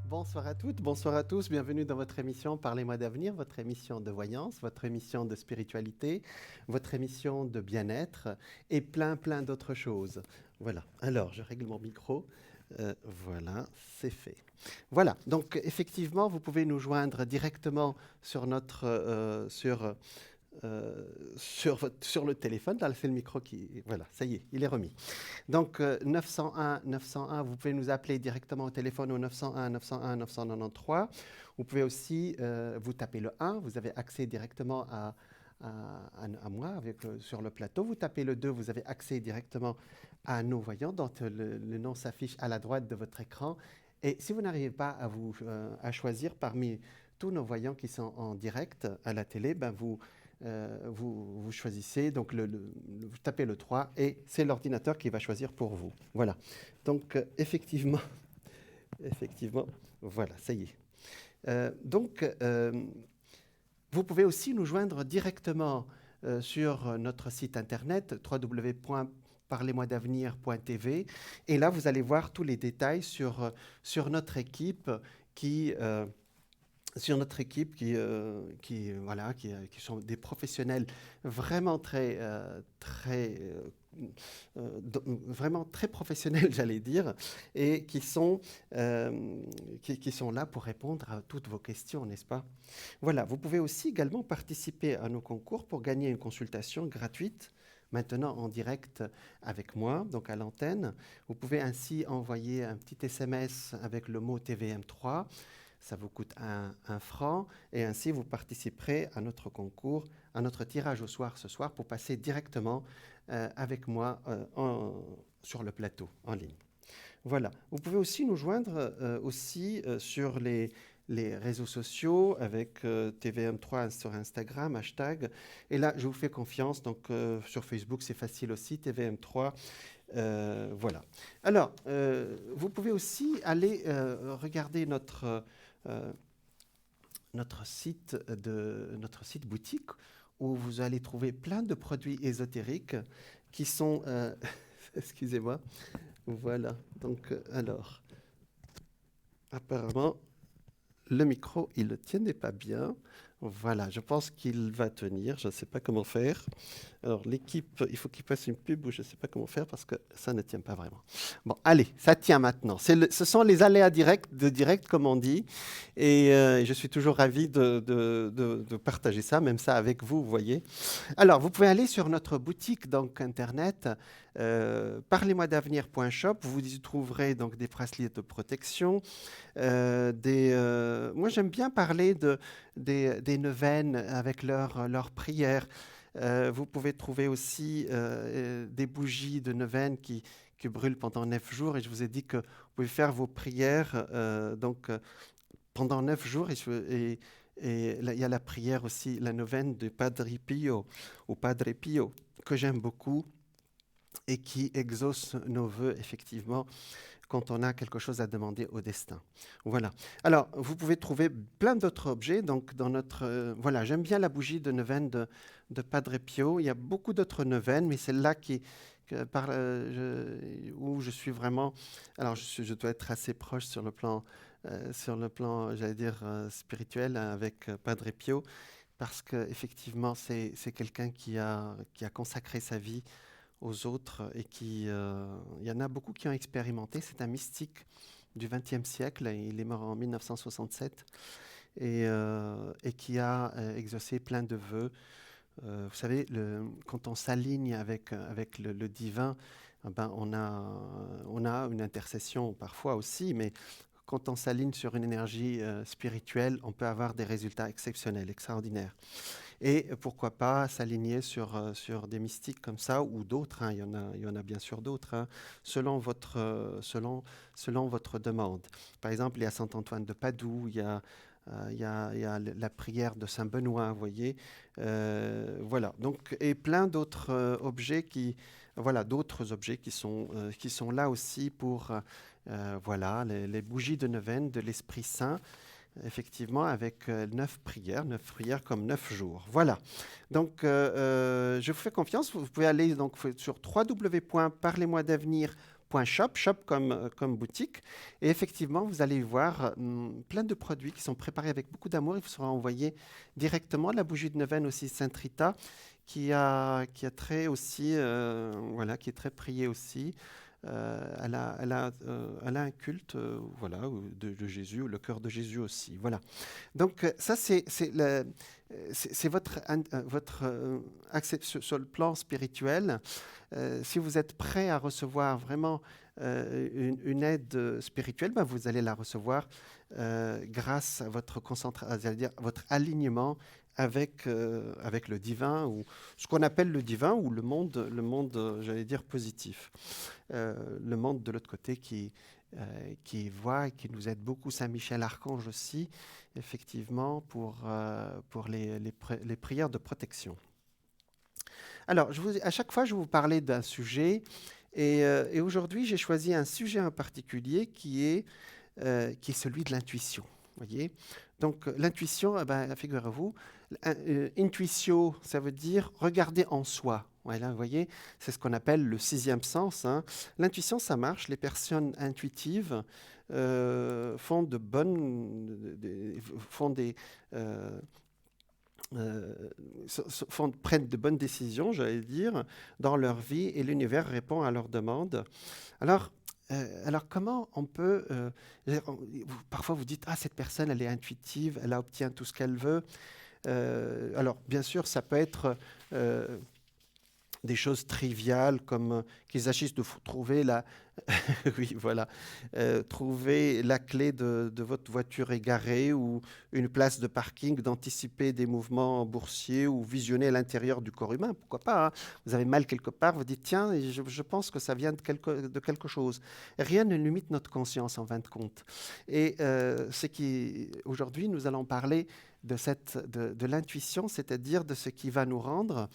Bonsoir à toutes, bonsoir à tous, bienvenue dans votre émission Parlez-moi d'avenir, votre émission de voyance, votre émission de spiritualité, votre émission de bien-être et plein d'autres choses. Voilà, alors je règle mon micro. Voilà, c'est fait. Voilà, donc effectivement, vous pouvez nous joindre directement sur notre, sur le téléphone. Là, c'est le micro qui... Voilà, ça y est, il est remis. Donc 901, vous pouvez nous appeler directement au téléphone au 901 901 993. Vous pouvez aussi vous taper le 1, vous avez accès directement à moi sur le plateau. Vous tapez le 2, vous avez accès directement à nos voyants, dont le nom s'affiche à la droite de votre écran. Et si vous n'arrivez pas à choisir parmi tous nos voyants qui sont en direct à la télé, ben vous choisissez, donc vous tapez le 3 et c'est l'ordinateur qui va choisir pour vous. Voilà. Donc effectivement, voilà, ça y est. Vous pouvez aussi nous joindre directement sur notre site internet www.parlez-moi-d'avenir.tv et là, vous allez voir tous les détails sur notre équipe qui... voilà, qui sont des professionnels vraiment vraiment très professionnels, j'allais dire, et qui sont là pour répondre à toutes vos questions, n'est-ce pas? Voilà, vous pouvez aussi également participer à nos concours pour gagner une consultation gratuite maintenant en direct avec moi, donc à l'antenne. Vous pouvez ainsi envoyer un petit SMS avec le mot TVM3. Ça vous coûte un franc et ainsi vous participerez à notre concours, à notre tirage au soir ce soir pour passer directement avec moi sur le plateau en ligne. Voilà. Vous pouvez aussi nous joindre sur les réseaux sociaux avec TVM3 sur Instagram, hashtag. Et là, je vous fais confiance. Donc, sur Facebook, c'est facile aussi, TVM3. Voilà. Alors, vous pouvez aussi aller regarder euh, notre site boutique où vous allez trouver plein de produits ésotériques qui sont... excusez-moi. Voilà. Donc, alors, apparemment, le micro, il ne tenait pas bien. Voilà, je pense qu'il va tenir. Je ne sais pas comment faire. Alors, l'équipe, il faut qu'il fasse une pub ou je ne sais pas comment faire parce que ça ne tient pas vraiment. Bon, allez, ça tient maintenant. Ce sont les aléas de direct, comme on dit. Et je suis toujours ravi de partager ça, même ça avec vous, vous voyez. Alors, vous pouvez aller sur notre boutique donc internet, parlez-moi-d'avenir.shop. Vous y trouverez donc des bracelets de protection. Moi, j'aime bien parler des neuvaines avec leurs prières. Vous pouvez trouver aussi des bougies de neuvaine qui brûlent pendant 9 jours. Et je vous ai dit que vous pouvez faire vos prières pendant 9 jours. Et là, il y a la prière aussi, la neuvaine de Padre Pio, ou Padre Pio, que j'aime beaucoup et qui exauce nos vœux, effectivement, quand on a quelque chose à demander au destin. Voilà. Alors, vous pouvez trouver plein d'autres objets. Donc, dans notre... voilà, j'aime bien la bougie de neuvaine de Padre Pio. Il y a beaucoup d'autres neuvaines, mais celle-là où je suis vraiment... Alors, je dois être assez proche sur le plan j'allais dire, spirituel avec Padre Pio, parce qu'effectivement, c'est quelqu'un qui a consacré sa vie aux autres et il y en a beaucoup qui ont expérimenté. C'est un mystique du XXe siècle. Il est mort en 1967 et qui a exaucé plein de vœux. Vous savez, quand on s'aligne avec le divin, ben on a une intercession parfois aussi, mais quand on s'aligne sur une énergie spirituelle, on peut avoir des résultats exceptionnels, extraordinaires. Et pourquoi pas s'aligner sur des mystiques comme ça ou d'autres, hein, il y en a bien sûr d'autres, hein, selon votre demande. Par exemple, il y a Saint Antoine de Padoue, il y a la prière de Saint Benoît, vous voyez. Voilà, donc, et plein d'autres objets voilà, d'autres objets qui sont là aussi pour voilà, les bougies de neuvaine de l'Esprit Saint effectivement, avec 9 prières comme 9 jours. Voilà. Donc, je vous fais confiance. Vous pouvez aller donc, sur www.parlez-moi-d'avenir.tv .shop, shop comme boutique. Et effectivement, vous allez voir plein de produits qui sont préparés avec beaucoup d'amour. Il vous sera envoyé directement. La bougie de Neuvaine aussi, Sainte Rita, qui a très aussi, voilà, qui est très priée aussi. Elle a un culte voilà, de Jésus, le cœur de Jésus aussi. Voilà. Donc ça, c'est votre accès sur le plan spirituel. Si vous êtes prêt à recevoir vraiment une aide spirituelle, ben vous allez la recevoir grâce à votre c'est-à-dire votre alignement avec le divin, ou ce qu'on appelle le divin, ou le monde j'allais dire, positif. Le monde de l'autre côté qui voit et qui nous aide beaucoup, Saint-Michel Archange aussi, effectivement, pour les prières de protection. Alors, à chaque fois, je vais vous parler d'un sujet, et aujourd'hui, j'ai choisi un sujet en particulier qui est celui de l'intuition. Voyez. Donc, l'intuition, figurez-vous, intuitio, ça veut dire regarder en soi. Voilà, vous voyez, c'est ce qu'on appelle le sixième sens. Hein. L'intuition, ça marche. Les personnes intuitives font prennent de bonnes décisions, j'allais dire, dans leur vie, et l'univers répond à leurs demandes. Alors, comment on peut... parfois, vous dites, ah, cette personne, elle est intuitive, elle obtient tout ce qu'elle veut. Alors, bien sûr, ça peut être des choses triviales, comme qu'il s'agisse de trouver oui, voilà, trouver la clé de votre voiture égarée, ou une place de parking, d'anticiper des mouvements boursiers, ou visionner l'intérieur du corps humain. Pourquoi pas, hein. Vous avez mal quelque part, vous dites, tiens, je pense que ça vient de quelque chose. Rien ne limite notre conscience, en fin de compte. Et aujourd'hui, nous allons parler de l'intuition, c'est-à-dire de ce qui va nous rendre,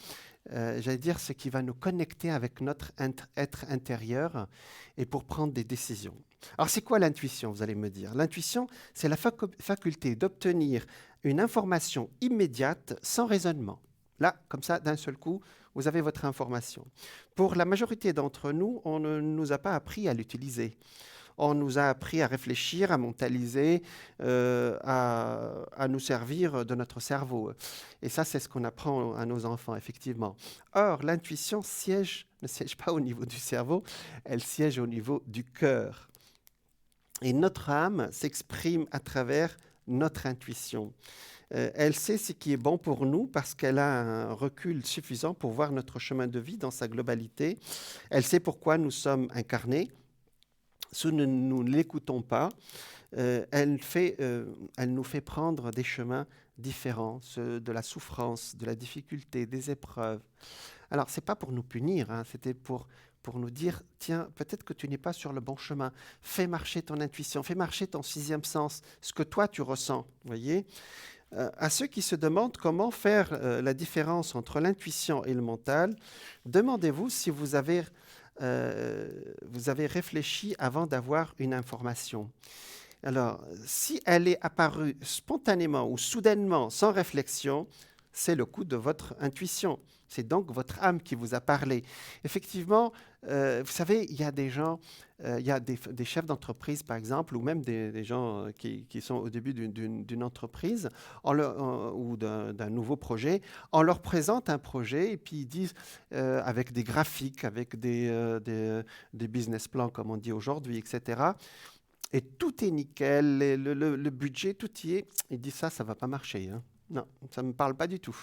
j'allais dire, ce qui va nous connecter avec notre être intérieur, et pour prendre des décisions. Alors, c'est quoi l'intuition, vous allez me dire? L'intuition, c'est la faculté d'obtenir une information immédiate sans raisonnement. Là, comme ça, d'un seul coup, vous avez votre information. Pour la majorité d'entre nous, on ne nous a pas appris à l'utiliser. On nous a appris à réfléchir, à mentaliser, à nous servir de notre cerveau. Et ça, c'est ce qu'on apprend à nos enfants, effectivement. Or, l'intuition ne siège pas au niveau du cerveau, elle siège au niveau du cœur. Et notre âme s'exprime à travers notre intuition. Elle sait ce qui est bon pour nous parce qu'elle a un recul suffisant pour voir notre chemin de vie dans sa globalité. Elle sait pourquoi nous sommes incarnés. Si nous ne l'écoutons pas, elle nous fait prendre des chemins différents, ceux de la souffrance, de la difficulté, des épreuves. Alors, ce n'est pas pour nous punir, hein, c'était pour nous dire, tiens, peut-être que tu n'es pas sur le bon chemin. Fais marcher ton intuition, fais marcher ton sixième sens, ce que toi tu ressens. Voyez. À ceux qui se demandent comment faire la différence entre l'intuition et le mental, demandez-vous si vous avez réfléchi avant d'avoir une information. Alors, si elle est apparue spontanément ou soudainement, sans réflexion, c'est le coup de votre intuition. C'est donc votre âme qui vous a parlé. Effectivement, vous savez, il y a des gens, il y a des chefs d'entreprise, par exemple, ou même des gens qui sont au début d'une entreprise ou d'un nouveau projet. On leur présente un projet, et puis ils disent, avec des graphiques, avec des business plans, comme on dit aujourd'hui, etc. Et tout est nickel, le budget, tout y est. Ils disent, ça ne va pas marcher, hein. Non, ça ne me parle pas du tout.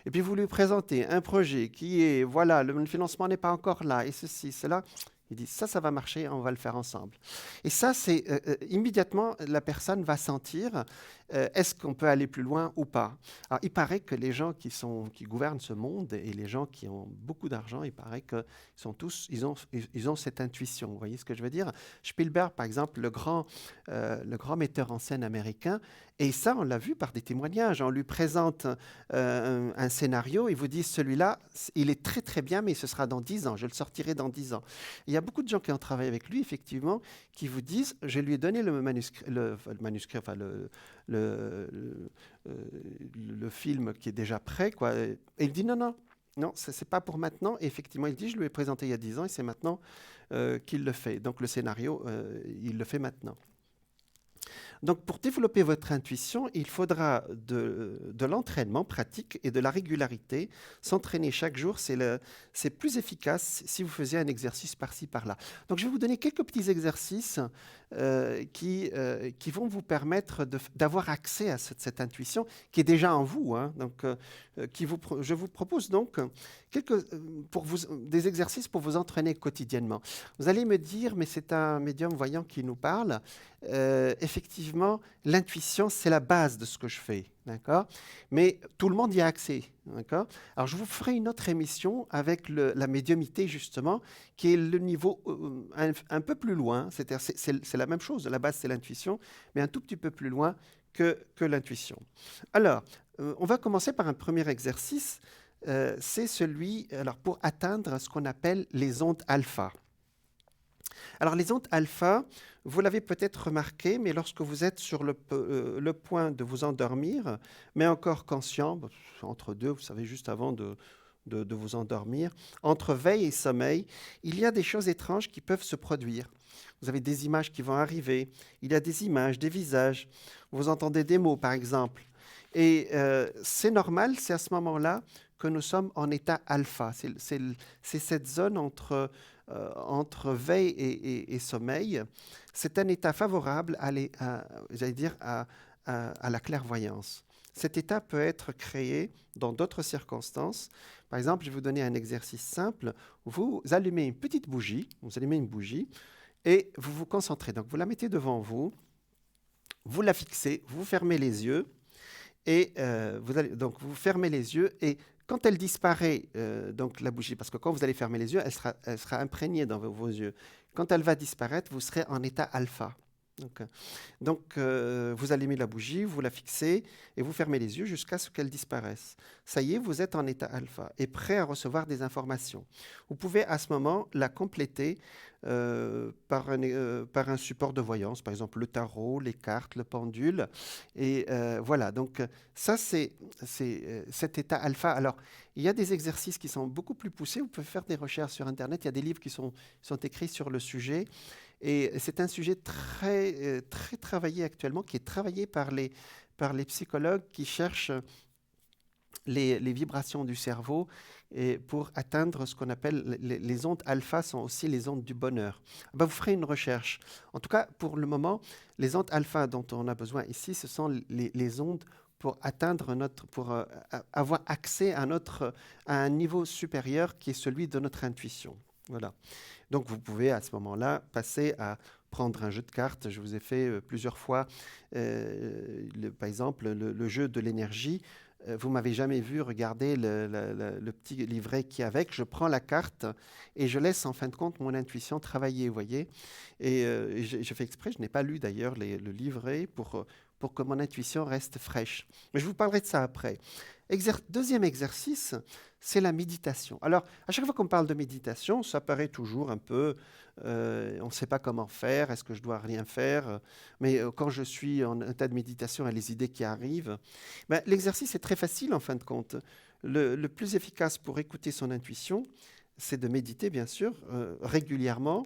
Et puis vous lui présentez un projet qui est, voilà, le financement n'est pas encore là, et ceci, cela. Il dit, ça va marcher, on va le faire ensemble. Et ça, c'est immédiatement, la personne va sentir, est-ce qu'on peut aller plus loin ou pas. Alors, il paraît que les gens qui gouvernent ce monde, et les gens qui ont beaucoup d'argent, il paraît qu'ils ont cette intuition. Vous voyez ce que je veux dire? Spielberg, par exemple, le grand metteur en scène américain, et ça, on l'a vu par des témoignages. On lui présente un scénario, il vous dit, celui-là, il est très très bien, mais ce sera dans 10 ans, je le sortirai dans 10 ans. Il y a beaucoup de gens qui ont travaillé avec lui, effectivement, qui vous disent, je lui ai donné le film qui est déjà prêt, quoi. Et il dit non, ce n'est pas pour maintenant. Et effectivement, il dit, je lui ai présenté il y a 10 ans, et c'est maintenant, qu'il le fait. Donc le scénario, il le fait maintenant. Donc, pour développer votre intuition, il faudra de l'entraînement pratique et de la régularité. S'entraîner chaque jour, c'est plus efficace si vous faisiez un exercice par-ci, par-là. Donc, je vais vous donner quelques petits exercices qui vont vous permettre d'avoir accès à cette intuition qui est déjà en vous. Hein. Donc, je vous propose donc des exercices pour vous entraîner quotidiennement. Vous allez me dire, mais c'est un médium voyant qui nous parle. Effectivement, l'intuition, c'est la base de ce que je fais, d'accord? Mais tout le monde y a accès, d'accord? Alors, je vous ferai une autre émission avec la médiumité, justement, qui est le niveau un peu plus loin. C'est la même chose, la base, c'est l'intuition, mais un tout petit peu plus loin que l'intuition. Alors, on va commencer par un premier exercice. C'est celui, alors, pour atteindre ce qu'on appelle les ondes alpha. Alors, les ondes alpha, vous l'avez peut-être remarqué, mais lorsque vous êtes sur le point de vous endormir, mais encore conscient, entre deux, vous savez, juste avant de vous endormir, entre veille et sommeil, il y a des choses étranges qui peuvent se produire. Vous avez des images qui vont arriver, il y a des images, des visages, vous entendez des mots, par exemple. Et c'est normal, c'est à ce moment-là que nous sommes en état alpha. C'est cette zone entre veille et sommeil. C'est un état favorable j'allais dire, à la clairvoyance. Cet état peut être créé dans d'autres circonstances. Par exemple, je vais vous donner un exercice simple. Vous allumez une petite bougie, et vous vous concentrez. Donc, vous la mettez devant vous, vous la fixez, vous fermez les yeux, et vous fermez les yeux, et quand elle disparaît, donc la bougie, parce que quand vous allez fermer les yeux, elle sera imprégnée dans vos yeux. Quand elle va disparaître, vous serez en état alpha. Donc, vous allumez la bougie, vous la fixez et vous fermez les yeux jusqu'à ce qu'elle disparaisse. Ça y est, vous êtes en état alpha et prêt à recevoir des informations. Vous pouvez à ce moment la compléter par un support de voyance, par exemple le tarot, les cartes, le pendule. Et voilà, donc ça c'est cet état alpha. Alors, il y a des exercices qui sont beaucoup plus poussés. Vous pouvez faire des recherches sur Internet. Il y a des livres qui sont écrits sur le sujet. Et c'est un sujet très travaillé actuellement, qui est travaillé par les psychologues qui cherchent les vibrations du cerveau et pour atteindre ce qu'on appelle les ondes alpha sont aussi les ondes du bonheur. Ben, vous ferez une recherche. En tout cas, pour le moment, les ondes alpha dont on a besoin ici, ce sont les ondes pour atteindre pour avoir accès à un niveau supérieur qui est celui de notre intuition. Voilà. Donc, vous pouvez à ce moment-là passer à prendre un jeu de cartes. Je vous ai fait plusieurs fois, par exemple, le jeu de l'énergie. Vous m'avez jamais vu regarder le petit livret qui est avec. Je prends la carte et je laisse en fin de compte mon intuition travailler, vous voyez. Et je fais exprès, je n'ai pas lu d'ailleurs le livret pour que mon intuition reste fraîche. Mais je vous parlerai de ça après. Deuxième exercice, c'est la méditation. Alors, à chaque fois qu'on parle de méditation, ça paraît toujours un peu, on ne sait pas comment faire, est-ce que je dois rien faire, mais quand je suis en état de méditation, il y a les idées qui arrivent. Ben, l'exercice est très facile en fin de compte. Le plus efficace pour écouter son intuition, c'est de méditer, bien sûr, régulièrement,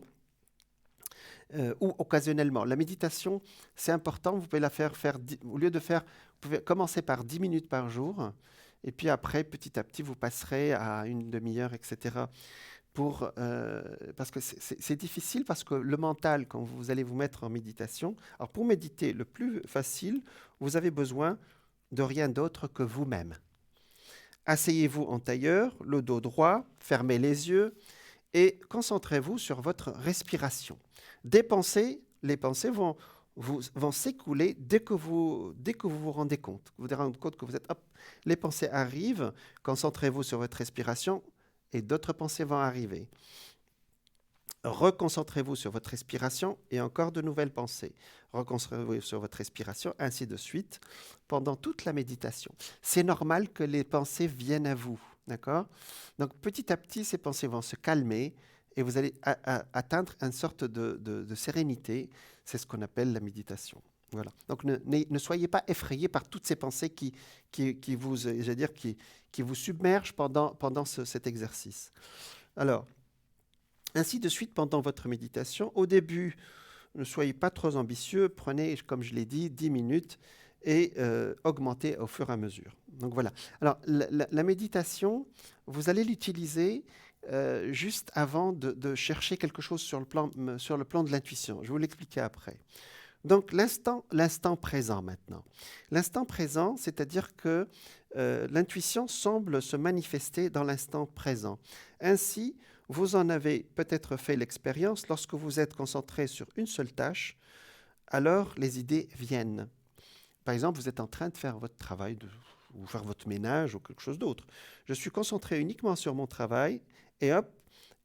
ou occasionnellement. La méditation, c'est important, vous pouvez la faire au lieu de faire, vous pouvez commencer par 10 minutes par jour, et puis après, petit à petit, vous passerez à une demi-heure, etc. Parce que c'est difficile, parce que le mental, quand vous allez vous mettre en méditation, alors pour méditer, le plus facile, vous avez besoin de rien d'autre que vous-même. Asseyez-vous en tailleur, le dos droit, fermez les yeux, et concentrez-vous sur votre respiration. Les pensées vont s'écouler dès que vous vous rendez compte. Vous vous rendez compte que les pensées arrivent, concentrez-vous sur votre respiration et d'autres pensées vont arriver. Reconcentrez-vous sur votre respiration et encore de nouvelles pensées. Reconcentrez-vous sur votre respiration, ainsi de suite, pendant toute la méditation. C'est normal que les pensées viennent à vous, d'accord ? Donc petit à petit, ces pensées vont se calmer et vous allez atteindre une sorte de sérénité. C'est ce qu'on appelle la méditation. Voilà. Donc ne soyez pas effrayés par toutes ces pensées qui vous submergent pendant cet exercice. Alors, Ainsi de suite pendant votre méditation. Au début, ne soyez pas trop ambitieux, prenez, comme je l'ai dit, 10 minutes et augmentez au fur et à mesure. Donc voilà. Alors, la méditation, vous allez l'utiliser juste avant de chercher quelque chose sur le plan de l'intuition. Je vais vous l'expliquer après. Donc l'instant présent maintenant. L'instant présent, c'est-à-dire que l'intuition semble se manifester dans l'instant présent. Ainsi, vous en avez peut-être fait l'expérience lorsque vous êtes concentré sur une seule tâche, alors les idées viennent. Par exemple, vous êtes en train de faire votre travail ou faire votre ménage ou quelque chose d'autre. Je suis concentré uniquement sur mon travail et hop,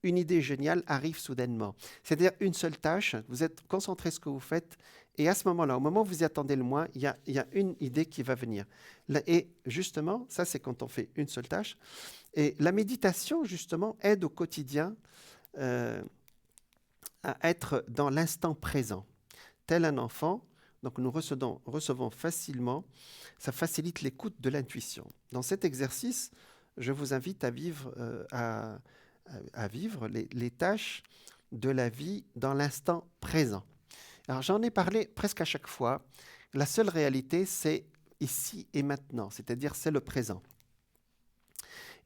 une idée géniale arrive soudainement. C'est-à-dire une seule tâche, vous êtes concentré sur ce que vous faites et à ce moment-là, au moment où vous y attendez le moins, il y a une idée qui va venir. Et justement, ça c'est quand on fait une seule tâche. Et la méditation, justement, aide au quotidien euh, à être dans l'instant présent. Tel un enfant, donc nous recevons facilement, ça facilite l'écoute de l'intuition. Dans cet exercice, je vous invite à vivre, à vivre les tâches de la vie dans l'instant présent. Alors j'en ai parlé presque à chaque fois. La seule réalité, c'est ici et maintenant, c'est-à-dire c'est le présent.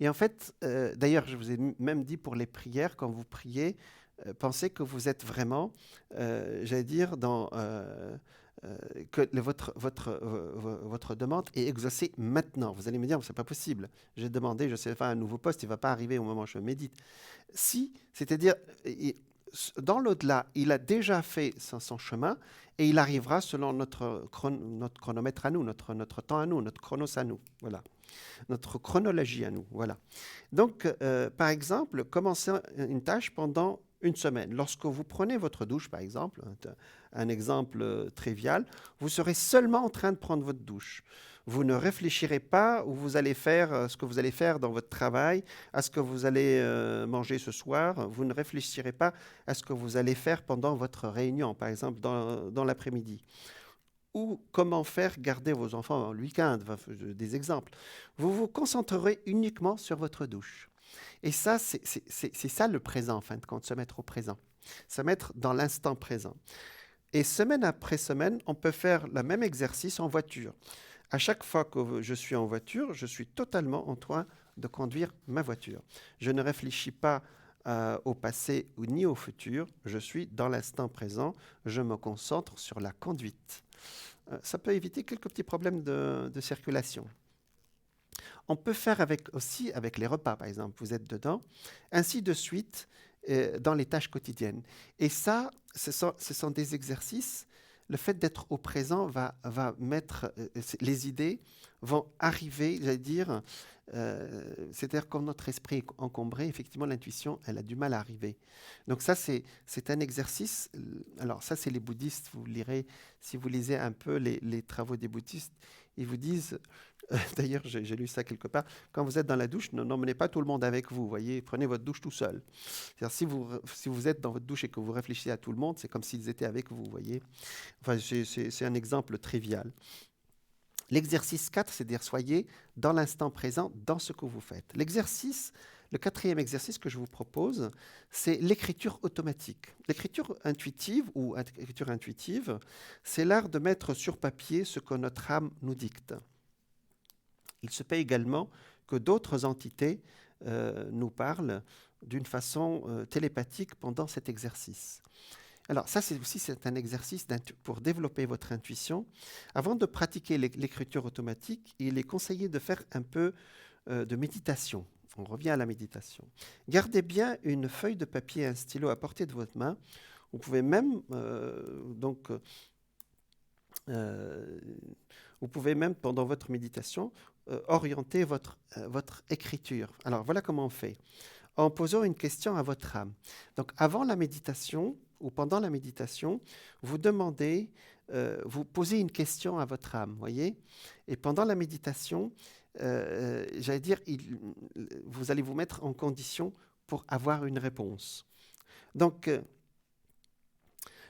Et en fait, d'ailleurs, je vous ai même dit pour les prières, quand vous priez, pensez que vous êtes vraiment, j'allais dire, que votre demande est exaucée maintenant. Vous allez me dire, c'est pas possible. J'ai demandé, je sais faire un nouveau poste, il ne va pas arriver au moment où je médite. Si, c'est-à-dire, dans l'au-delà, il a déjà fait son chemin et il arrivera selon notre chronomètre à nous, notre temps à nous, notre chronos à nous. Voilà. Notre chronologie à nous. Voilà. Donc, par exemple, commencez une tâche pendant une semaine. Lorsque vous prenez votre douche, par exemple, un exemple trivial, vous serez seulement en train de prendre votre douche. Vous ne réfléchirez pas où vous allez faire ce que vous allez faire dans votre travail, à ce que vous allez manger ce soir. Vous ne réfléchirez pas à ce que vous allez faire pendant votre réunion, par exemple, dans l'après-midi. Ou comment faire garder vos enfants le week-end, des exemples. Vous vous concentrerez uniquement sur votre douche. Et ça, c'est ça le présent, en fin de compte, se mettre au présent, se mettre dans l'instant présent. Et semaine après semaine, on peut faire le même exercice en voiture. À chaque fois que je suis en voiture, je suis totalement en train de conduire ma voiture. Je ne réfléchis pas au passé ni au futur, je suis dans l'instant présent, je me concentre sur la conduite. Ça peut éviter quelques petits problèmes de circulation. On peut faire aussi avec les repas, par exemple, vous êtes dedans, ainsi de suite dans les tâches quotidiennes. Et ça, ce sont des exercices. Le fait d'être au présent va mettre, les idées vont arriver, j'allais dire, c'est-à-dire quand notre esprit est encombré, effectivement, l'intuition, elle a du mal à arriver. Donc ça, c'est un exercice. Alors ça, c'est les bouddhistes, vous lirez, si vous lisez un peu les travaux des bouddhistes, ils vous disent, d'ailleurs, j'ai lu ça quelque part. Quand vous êtes dans la douche, n'emmenez pas tout le monde avec vous. Voyez, prenez votre douche tout seul. C'est-à-dire, si vous êtes dans votre douche et que vous réfléchissez à tout le monde, c'est comme s'ils étaient avec vous. Voyez. Enfin, c'est un exemple trivial. L'exercice 4, c'est de dire soyez dans l'instant présent, dans ce que vous faites. Le quatrième exercice que je vous propose, c'est l'écriture automatique. L'écriture intuitive ou écriture intuitive, c'est l'art de mettre sur papier ce que notre âme nous dicte. Il se peut également que d'autres entités nous parlent d'une façon télépathique pendant cet exercice. Alors ça, c'est un exercice pour développer votre intuition. Avant de pratiquer l'écriture automatique, il est conseillé de faire un peu de méditation. On revient à la méditation. Gardez bien une feuille de papier et un stylo à portée de votre main. Vous pouvez même vous pouvez même, pendant votre méditation, orienter votre écriture. Alors, voilà comment on fait. En posant une question à votre âme. Donc, avant la méditation ou pendant la méditation, vous demandez, vous posez une question à votre âme, voyez. Et pendant la méditation, j'allais dire, vous allez vous mettre en condition pour avoir une réponse. Donc,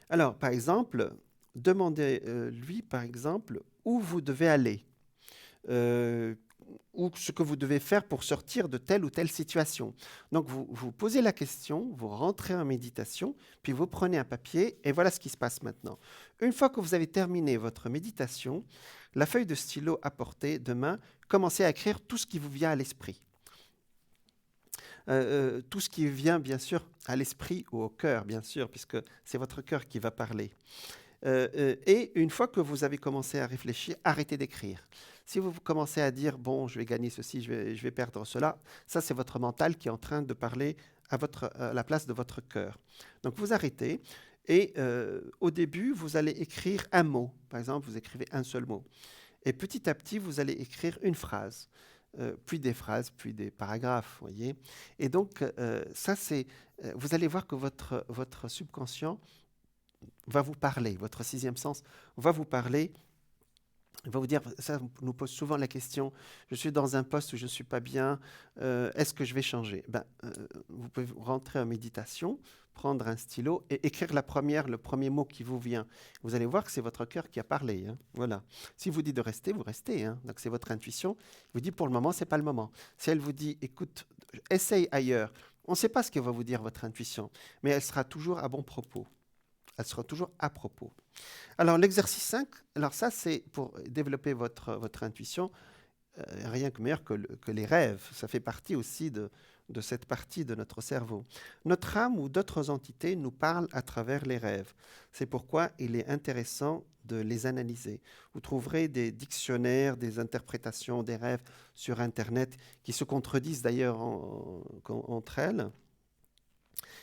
alors, par exemple, demandez-lui, par exemple, où vous devez aller. ou ce que vous devez faire pour sortir de telle ou telle situation. Donc vous posez la question, vous rentrez en méditation, puis vous prenez un papier et voilà ce qui se passe maintenant. Une fois que vous avez terminé votre méditation, la feuille de stylo à portée de main, commencez à écrire tout ce qui vous vient à l'esprit. Tout ce qui vient bien sûr à l'esprit ou au cœur, bien sûr, puisque c'est votre cœur qui va parler. Et une fois que vous avez commencé à réfléchir, arrêtez d'écrire. Si vous commencez à dire, bon, je vais gagner ceci, je vais perdre cela, ça c'est votre mental qui est en train de parler à la place de votre cœur. Donc vous arrêtez et au début, vous allez écrire un mot. Par exemple, vous écrivez un seul mot. Et petit à petit, vous allez écrire une phrase, puis des phrases, puis des paragraphes, voyez. Et donc, ça c'est, vous allez voir que votre subconscient va vous parler, votre sixième sens va vous parler, va vous dire, ça nous pose souvent la question, je suis dans un poste où je ne suis pas bien, est-ce que je vais changer? Vous pouvez rentrer en méditation, prendre un stylo et écrire le premier mot qui vous vient. Vous allez voir que c'est votre cœur qui a parlé. Hein. Voilà. Si vous dit de rester, vous restez. Hein. Donc c'est votre intuition. Vous dit pour le moment, c'est pas le moment. Si elle vous dit, écoute, essaye ailleurs, on ne sait pas ce que va vous dire votre intuition, mais elle sera toujours à bon propos. Elle sera toujours à propos. Alors, l'exercice 5, alors ça, c'est pour développer votre intuition, rien que meilleur que les rêves. Ça fait partie aussi de cette partie de notre cerveau. Notre âme ou d'autres entités nous parlent à travers les rêves. C'est pourquoi il est intéressant de les analyser. Vous trouverez des dictionnaires, des interprétations des rêves sur Internet qui se contredisent d'ailleurs entre elles,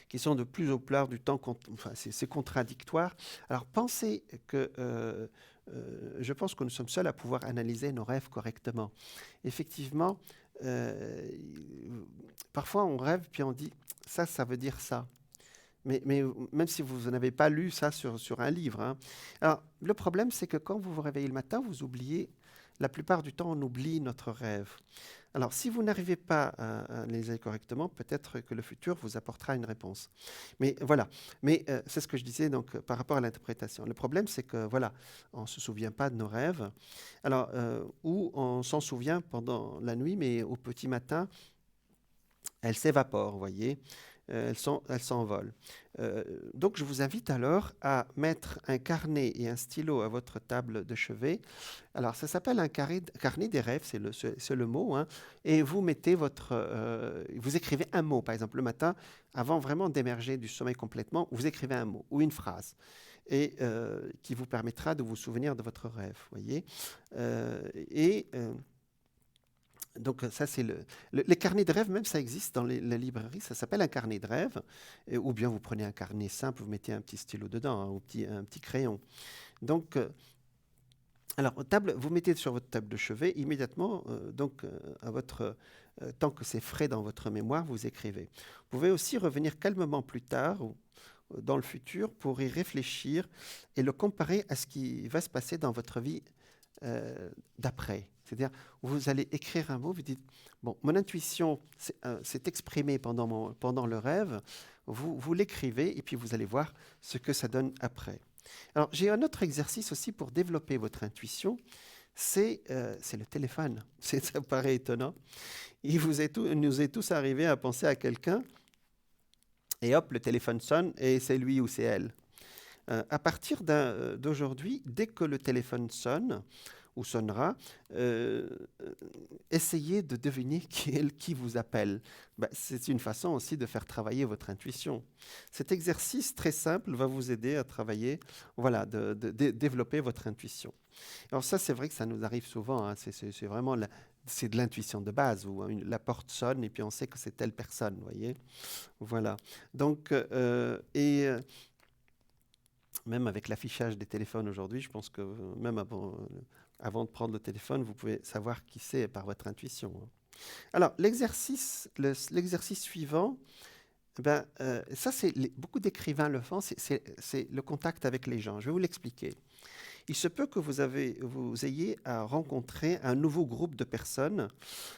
qui sont de plus au plard du temps, enfin, c'est contradictoire. Alors pensez que, je pense que nous sommes seuls à pouvoir analyser nos rêves correctement. Effectivement, parfois on rêve puis on dit ça veut dire ça. Mais même si vous n'avez pas lu ça sur un livre. Hein. Alors le problème c'est que quand vous vous réveillez le matin, vous oubliez, la plupart du temps on oublie notre rêve. Alors, si vous n'arrivez pas à analyser correctement, peut-être que le futur vous apportera une réponse. Mais voilà. Mais c'est ce que je disais donc par rapport à l'interprétation. Le problème, c'est que voilà, on ne se souvient pas de nos rêves. Alors, ou on s'en souvient pendant la nuit, mais au petit matin, elles s'évaporent, vous voyez. Elles s'envolent. Donc, je vous invite alors à mettre un carnet et un stylo à votre table de chevet. Alors, ça s'appelle un carnet des rêves, c'est le mot. Hein, et vous mettez vous écrivez un mot, par exemple, le matin, avant vraiment d'émerger du sommeil complètement, vous écrivez un mot ou une phrase. Et qui vous permettra de vous souvenir de votre rêve, voyez. Donc ça, c'est les carnets de rêve, même ça existe dans les librairies, ça s'appelle un carnet de rêve, ou bien vous prenez un carnet simple, vous mettez un petit stylo dedans, hein, ou un petit crayon. Donc, alors, vous mettez sur votre table de chevet, immédiatement, tant que c'est frais dans votre mémoire, vous écrivez. Vous pouvez aussi revenir calmement plus tard, ou dans le futur, pour y réfléchir et le comparer à ce qui va se passer dans votre vie d'après. C'est-à-dire, vous allez écrire un mot, vous dites, bon, mon intuition s'est exprimée pendant le rêve, vous l'écrivez et puis vous allez voir ce que ça donne après. Alors, j'ai un autre exercice aussi pour développer votre intuition, c'est le téléphone. Ça paraît étonnant. Il nous est tous arrivé à penser à quelqu'un et hop, le téléphone sonne et c'est lui ou c'est elle. À partir d'aujourd'hui, dès que le téléphone sonne, ou sonnera, essayez de deviner qui vous appelle. C'est une façon aussi de faire travailler votre intuition. Cet exercice très simple va vous aider à travailler, voilà, de développer votre intuition. Alors ça, c'est vrai que ça nous arrive souvent, hein, c'est vraiment c'est de l'intuition de base, où la porte sonne et puis on sait que c'est telle personne, vous voyez. Voilà. Donc, même avec l'affichage des téléphones aujourd'hui, je pense que même avant de prendre le téléphone, vous pouvez savoir qui c'est par votre intuition. Alors, l'exercice suivant, ça, beaucoup d'écrivains le font, c'est le contact avec les gens. Je vais vous l'expliquer. Il se peut que vous ayez à rencontrer un nouveau groupe de personnes.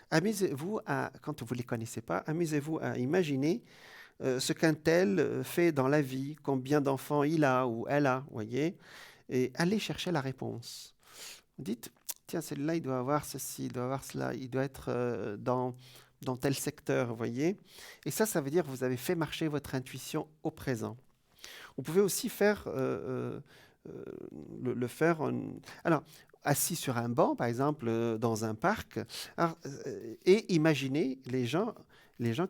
Amusez-vous quand vous ne les connaissez pas, amusez-vous à imaginer ce qu'un tel fait dans la vie, combien d'enfants il a ou elle a, voyez, et allez chercher la réponse. Dites, tiens, celui-là, il doit avoir ceci, il doit avoir cela, il doit être dans tel secteur, vous voyez. Et ça veut dire que vous avez fait marcher votre intuition au présent. Vous pouvez aussi faire, le faire alors, assis sur un banc, par exemple, dans un parc, alors, et imaginez les gens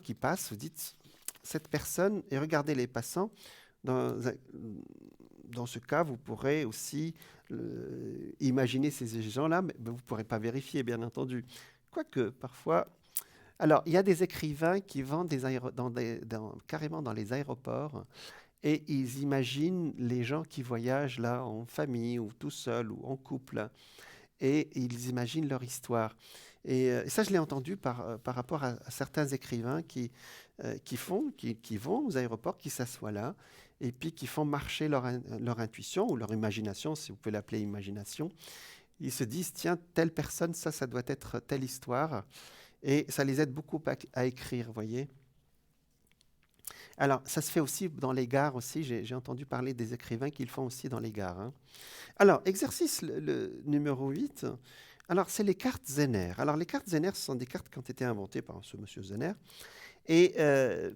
qui passent, vous dites, cette personne, et regardez les passants, dans ce cas, vous pourrez aussi imaginer ces gens-là, mais vous ne pourrez pas vérifier, bien entendu. Quoique, parfois... Alors, il y a des écrivains qui vont carrément dans les aéroports et ils imaginent les gens qui voyagent là en famille ou tout seul ou en couple et ils imaginent leur histoire. Et ça, je l'ai entendu par rapport à certains écrivains qui vont aux aéroports, qui s'assoient là et puis qui font marcher leur intuition ou leur imagination, si vous pouvez l'appeler imagination. Ils se disent, tiens, telle personne, ça doit être telle histoire. Et ça les aide beaucoup à écrire, vous voyez. Alors, ça se fait aussi dans les gares aussi. J'ai entendu parler des écrivains qui le font aussi dans les gares. Hein. Alors, exercice le numéro 8. Alors, c'est les cartes Zener. Alors, les cartes Zener, ce sont des cartes qui ont été inventées par ce monsieur Zener. Et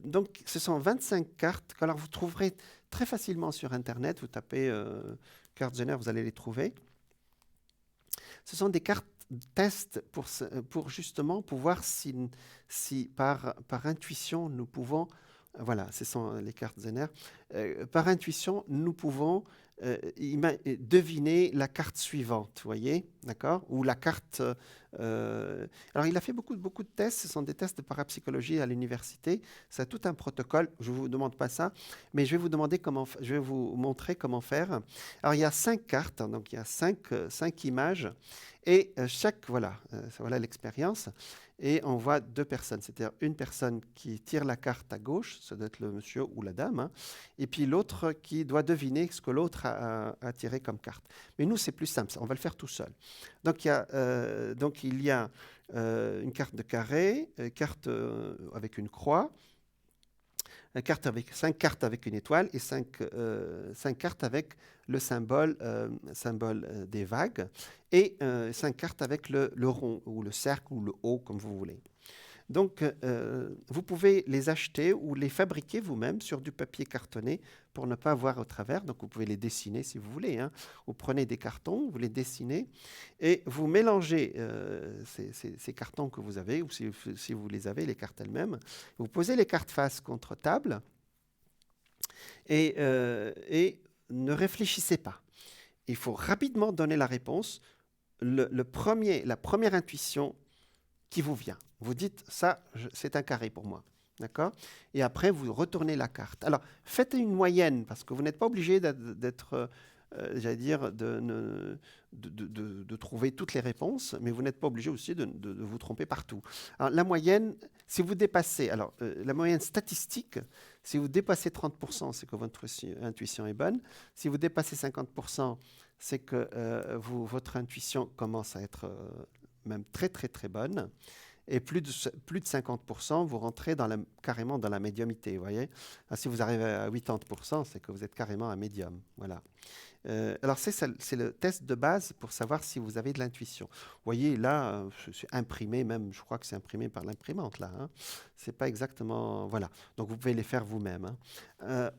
donc, ce sont 25 cartes qu'alors vous trouverez très facilement sur Internet. Vous tapez cartes Zener, vous allez les trouver. Ce sont des cartes test pour justement pouvoir si par intuition nous pouvons, voilà, ce sont les cartes Zener, par intuition nous pouvons deviner la carte suivante, vous voyez, d'accord, ou la carte... alors il a fait beaucoup de tests, ce sont des tests de parapsychologie à l'université, c'est tout un protocole, je ne vous demande pas ça, mais je vais vous montrer comment faire. Alors il y a 5 cartes, hein, donc il y a 5 images, et voilà l'expérience. Et on voit 2 personnes, c'est-à-dire une personne qui tire la carte à gauche, ça doit être le monsieur ou la dame, hein, et puis l'autre qui doit deviner ce que l'autre a tiré comme carte. Mais nous, c'est plus simple, on va le faire tout seul. Donc il y a une carte de carré, carte avec une croix, 5 cartes avec une étoile et 5 cartes avec le symbole des vagues et 5 cartes avec le rond ou le cercle ou le haut, comme vous voulez. Donc, vous pouvez les acheter ou les fabriquer vous-même sur du papier cartonné pour ne pas voir au travers. Donc, vous pouvez les dessiner si vous voulez. Hein. Vous prenez des cartons, vous les dessinez et vous mélangez ces cartons que vous avez, ou si vous les avez, les cartes elles-mêmes. Vous posez les cartes face contre table et ne réfléchissez pas. Il faut rapidement donner la réponse. La première intuition qui vous vient. Vous dites, ça, c'est un carré pour moi. D'accord ? Et après, vous retournez la carte. Alors, faites une moyenne, parce que vous n'êtes pas obligé d'être, j'allais dire, de trouver toutes les réponses, mais vous n'êtes pas obligé aussi de vous tromper partout. Alors, la moyenne, si vous dépassez, la moyenne statistique, si vous dépassez 30%, c'est que votre intuition est bonne. Si vous dépassez 50%, c'est que votre intuition commence à être même très, très, très bonne. Et plus de 50%, vous rentrez carrément dans la médiumité, vous voyez. Alors, si vous arrivez à 80%, c'est que vous êtes carrément un médium, voilà. Alors, c'est le test de base pour savoir si vous avez de l'intuition. Vous voyez, là, c'est imprimé, même, je crois que c'est imprimé par l'imprimante, là. Hein. C'est pas exactement... Voilà. Donc, vous pouvez les faire vous-même. Hein.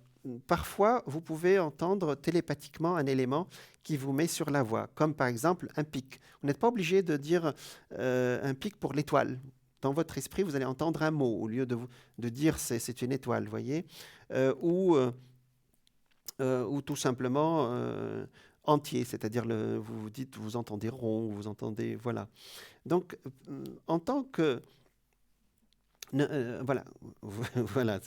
Parfois, vous pouvez entendre télépathiquement un élément qui vous met sur la voie, comme par exemple un pic. Vous n'êtes pas obligé de dire un pic pour l'étoile. Dans votre esprit, vous allez entendre un mot au lieu de dire c'est une étoile, vous voyez, ou tout simplement entier, c'est-à-dire vous dites, vous entendez rond, vous entendez, voilà. Donc, en tant que voilà, voilà,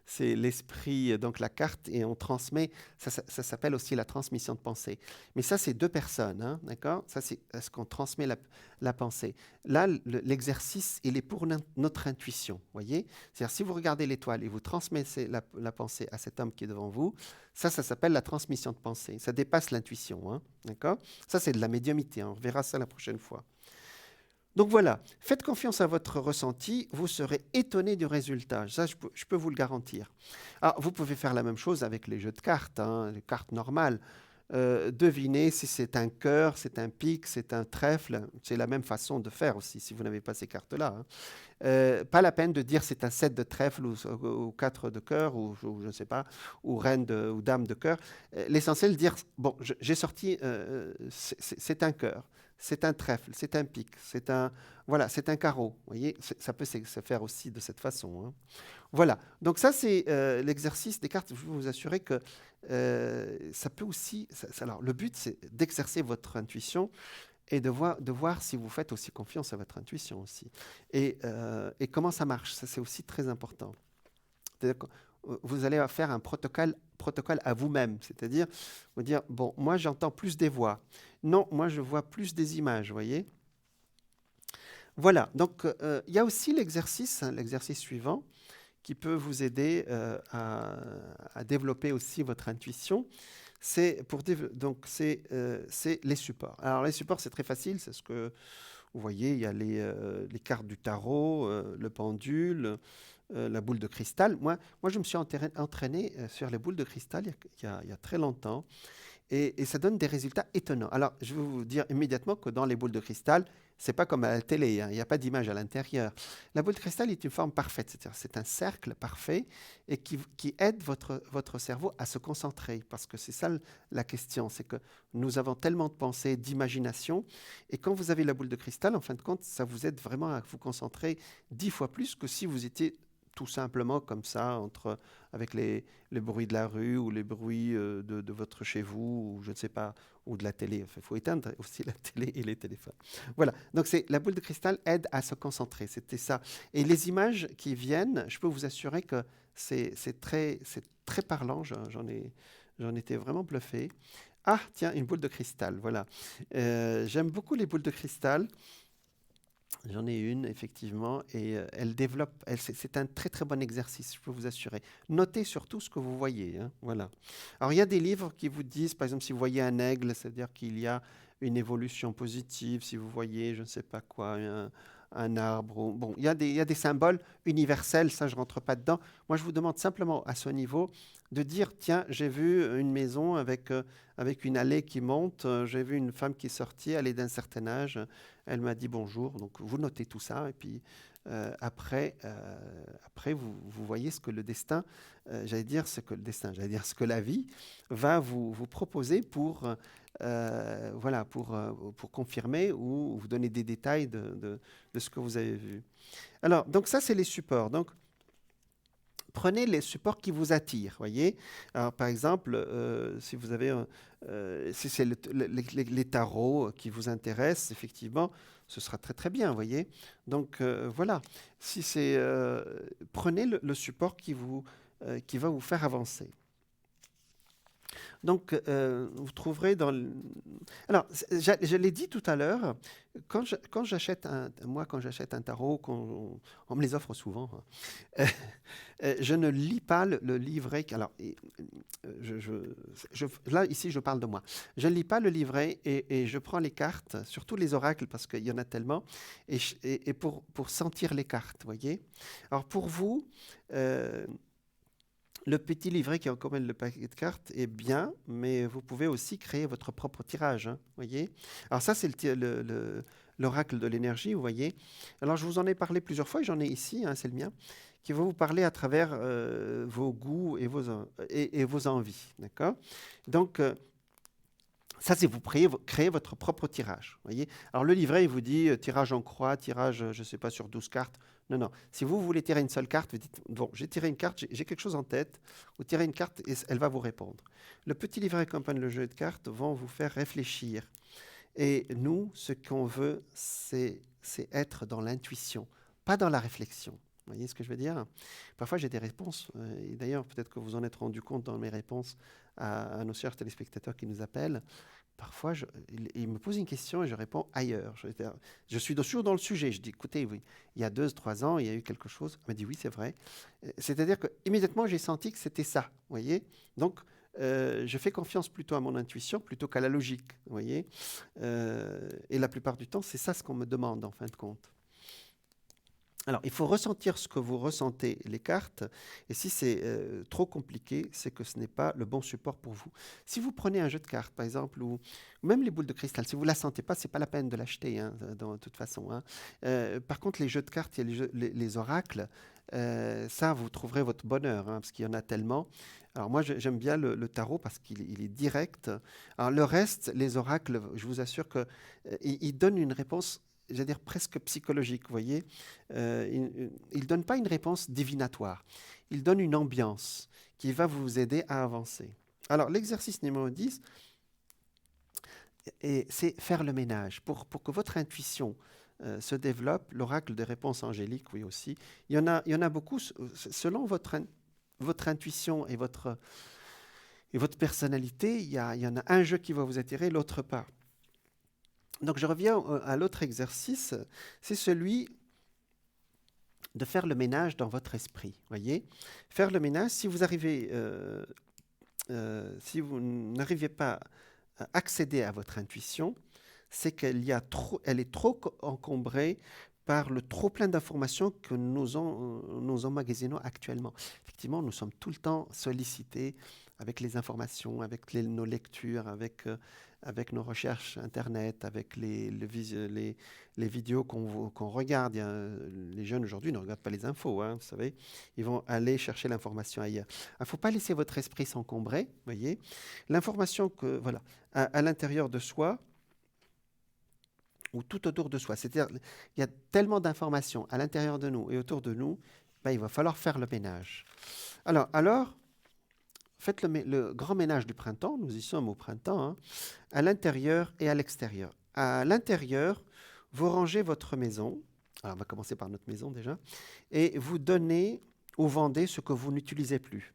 c'est l'esprit, donc la carte, et on transmet, ça s'appelle aussi la transmission de pensée. Mais ça, c'est 2 personnes, hein, d'accord ? Ça, c'est ce qu'on transmet la pensée. Là, l'exercice, il est pour notre intuition, voyez ? C'est-à-dire, si vous regardez l'étoile et vous transmettez la pensée à cet homme qui est devant vous, ça s'appelle la transmission de pensée. Ça dépasse l'intuition, hein, d'accord ? Ça, c'est de la médiumnité, hein, on verra ça la prochaine fois. Donc voilà, faites confiance à votre ressenti, vous serez étonné du résultat. Ça, je peux vous le garantir. Alors, vous pouvez faire la même chose avec les jeux de cartes, hein, les cartes normales. devinez si c'est un cœur, c'est un pic, c'est un trèfle. C'est la même façon de faire aussi, si vous n'avez pas ces cartes-là, hein. Pas la peine de dire c'est un 7 de trèfle ou 4 de cœur ou je ne sais pas, ou reine ou dame de cœur. L'essentiel de dire, bon, j'ai sorti, c'est un cœur, c'est un trèfle, c'est un pic, voilà, c'est un carreau. Vous voyez, ça peut se faire aussi de cette façon, hein. Voilà, donc ça c'est l'exercice des cartes. Je veux vous assurer que ça peut aussi... alors le but c'est d'exercer votre intuition et de voir si vous faites aussi confiance à votre intuition aussi. Et comment ça marche, ça c'est aussi très important. C'est-à-dire que vous allez faire un protocole à vous-même, c'est-à-dire vous dire, bon, moi j'entends plus des voix. Non, moi je vois plus des images, vous voyez. Voilà, donc il y a aussi l'exercice, hein, l'exercice suivant, qui peut vous aider à développer aussi votre intuition. C'est les supports. Alors les supports, c'est très facile, c'est ce que vous voyez, il y a les cartes du tarot, le pendule, la boule de cristal. Moi je me suis entraîné sur les boules de cristal il y a très longtemps. Et ça donne des résultats étonnants. Alors, je vais vous dire immédiatement que dans les boules de cristal, c'est pas comme à la télé, hein, il n'y a pas d'image à l'intérieur. La boule de cristal est une forme parfaite, c'est-à-dire c'est un cercle parfait et qui aide votre cerveau à se concentrer. Parce que c'est ça la question, c'est que nous avons tellement de pensées, d'imagination, et quand vous avez la boule de cristal, en fin de compte, ça vous aide vraiment à vous concentrer 10 fois plus que si vous étiez tout simplement comme ça, avec les bruits de la rue ou les bruits de votre chez vous, ou je ne sais pas, ou de la télé. Enfin, il faut éteindre aussi la télé et les téléphones. Voilà, donc la boule de cristal aide à se concentrer, c'était ça. Et les images qui viennent, je peux vous assurer que c'est très parlant, j'en étais vraiment bluffé. Ah, tiens, une boule de cristal, voilà. J'aime beaucoup les boules de cristal. J'en ai une, effectivement, et elle développe. C'est un très très bon exercice, je peux vous assurer. Notez surtout ce que vous voyez, hein, voilà. Alors, il y a des livres qui vous disent, par exemple, si vous voyez un aigle, c'est-à-dire qu'il y a une évolution positive. Si vous voyez, je ne sais pas quoi, un arbre. Bon, il y a des symboles universels, ça, je ne rentre pas dedans. Moi, je vous demande simplement, à ce niveau, de dire, tiens, j'ai vu une maison avec une allée qui monte, j'ai vu une femme qui est sortie, elle est d'un certain âge, elle m'a dit bonjour. Donc, vous notez tout ça, et puis après, vous voyez ce que le destin, ce que la vie va vous proposer pour confirmer ou vous donner des détails de ce que vous avez vu. Alors, donc ça, c'est les supports. Donc, prenez les supports qui vous attirent, voyez. Alors, par exemple, si vous avez, si c'est les tarots qui vous intéressent, effectivement, ce sera très très bien, voyez. Donc voilà. Si c'est, prenez le support qui va vous faire avancer. Donc, vous trouverez dans... Alors, je l'ai dit tout à l'heure, quand j'achète un tarot, on me les offre souvent, hein, je ne lis pas le livret. Alors, là, ici, je parle de moi. Je ne lis pas le livret et je prends les cartes, surtout les oracles, parce qu'il y en a tellement, et pour sentir les cartes, vous voyez. Alors, pour vous... le petit livret qui accompagne le paquet de cartes est bien, mais vous pouvez aussi créer votre propre tirage, hein, voyez. Alors ça, c'est l'oracle de l'énergie, vous voyez. Alors je vous en ai parlé plusieurs fois, et j'en ai ici, hein, c'est le mien, qui va vous parler à travers vos goûts et vos envies, d'accord. Donc ça, c'est vous créez votre propre tirage, voyez. Alors le livret, il vous dit tirage en croix, tirage, je ne sais pas, sur 12 cartes. Non, non. Si vous voulez tirer une seule carte, vous dites, bon, j'ai tiré une carte, j'ai quelque chose en tête. Vous tirez une carte et elle va vous répondre. Le petit livret accompagne le jeu de cartes vont vous faire réfléchir. Et nous, ce qu'on veut, c'est être dans l'intuition, pas dans la réflexion. Vous voyez ce que je veux dire? Parfois, j'ai des réponses, et d'ailleurs, peut-être que vous en êtes rendu compte dans mes réponses à nos chers téléspectateurs qui nous appellent. Parfois, il me pose une question et je réponds ailleurs. Je suis toujours dans le sujet. Je dis, écoutez, oui, il y a 2, 3 ans, il y a eu quelque chose. Elle m'a dit, oui, c'est vrai. C'est-à-dire qu'immédiatement, j'ai senti que c'était ça, vous voyez. Donc, je fais confiance plutôt à mon intuition plutôt qu'à la logique, vous voyez. Et la plupart du temps, c'est ça ce qu'on me demande, en fin de compte. Alors, il faut ressentir ce que vous ressentez, les cartes, et si c'est trop compliqué, c'est que ce n'est pas le bon support pour vous. Si vous prenez un jeu de cartes, par exemple, ou même les boules de cristal, si vous ne la sentez pas, c'est pas la peine de l'acheter, hein, de toute façon, hein. Par contre, les jeux de cartes, il y a les oracles, ça, vous trouverez votre bonheur, hein, parce qu'il y en a tellement. Alors moi, j'aime bien le tarot parce qu'il est direct. Alors le reste, les oracles, je vous assure que ils donnent une réponse, j'allais dire presque psychologique, vous voyez. Il ne donne pas une réponse divinatoire. Il donne une ambiance qui va vous aider à avancer. Alors, l'exercice numéro 10, c'est faire le ménage. Pour que votre intuition se développe, l'oracle des réponses angéliques, oui aussi. Il y en a beaucoup. Selon votre intuition et votre personnalité, il y en a un jeu qui va vous attirer, l'autre pas. Donc, je reviens à l'autre exercice. C'est celui de faire le ménage dans votre esprit. Voyez, faire le ménage. Si vous n'arrivez pas à accéder à votre intuition, c'est elle est trop encombrée par le trop plein d'informations que nous emmagasinons actuellement. Effectivement, nous sommes tout le temps sollicités avec les informations, avec nos lectures, avec nos recherches Internet, avec les vidéos qu'on regarde. Les jeunes aujourd'hui ne regardent pas les infos, hein, vous savez. Ils vont aller chercher l'information ailleurs. Il ne faut pas laisser votre esprit s'encombrer, voyez. L'information voilà, à l'intérieur de soi, ou tout autour de soi. C'est-à-dire, il y a tellement d'informations à l'intérieur de nous et autour de nous, ben, il va falloir faire le ménage. Alors faites le grand ménage du printemps, nous y sommes au printemps, hein, à l'intérieur et à l'extérieur. À l'intérieur, vous rangez votre maison, alors on va commencer par notre maison déjà, et vous donnez ou vendez ce que vous n'utilisez plus.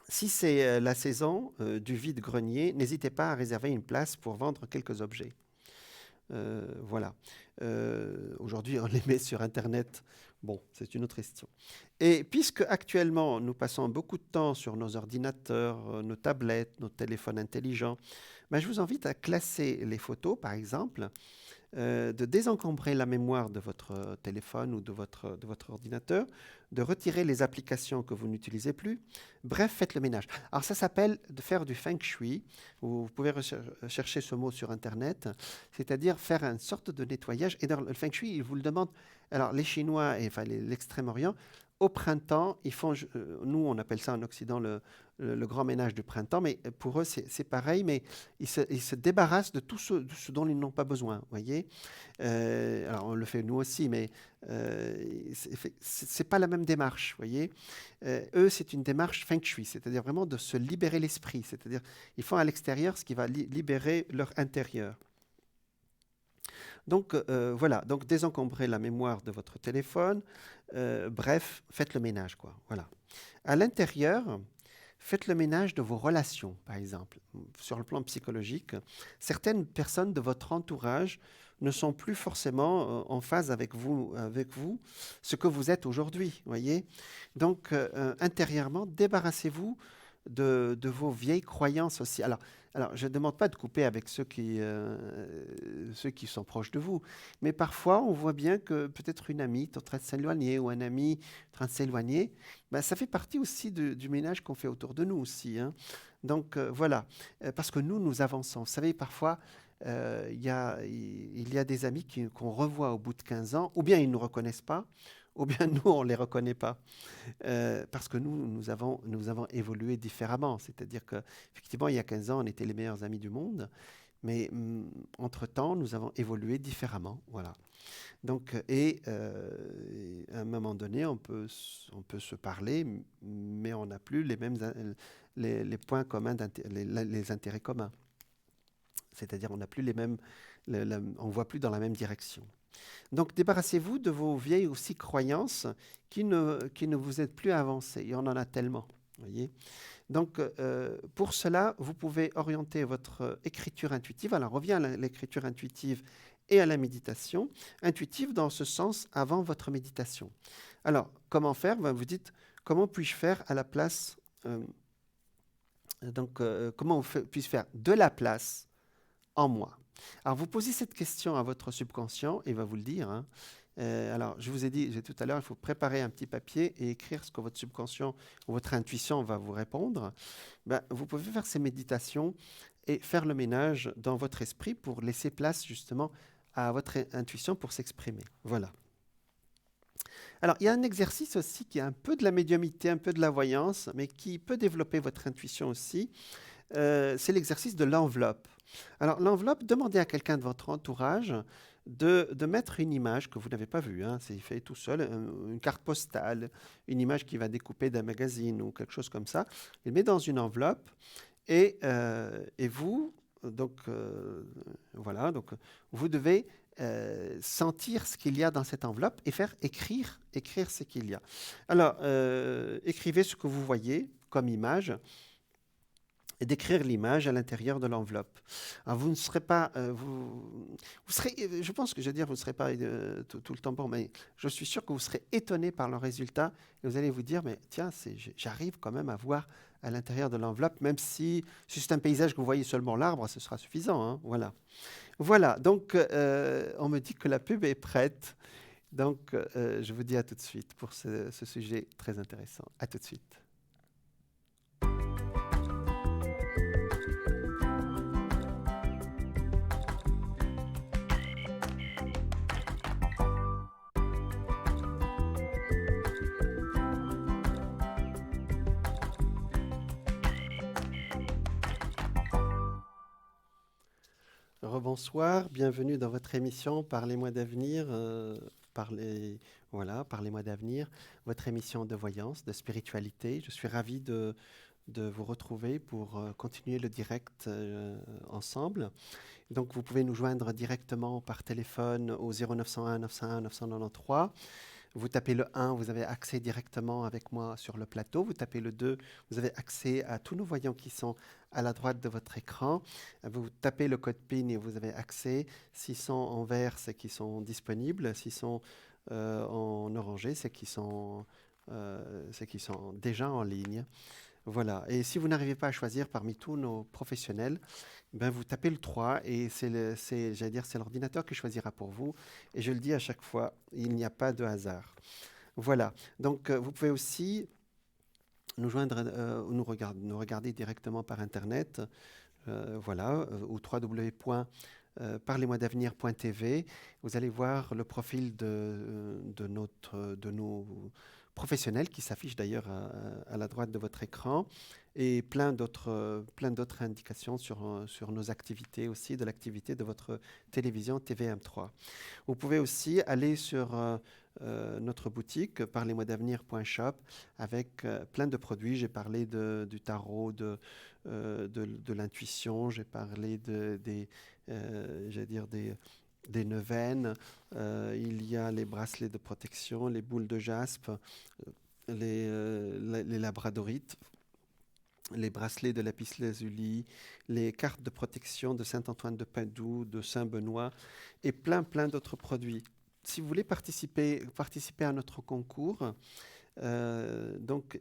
Si c'est la saison du vide-grenier, n'hésitez pas à réserver une place pour vendre quelques objets. Voilà. Aujourd'hui, on les met sur Internet. Bon, c'est une autre question. Et puisque actuellement, nous passons beaucoup de temps sur nos ordinateurs, nos tablettes, nos téléphones intelligents, ben, je vous invite à classer les photos, par exemple, de désencombrer la mémoire de votre téléphone ou de votre ordinateur, de retirer les applications que vous n'utilisez plus. Bref, faites le ménage. Alors ça s'appelle de faire du feng shui. Vous pouvez chercher ce mot sur Internet, c'est-à-dire faire une sorte de nettoyage. Et dans le feng shui, ils vous le demandent. Alors les Chinois et enfin l'Extrême-Orient, au printemps, ils font, nous on appelle ça en Occident le grand ménage du printemps, mais pour eux c'est pareil, mais ils se débarrassent de tout ce dont ils n'ont pas besoin, voyez. Alors on le fait nous aussi, mais c'est pas la même démarche, voyez. Eux c'est une démarche feng shui, c'est-à-dire vraiment de se libérer l'esprit, c'est-à-dire ils font à l'extérieur ce qui va libérer leur intérieur. Donc voilà, donc désencombrer la mémoire de votre téléphone, bref, faites le ménage, quoi. Voilà. À l'intérieur, faites le ménage de vos relations, par exemple. Sur le plan psychologique, certaines personnes de votre entourage ne sont plus forcément en phase avec vous, ce que vous êtes aujourd'hui, voyez. Donc intérieurement, débarrassez-vous de vos vieilles croyances aussi. Alors, je ne demande pas de couper avec ceux qui sont proches de vous, mais parfois, on voit bien que peut-être une amie est en train de s'éloigner ou un ami est en train de s'éloigner. Ben, ça fait partie aussi du ménage qu'on fait autour de nous aussi, hein. Donc, voilà. Parce que nous avançons. Vous savez, parfois, il y a des amis qu'on revoit au bout de 15 ans, ou bien ils ne nous reconnaissent pas, ou bien nous, on ne les reconnaît pas. Parce que nous avons évolué différemment. C'est-à-dire qu'effectivement, il y a 15 ans, on était les meilleurs amis du monde, mais entre-temps, nous avons évolué différemment. Voilà. Donc, à un moment donné, on peut se parler, mais on n'a plus les mêmes les points communs, les intérêts communs. C'est-à-dire, on n'a plus les mêmes, on voit plus dans la même direction. Donc, débarrassez-vous de vos vieilles aussi croyances qui ne vous aident plus à avancer. Il y en a tellement, voyez. Donc, pour cela, vous pouvez orienter votre écriture intuitive. Alors, on revient à l'écriture intuitive et à la méditation. Intuitive dans ce sens avant votre méditation. Alors, comment faire? Vous dites, comment puis-je faire à la place comment puis-je faire de la place en moi? Alors, vous posez cette question à votre subconscient, et il va vous le dire, hein, Alors, je vous ai dit tout à l'heure, il faut préparer un petit papier et écrire ce que votre subconscient ou votre intuition va vous répondre. Ben, vous pouvez faire ces méditations et faire le ménage dans votre esprit pour laisser place justement à votre intuition pour s'exprimer. Voilà. Alors, il y a un exercice aussi qui est un peu de la médiumnité, un peu de la voyance, mais qui peut développer votre intuition aussi. C'est l'exercice de l'enveloppe. Alors, l'enveloppe, demandez à quelqu'un de votre entourage de mettre une image que vous n'avez pas vue, hein, c'est fait tout seul, une carte postale, une image qui va découper d'un magazine ou quelque chose comme ça. Il met dans une enveloppe et vous, donc voilà, donc vous devez sentir ce qu'il y a dans cette enveloppe et faire écrire ce qu'il y a. Alors, écrivez ce que vous voyez comme image et d'écrire l'image à l'intérieur de l'enveloppe. Alors, vous ne serez pas, vous serez, je pense que je veux dire, vous ne serez pas tout le temps bon, mais je suis sûr que vous serez étonné par le résultat et vous allez vous dire, mais tiens, j'arrive quand même à voir à l'intérieur de l'enveloppe, même si c'est un paysage que vous voyez seulement l'arbre, ce sera suffisant, hein, voilà. Voilà, donc on me dit que la pub est prête, donc je vous dis à tout de suite pour ce sujet très intéressant. À tout de suite. Rebonsoir, bienvenue dans votre émission Parlez-moi d'avenir. Parlez-moi d'avenir, votre émission de voyance, de spiritualité. Je suis ravi de vous retrouver pour continuer le direct ensemble. Donc, vous pouvez nous joindre directement par téléphone au 0901 901 993. Vous tapez le 1, vous avez accès directement avec moi sur le plateau. Vous tapez le 2, vous avez accès à tous nos voyants qui sont à la droite de votre écran. Vous tapez le code PIN et vous avez accès. S'ils sont en vert, c'est qu'ils sont disponibles. S'ils sont en orangé, c'est qu'ils sont déjà en ligne. Voilà. Et si vous n'arrivez pas à choisir parmi tous nos professionnels, ben vous tapez le 3 et j'allais dire, c'est l'ordinateur qui choisira pour vous. Et je le dis à chaque fois, il n'y a pas de hasard. Voilà. Donc, vous pouvez aussi nous joindre, nous regarder directement par Internet, au www.parlez-moi-d'avenir.tv. Vous allez voir le profil de nos professionnels qui s'affiche d'ailleurs à la droite de votre écran et plein d'autres indications sur nos activités aussi, de l'activité de votre télévision TVM3. Vous pouvez aussi aller sur notre boutique parlez-moi-d'avenir.shop avec plein de produits. J'ai parlé du tarot, de l'intuition, j'ai parlé des neuvaines, il y a les bracelets de protection, les boules de jaspe, les labradorites, les bracelets de lapis-lazuli, les cartes de protection de Saint-Antoine de Padoue, de Saint-Benoît et plein d'autres produits. Si vous voulez participer à notre concours, avoir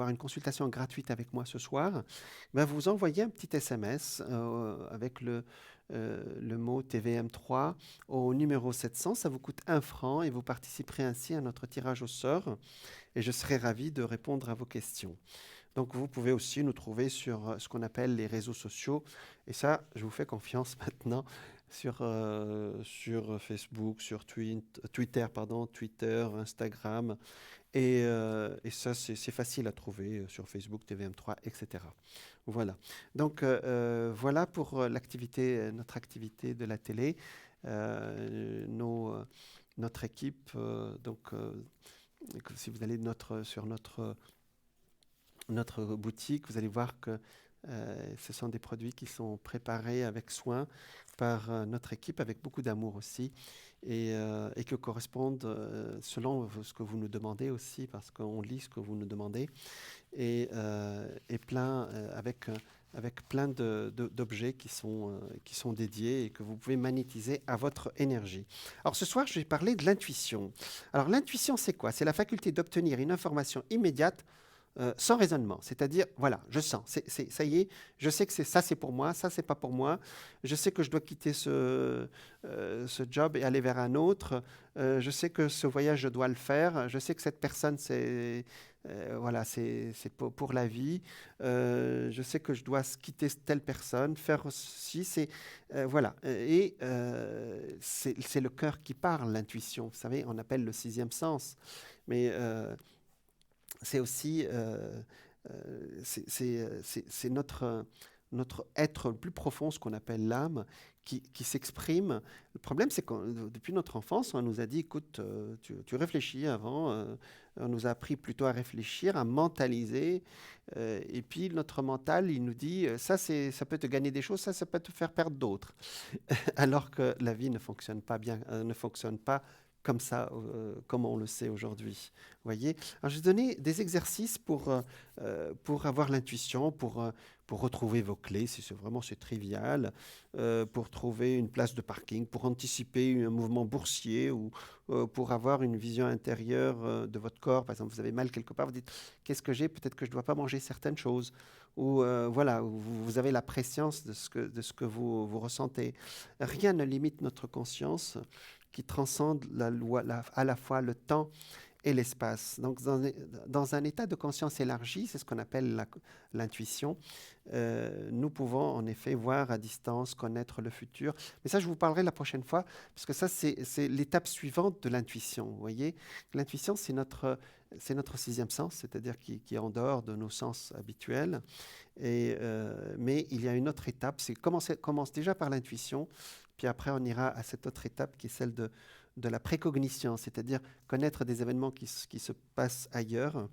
une consultation gratuite avec moi ce soir, ben vous envoyez un petit SMS avec le mot TVM3 au numéro 700. Ça vous coûte 1 franc et vous participerez ainsi à notre tirage au sort. Et je serai ravi de répondre à vos questions. Donc, vous pouvez aussi nous trouver sur ce qu'on appelle les réseaux sociaux. Et ça, je vous fais confiance maintenant sur Facebook, sur Twitter, Instagram. Et ça, c'est facile à trouver sur Facebook, TVM3, etc. Voilà. Donc, voilà pour notre activité de la télé. Notre équipe, si vous allez sur notre boutique, vous allez voir que ce sont des produits qui sont préparés avec soin par notre équipe, avec beaucoup d'amour aussi, et qui correspondent selon ce que vous nous demandez aussi, parce qu'on lit ce que vous nous demandez, et avec plein d'objets qui sont dédiés et que vous pouvez magnétiser à votre énergie. Alors ce soir, je vais parler de l'intuition. Alors l'intuition, c'est quoi? C'est la faculté d'obtenir une information immédiate sans raisonnement. C'est-à-dire, voilà, je sens, ça y est, je sais que ça c'est pour moi, ça c'est pas pour moi. Je sais que je dois quitter ce job et aller vers un autre. Je sais que ce voyage, je dois le faire. Je sais que cette personne, voilà, c'est pour la vie. Je sais que je dois quitter telle personne, faire ceci. Voilà. Et c'est le cœur qui parle, l'intuition. Vous savez, on appelle le sixième sens. Mais c'est aussi c'est notre être le plus profond, ce qu'on appelle l'âme, qui s'exprime. Le problème, c'est que depuis notre enfance, on nous a dit, écoute, tu réfléchis avant, on nous a appris plutôt à réfléchir, à mentaliser, et puis notre mental, il nous dit, ça peut te gagner des choses, ça peut te faire perdre d'autres. Alors que la vie ne fonctionne pas bien, ne fonctionne pas comme ça, comme on le sait aujourd'hui. Voyez. Alors, je vais donner des exercices pour avoir l'intuition, pour retrouver vos clés, si c'est trivial, pour trouver une place de parking, pour anticiper un mouvement boursier ou pour avoir une vision intérieure de votre corps. Par exemple, vous avez mal quelque part, vous dites, qu'est-ce que j'ai? Peut-être que je ne dois pas manger certaines choses. Ou voilà, vous avez la préscience de ce que vous ressentez. Rien ne limite notre conscience qui transcende à la fois le temps et l'espace. Donc, dans un état de conscience élargi, c'est ce qu'on appelle l'intuition, nous pouvons en effet voir à distance, connaître le futur. Mais ça, je vous parlerai la prochaine fois, parce que ça, c'est l'étape suivante de l'intuition. Vous voyez, l'intuition, c'est notre sixième sens, c'est-à-dire qui est en dehors de nos sens habituels. Mais il y a une autre étape, commence déjà par l'intuition, puis après on ira à cette autre étape qui est celle de la précognition, c'est-à-dire connaître des événements qui se passent ailleurs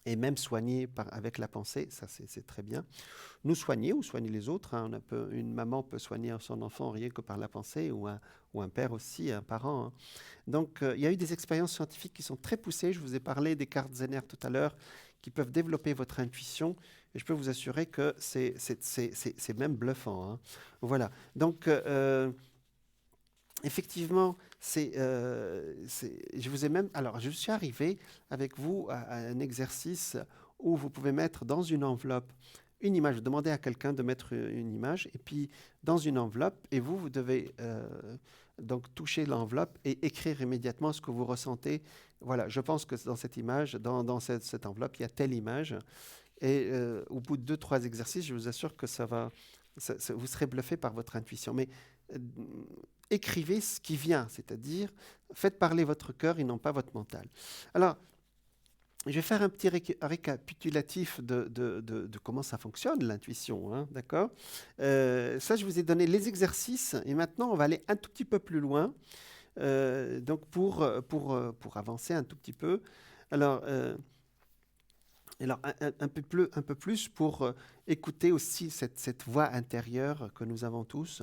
et même soigner avec la pensée, ça c'est très bien. Nous soigner ou soigner les autres, hein, une maman peut soigner son enfant rien que par la pensée, ou un père aussi, un parent. Hein. Donc il y a eu des expériences scientifiques qui sont très poussées, je vous ai parlé des cartes Zener tout à l'heure, qui peuvent développer votre intuition, et je peux vous assurer que c'est même bluffant. Hein. Voilà, donc effectivement, je vous ai même, alors je suis arrivé avec vous à un exercice où vous pouvez mettre dans une enveloppe une image. Vous demandez à quelqu'un de mettre une image, et puis dans une enveloppe, et vous devez donc toucher l'enveloppe et écrire immédiatement ce que vous ressentez. Voilà, je pense que dans cette image, dans cette enveloppe, il y a telle image. Et au bout de 2-3 exercices, je vous assure que vous serez bluffé par votre intuition. Mais euh, écrivez ce qui vient, c'est-à-dire faites parler votre cœur et non pas votre mental. Alors, je vais faire un petit récapitulatif de comment ça fonctionne, l'intuition, hein, d'accord. Ça, je vous ai donné les exercices, et maintenant, on va aller un tout petit peu plus loin, donc pour avancer un tout petit peu. Alors, un peu plus pour écouter aussi cette voix intérieure que nous avons tous.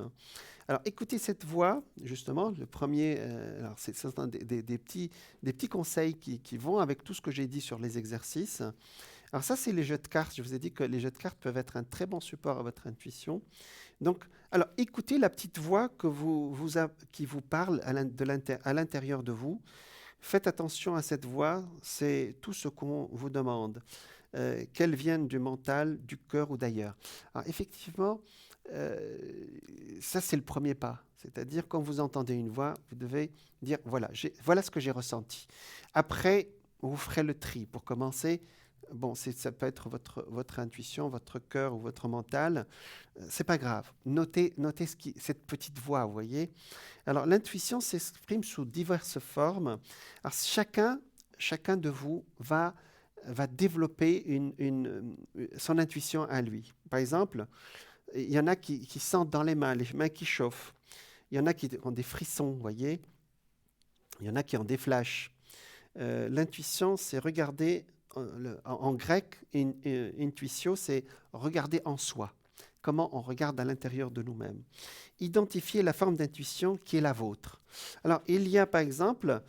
Alors, écoutez cette voix, justement, le premier, alors c'est des petits conseils qui vont avec tout ce que j'ai dit sur les exercices. Alors ça, c'est les jeux de cartes. Je vous ai dit que les jeux de cartes peuvent être un très bon support à votre intuition. Donc, alors, écoutez la petite voix qui vous parle à l'intérieur de vous. Faites attention à cette voix, c'est tout ce qu'on vous demande, qu'elle vienne du mental, du cœur ou d'ailleurs. Alors effectivement, ça c'est le premier pas, c'est-à-dire quand vous entendez une voix, vous devez dire voilà ce que j'ai ressenti. Après, vous ferez le tri. Pour commencer, bon, ça peut être votre intuition, votre cœur ou votre mental, c'est pas grave. Notez cette petite voix, vous voyez. Alors, l'intuition s'exprime sous diverses formes. Alors, chacun de vous va développer son intuition à lui. Par exemple, il y en a qui sentent dans les mains qui chauffent. Il y en a qui ont des frissons, vous voyez. Il y en a qui ont des flashs. L'intuition, c'est regarder, en grec, intuitio, c'est regarder en soi. Comment on regarde à l'intérieur de nous-mêmes. Identifier la forme d'intuition qui est la vôtre. Alors, il y a par exemple,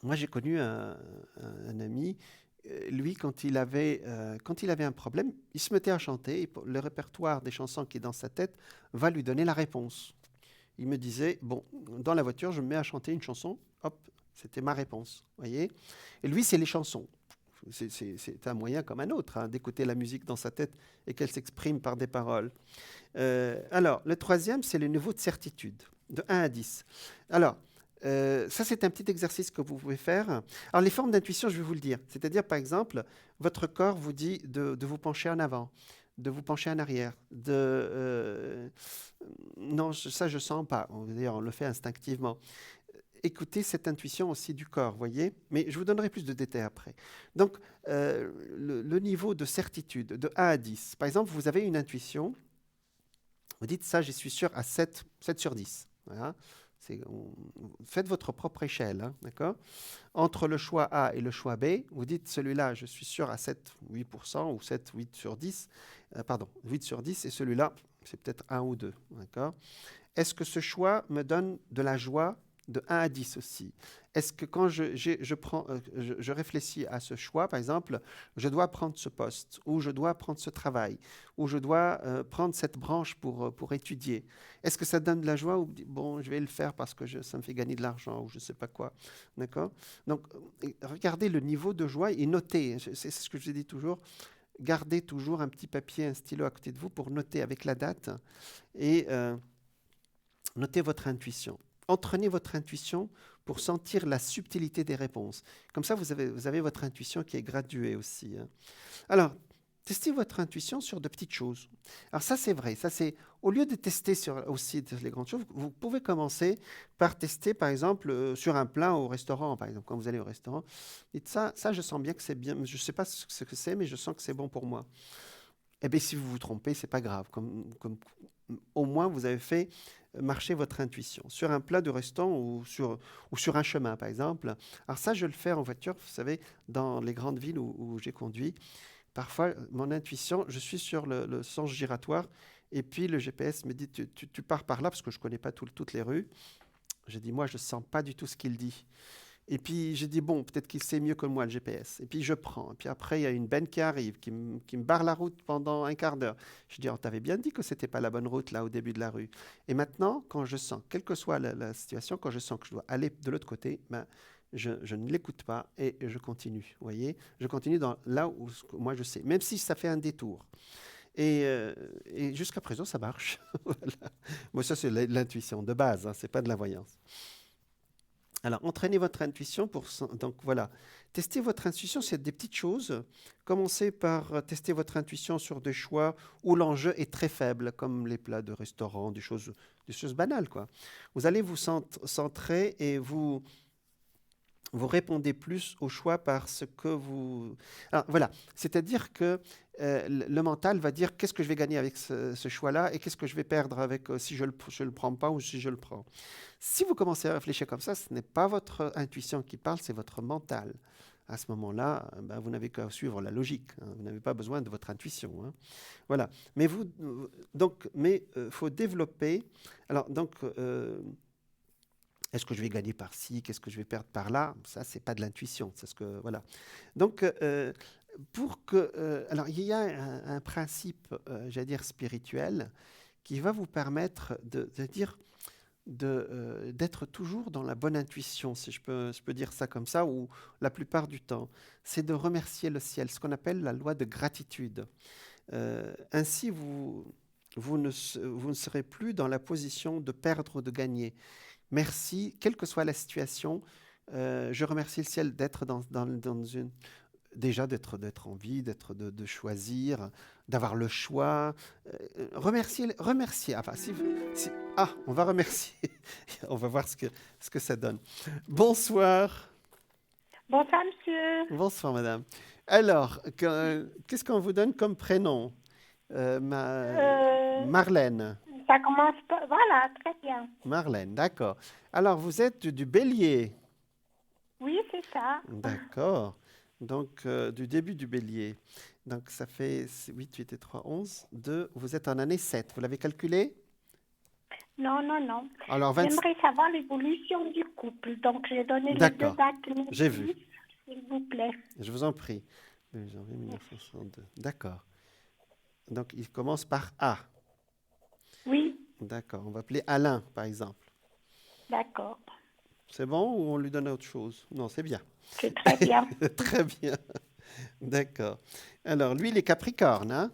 moi j'ai connu un ami, lui quand il avait un problème, il se mettait à chanter, et le répertoire des chansons qui est dans sa tête va lui donner la réponse. Il me disait, bon, dans la voiture, je me mets à chanter une chanson, hop, C'était ma réponse, voyez. Et lui, c'est les chansons. C'est un moyen comme un autre, hein, d'écouter la musique dans sa tête et qu'elle s'exprime par des paroles. Alors, le troisième, c'est le niveau de certitude, de 1 à 10. Alors, ça, c'est un petit exercice que vous pouvez faire. Alors, les formes d'intuition, je vais vous le dire. C'est-à-dire, par exemple, votre corps vous dit de vous pencher en avant, de vous pencher en arrière, non, ça, je ne sens pas. On le fait instinctivement. Écoutez cette intuition aussi du corps, voyez. Mais je vous donnerai plus de détails après. Donc, le niveau de certitude, de 1 à 10. Par exemple, vous avez une intuition. Vous dites ça, j'y suis sûr à 7 sur 10. Voilà. Faites votre propre échelle, hein, d'accord. Entre le choix A et le choix B, vous dites celui-là, je suis sûr à 7, 8% ou 7, 8 sur 10. Pardon, 8 sur 10 et celui-là, c'est peut-être 1 ou 2, d'accord. Est-ce que ce choix me donne de la joie de 1 à 10 aussi? Est-ce que quand je réfléchis à ce choix, par exemple, je dois prendre ce poste, ou je dois prendre ce travail, ou je dois prendre cette branche pour étudier, est-ce que ça donne de la joie ou bon, je vais le faire parce que ça me fait gagner de l'argent ou je ne sais pas quoi, d'accord? Donc, regardez le niveau de joie et notez, c'est ce que je vous ai dit toujours, gardez toujours un petit papier, un stylo à côté de vous pour noter avec la date et notez votre intuition. Entraînez votre intuition pour sentir la subtilité des réponses. Comme ça, vous avez votre intuition qui est graduée aussi, hein. Alors, testez votre intuition sur de petites choses. Alors ça, c'est vrai. Ça, c'est au lieu de tester sur aussi les grandes choses, vous pouvez commencer par tester, par exemple, sur un plat au restaurant, par exemple, quand vous allez au restaurant. Dites ça, je sens bien que c'est bien. Je ne sais pas ce que c'est, mais je sens que c'est bon pour moi. Eh bien, si vous vous trompez, c'est pas grave. Au moins, vous avez fait marcher votre intuition sur un plat de restaurant ou sur un chemin, par exemple. Alors ça, je le fais en voiture, vous savez, dans les grandes villes où j'ai conduit. Parfois, mon intuition, je suis sur le sens giratoire et puis le GPS me dit, tu pars par là parce que je ne connais pas toutes les rues. Je dis, moi, je ne sens pas du tout ce qu'il dit. Et puis j'ai dit, bon, peut-être qu'il sait mieux que moi le GPS. Et puis je prends. Et puis après, il y a une benne qui arrive, qui me barre la route pendant un quart d'heure. Je dis, on t'avait bien dit que ce n'était pas la bonne route là au début de la rue. Et maintenant, quand je sens, quelle que soit la situation, quand je sens que je dois aller de l'autre côté, ben, je ne l'écoute pas et je continue. Vous voyez, je continue là où moi je sais, même si ça fait un détour. Et jusqu'à présent, ça marche. Voilà. Moi, ça, c'est l'intuition de base, hein, ce n'est pas de la voyance. Alors, entraînez votre intuition donc voilà, tester votre intuition, c'est des petites choses. Commencez par tester votre intuition sur des choix où l'enjeu est très faible, comme les plats de restaurant, des choses banales, quoi. Vous allez vous centrer et vous répondez plus au choix parce que vous... Alors, voilà, c'est-à-dire que le mental va dire qu'est-ce que je vais gagner avec ce choix-là et qu'est-ce que je vais perdre avec si je le prends pas ou si je le prends. Si vous commencez à réfléchir comme ça, ce n'est pas votre intuition qui parle, c'est votre mental. À ce moment-là, ben, vous n'avez qu'à suivre la logique, hein. Vous n'avez pas besoin de votre intuition, hein. Voilà. Mais faut développer. Alors donc, est-ce que je vais gagner par ci? Qu'est-ce que je vais perdre par là? Ça, c'est pas de l'intuition. C'est ce que voilà. Donc, alors, il y a un principe, j'allais dire spirituel, qui va vous permettre d'être toujours dans la bonne intuition, si je peux dire ça comme ça, ou la plupart du temps. C'est de remercier le ciel, ce qu'on appelle la loi de gratitude. Ainsi, vous ne serez plus dans la position de perdre ou de gagner. Merci, quelle que soit la situation, je remercie le ciel d'être dans une... Déjà d'être en vie, de choisir, d'avoir le choix. Remercier. Enfin, on va remercier. On va voir ce que ça donne. Bonsoir. Bonsoir, monsieur. Bonsoir, madame. Alors, qu'est-ce qu'on vous donne comme prénom? Euh, Marlène. Ça commence pas. Voilà, très bien. Marlène, d'accord. Alors, vous êtes du Bélier. Oui, c'est ça. D'accord. Donc, du début du Bélier. Donc, ça fait 8, 8 et 3, 11, 2. Vous êtes en année 7. Vous l'avez calculé? Non, non, non. Alors, 20... J'aimerais savoir l'évolution du couple. Donc, j'ai donné les deux D'accord. dates J'ai vu. naissances, s'il vous plaît. Je vous en prie. Janvier 1962. D'accord. Donc, il commence par A. Oui, D'accord. On va appeler Alain, par exemple. d'accord. C'est bon ou on lui donne autre chose? Non, c'est bien. C'est très bien. Très bien. D'accord. Alors, lui, il est Capricorne, hein?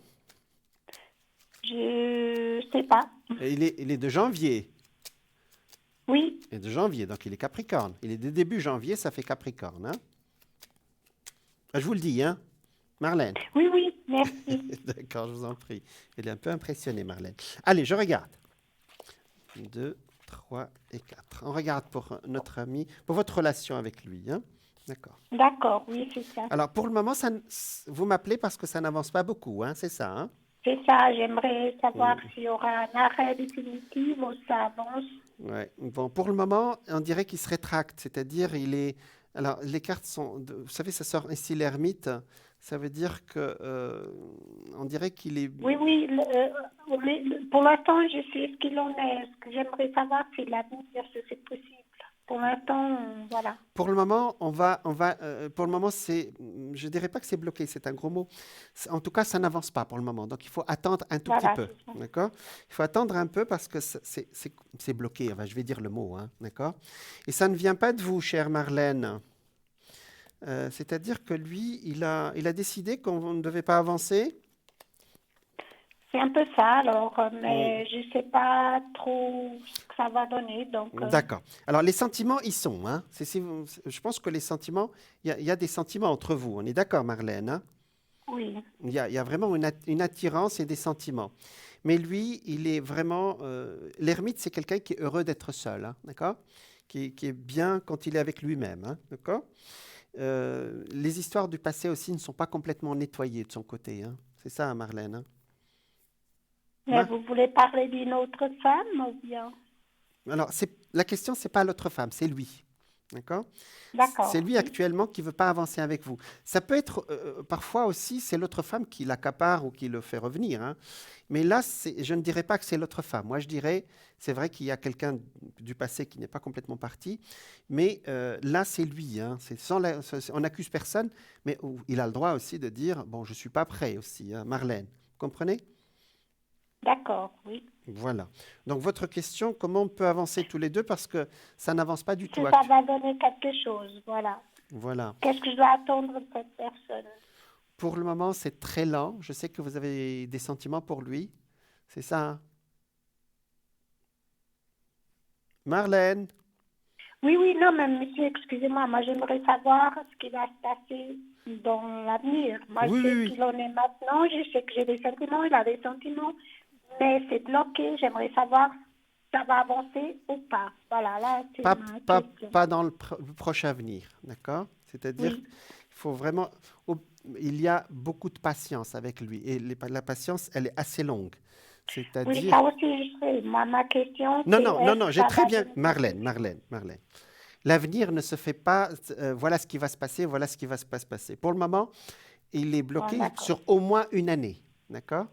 Je sais pas. Et il est de janvier. Oui, Et de janvier, donc il est Capricorne. Il est de début janvier, ça fait Capricorne, hein? Ah, je vous le dis, hein? Marlène. oui, oui, merci. D'accord, je vous en prie. Elle est un peu impressionnée, Marlène. Allez, je regarde. 2, 3 et 4. On regarde pour notre ami, pour votre relation avec lui, hein? D'accord. D'accord, oui, c'est ça. Alors, pour le moment, vous m'appelez parce que ça n'avance pas beaucoup, hein? C'est ça, hein? C'est ça, j'aimerais savoir Mm. s'il y aura un arrêt définitif ou ça avance. Ouais. Bon, pour le moment, on dirait qu'il se rétracte, c'est-à-dire il est. Alors, les cartes sont. Vous savez, ça sort ici l'ermite. Ça veut dire que on dirait qu'il est. Oui, oui, pour l'instant, je sais ce qu'il en est. Ce que j'aimerais savoir, c'est l'avenir, si c'est possible. Pour l'instant, voilà. Pour le moment, pour le moment, je dirais pas que c'est bloqué, c'est un gros mot. En tout cas, ça n'avance pas pour le moment. Donc, il faut attendre un tout petit Voilà, peu, c'est ça. d'accord? Il faut attendre un peu parce que c'est bloqué. Enfin, je vais dire le mot, hein, d'accord? Et ça ne vient pas de vous, chère Marlène. C'est-à-dire que lui, il a décidé qu'on ne devait pas avancer. C'est un peu ça, alors, Mm. mais je sais pas trop ce que ça va donner, donc, D'accord. Alors, les sentiments, ils sont, hein. Je pense que les sentiments, il y a des sentiments entre vous. On est d'accord, Marlène, hein? oui. Il y a vraiment une attirance et des sentiments. Mais lui, il est vraiment. L'ermite, c'est quelqu'un qui est heureux d'être seul, hein, d'accord? Qui est bien quand il est avec lui-même, hein, d'accord? Les histoires du passé aussi ne sont pas complètement nettoyées de son côté, hein. C'est ça, hein, Marlène, hein? Mais Ma- vous voulez parler d'une autre femme ou bien? Alors, la question, c'est pas l'autre femme, c'est lui. D'accord? C'est D'accord, lui oui. actuellement qui veut pas avancer avec vous. Ça peut être parfois aussi, c'est l'autre femme qui l'accapare ou qui le fait revenir, hein. Mais là, je ne dirais pas que c'est l'autre femme. Moi, je dirais, c'est vrai qu'il y a quelqu'un du passé qui n'est pas complètement parti, mais là, c'est lui, hein. On n'accuse personne, mais il a le droit aussi de dire, bon, je suis pas prêt aussi, hein, Marlène. Vous comprenez? D'accord, oui. Voilà. Donc, votre question, comment on peut avancer tous les deux parce que ça n'avance pas du Si tout ça actuellement. va donner quelque chose, voilà. Voilà. Qu'est-ce que je dois attendre de cette personne? Pour le moment, c'est très lent. Je sais que vous avez des sentiments pour lui. C'est ça, hein? Marlène? Oui, oui, non, mais monsieur, excusez-moi, moi j'aimerais savoir ce qui va se passer dans l'avenir. Moi, Oui, je oui, sais ce oui. qu'il en est maintenant, je sais que j'ai des sentiments, il a des sentiments, mais c'est bloqué. J'aimerais savoir si ça va avancer ou pas. Voilà, là, c'est Pas, ma pas, question. pas dans le prochain avenir, d'accord? C'est-à-dire Oui, qu'il faut vraiment. au- Il y a beaucoup de patience avec lui. Et la patience, elle est assez longue. oui, C'est-à-dire. ça aussi, je sais. Moi, ma question, Non, c'est non, non, est-ce non, que j'ai ça très va bien. donner quelque Marlène, chose? Marlène, Marlène. L'avenir ne se fait pas. Voilà ce qui va se passer, voilà ce qui va se passer. Pour le moment, il est Bon, bloqué d'accord. sur au moins une année, d'accord?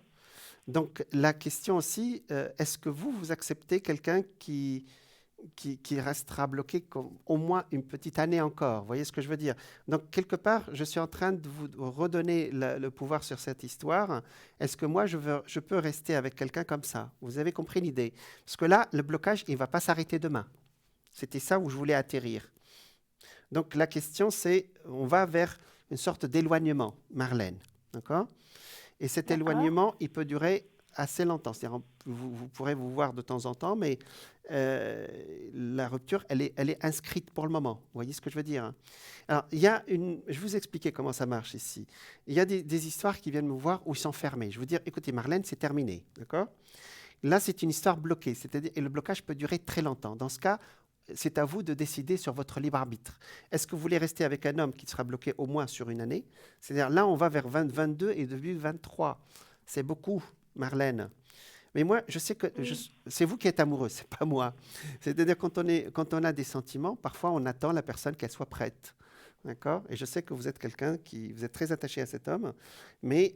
Donc, la question aussi, est-ce que vous acceptez quelqu'un qui restera bloqué au moins une petite année encore? Vous voyez ce que je veux dire? Donc, quelque part, je suis en train de vous redonner le pouvoir sur cette histoire. Est-ce que moi, je peux rester avec quelqu'un comme ça? Vous avez compris l'idée? Parce que là, le blocage, il ne va pas s'arrêter demain. C'était ça où je voulais atterrir. Donc, la question, c'est, on va vers une sorte d'éloignement, Marlène. D'accord? Et cet D'accord. éloignement, il peut durer assez longtemps. C'est-à-dire, vous pourrez vous voir de temps en temps, mais la rupture, elle est inscrite pour le moment. Vous voyez ce que je veux dire, hein? Alors, je vais vous expliquer comment ça marche ici. Il y a des histoires qui viennent me voir où ils sont fermés. Je veux dire, écoutez, Marlène, c'est terminé. D'accord? Là, c'est une histoire bloquée. C'est-à-dire, et le blocage peut durer très longtemps. Dans ce cas, c'est à vous de décider sur votre libre arbitre. Est-ce que vous voulez rester avec un homme qui sera bloqué au moins sur une année? C'est-à-dire là, on va vers 2022 et début 23. C'est beaucoup, Marlène. Mais moi, je sais que Oui. c'est vous qui êtes amoureux, c'est pas moi. C'est-à-dire quand on a des sentiments, parfois on attend la personne qu'elle soit prête. D'accord? Et je sais que vous êtes vous êtes très attaché à cet homme, mais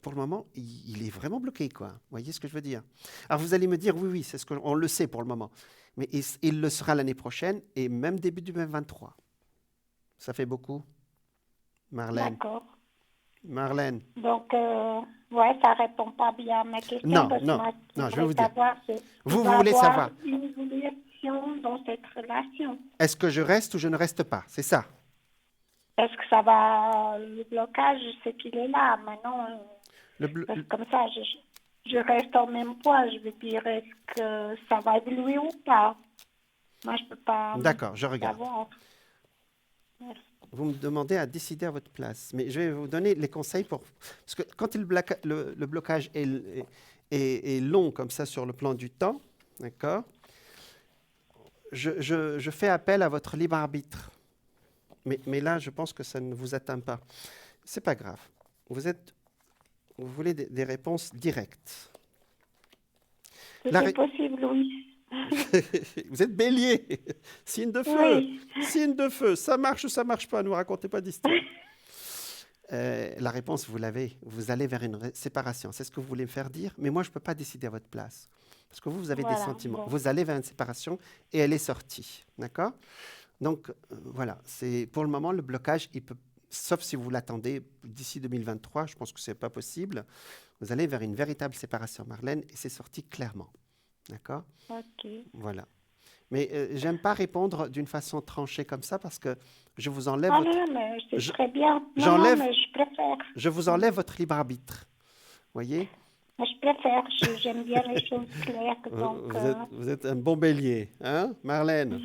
pour le moment, il est vraiment bloqué, quoi. Vous voyez ce que je veux dire? Alors vous allez me dire, oui, oui, on le sait pour le moment, mais il le sera l'année prochaine et même début du 2023. Ça fait beaucoup, Marlène. D'accord. Marlène. Donc, ouais, ça répond pas bien à ma question Non, parce que non, moi, non, je vais j'aimerais vous dire. savoir s'il Vous va voulez avoir savoir. une ouverture séparation dans cette relation. Est-ce que je reste ou je ne reste pas? C'est ça. Est-ce que ça va, le blocage, je sais qu'il est là. Maintenant, Le blo- parce que comme ça, je reste au même point. Je veux dire, est-ce que ça va évoluer ou pas? Moi, je peux pas D'accord, je regarde. savoir. Merci. Vous me demandez à décider à votre place. Mais je vais vous donner les conseils pour... Parce que quand le blocage est long comme ça sur le plan du temps, d'accord, je fais appel à votre libre arbitre. Mais là, je pense que ça ne vous atteint pas. C'est pas grave. Vous voulez des réponses directes. Si La c'est ré- possible, oui. Vous êtes bélier, signe de feu, Oui. signe de feu, ça marche ou ça marche pas, ne nous racontez pas d'histoire. La réponse, vous l'avez, vous allez vers une séparation, c'est ce que vous voulez me faire dire, mais moi je ne peux pas décider à votre place, parce que vous avez des Voilà, sentiments, bon. vous allez vers une séparation et elle est sortie, d'accord? Donc voilà, c'est pour le moment le blocage, il peut, sauf si vous l'attendez d'ici 2023, je pense que ce n'est pas possible, vous allez vers une véritable séparation, Marlène, et c'est sorti clairement, d'accord? Ok. Voilà. Mais j'aime pas répondre d'une façon tranchée comme ça parce que je vous enlève Ah votre, non, mais c'est je, très bien. Non, non, j'enlève, mais je préfère. je vous enlève votre libre arbitre. Voyez, Mais je préfère. J'aime bien les choses claires. Donc, vous êtes un bon bélier, hein, Marlène. en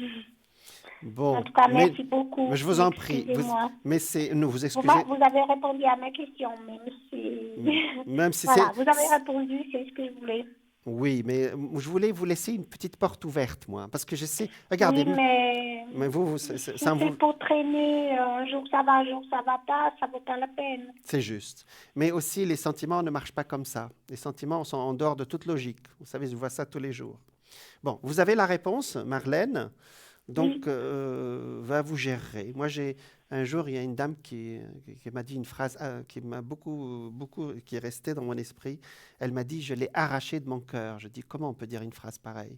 Bon, tout cas, merci beaucoup. mais je vous en prie. Excusez-moi. Mais c'est, nous vous excusez, Vous avez répondu à ma question, même si... même si Voilà, vous avez c'est, répondu, c'est ce que je voulais. oui, mais je voulais vous laisser une petite porte ouverte, moi, parce que je sais. Regardez, Oui, mais mais vous, si ça c'est vous, pour traîner, un jour ça va pas, ça vaut pas la peine. c'est juste. Mais aussi, les sentiments ne marchent pas comme ça. Les sentiments sont en dehors de toute logique. Vous savez, je vois ça tous les jours. Bon, vous avez la réponse, Marlène. Donc, Oui, va vous gérer. Moi, un jour, il y a une dame qui m'a dit une phrase qui m'a qui est restée dans mon esprit. Elle m'a dit, je l'ai arrachée de mon cœur. Je dis, comment on peut dire une phrase pareille?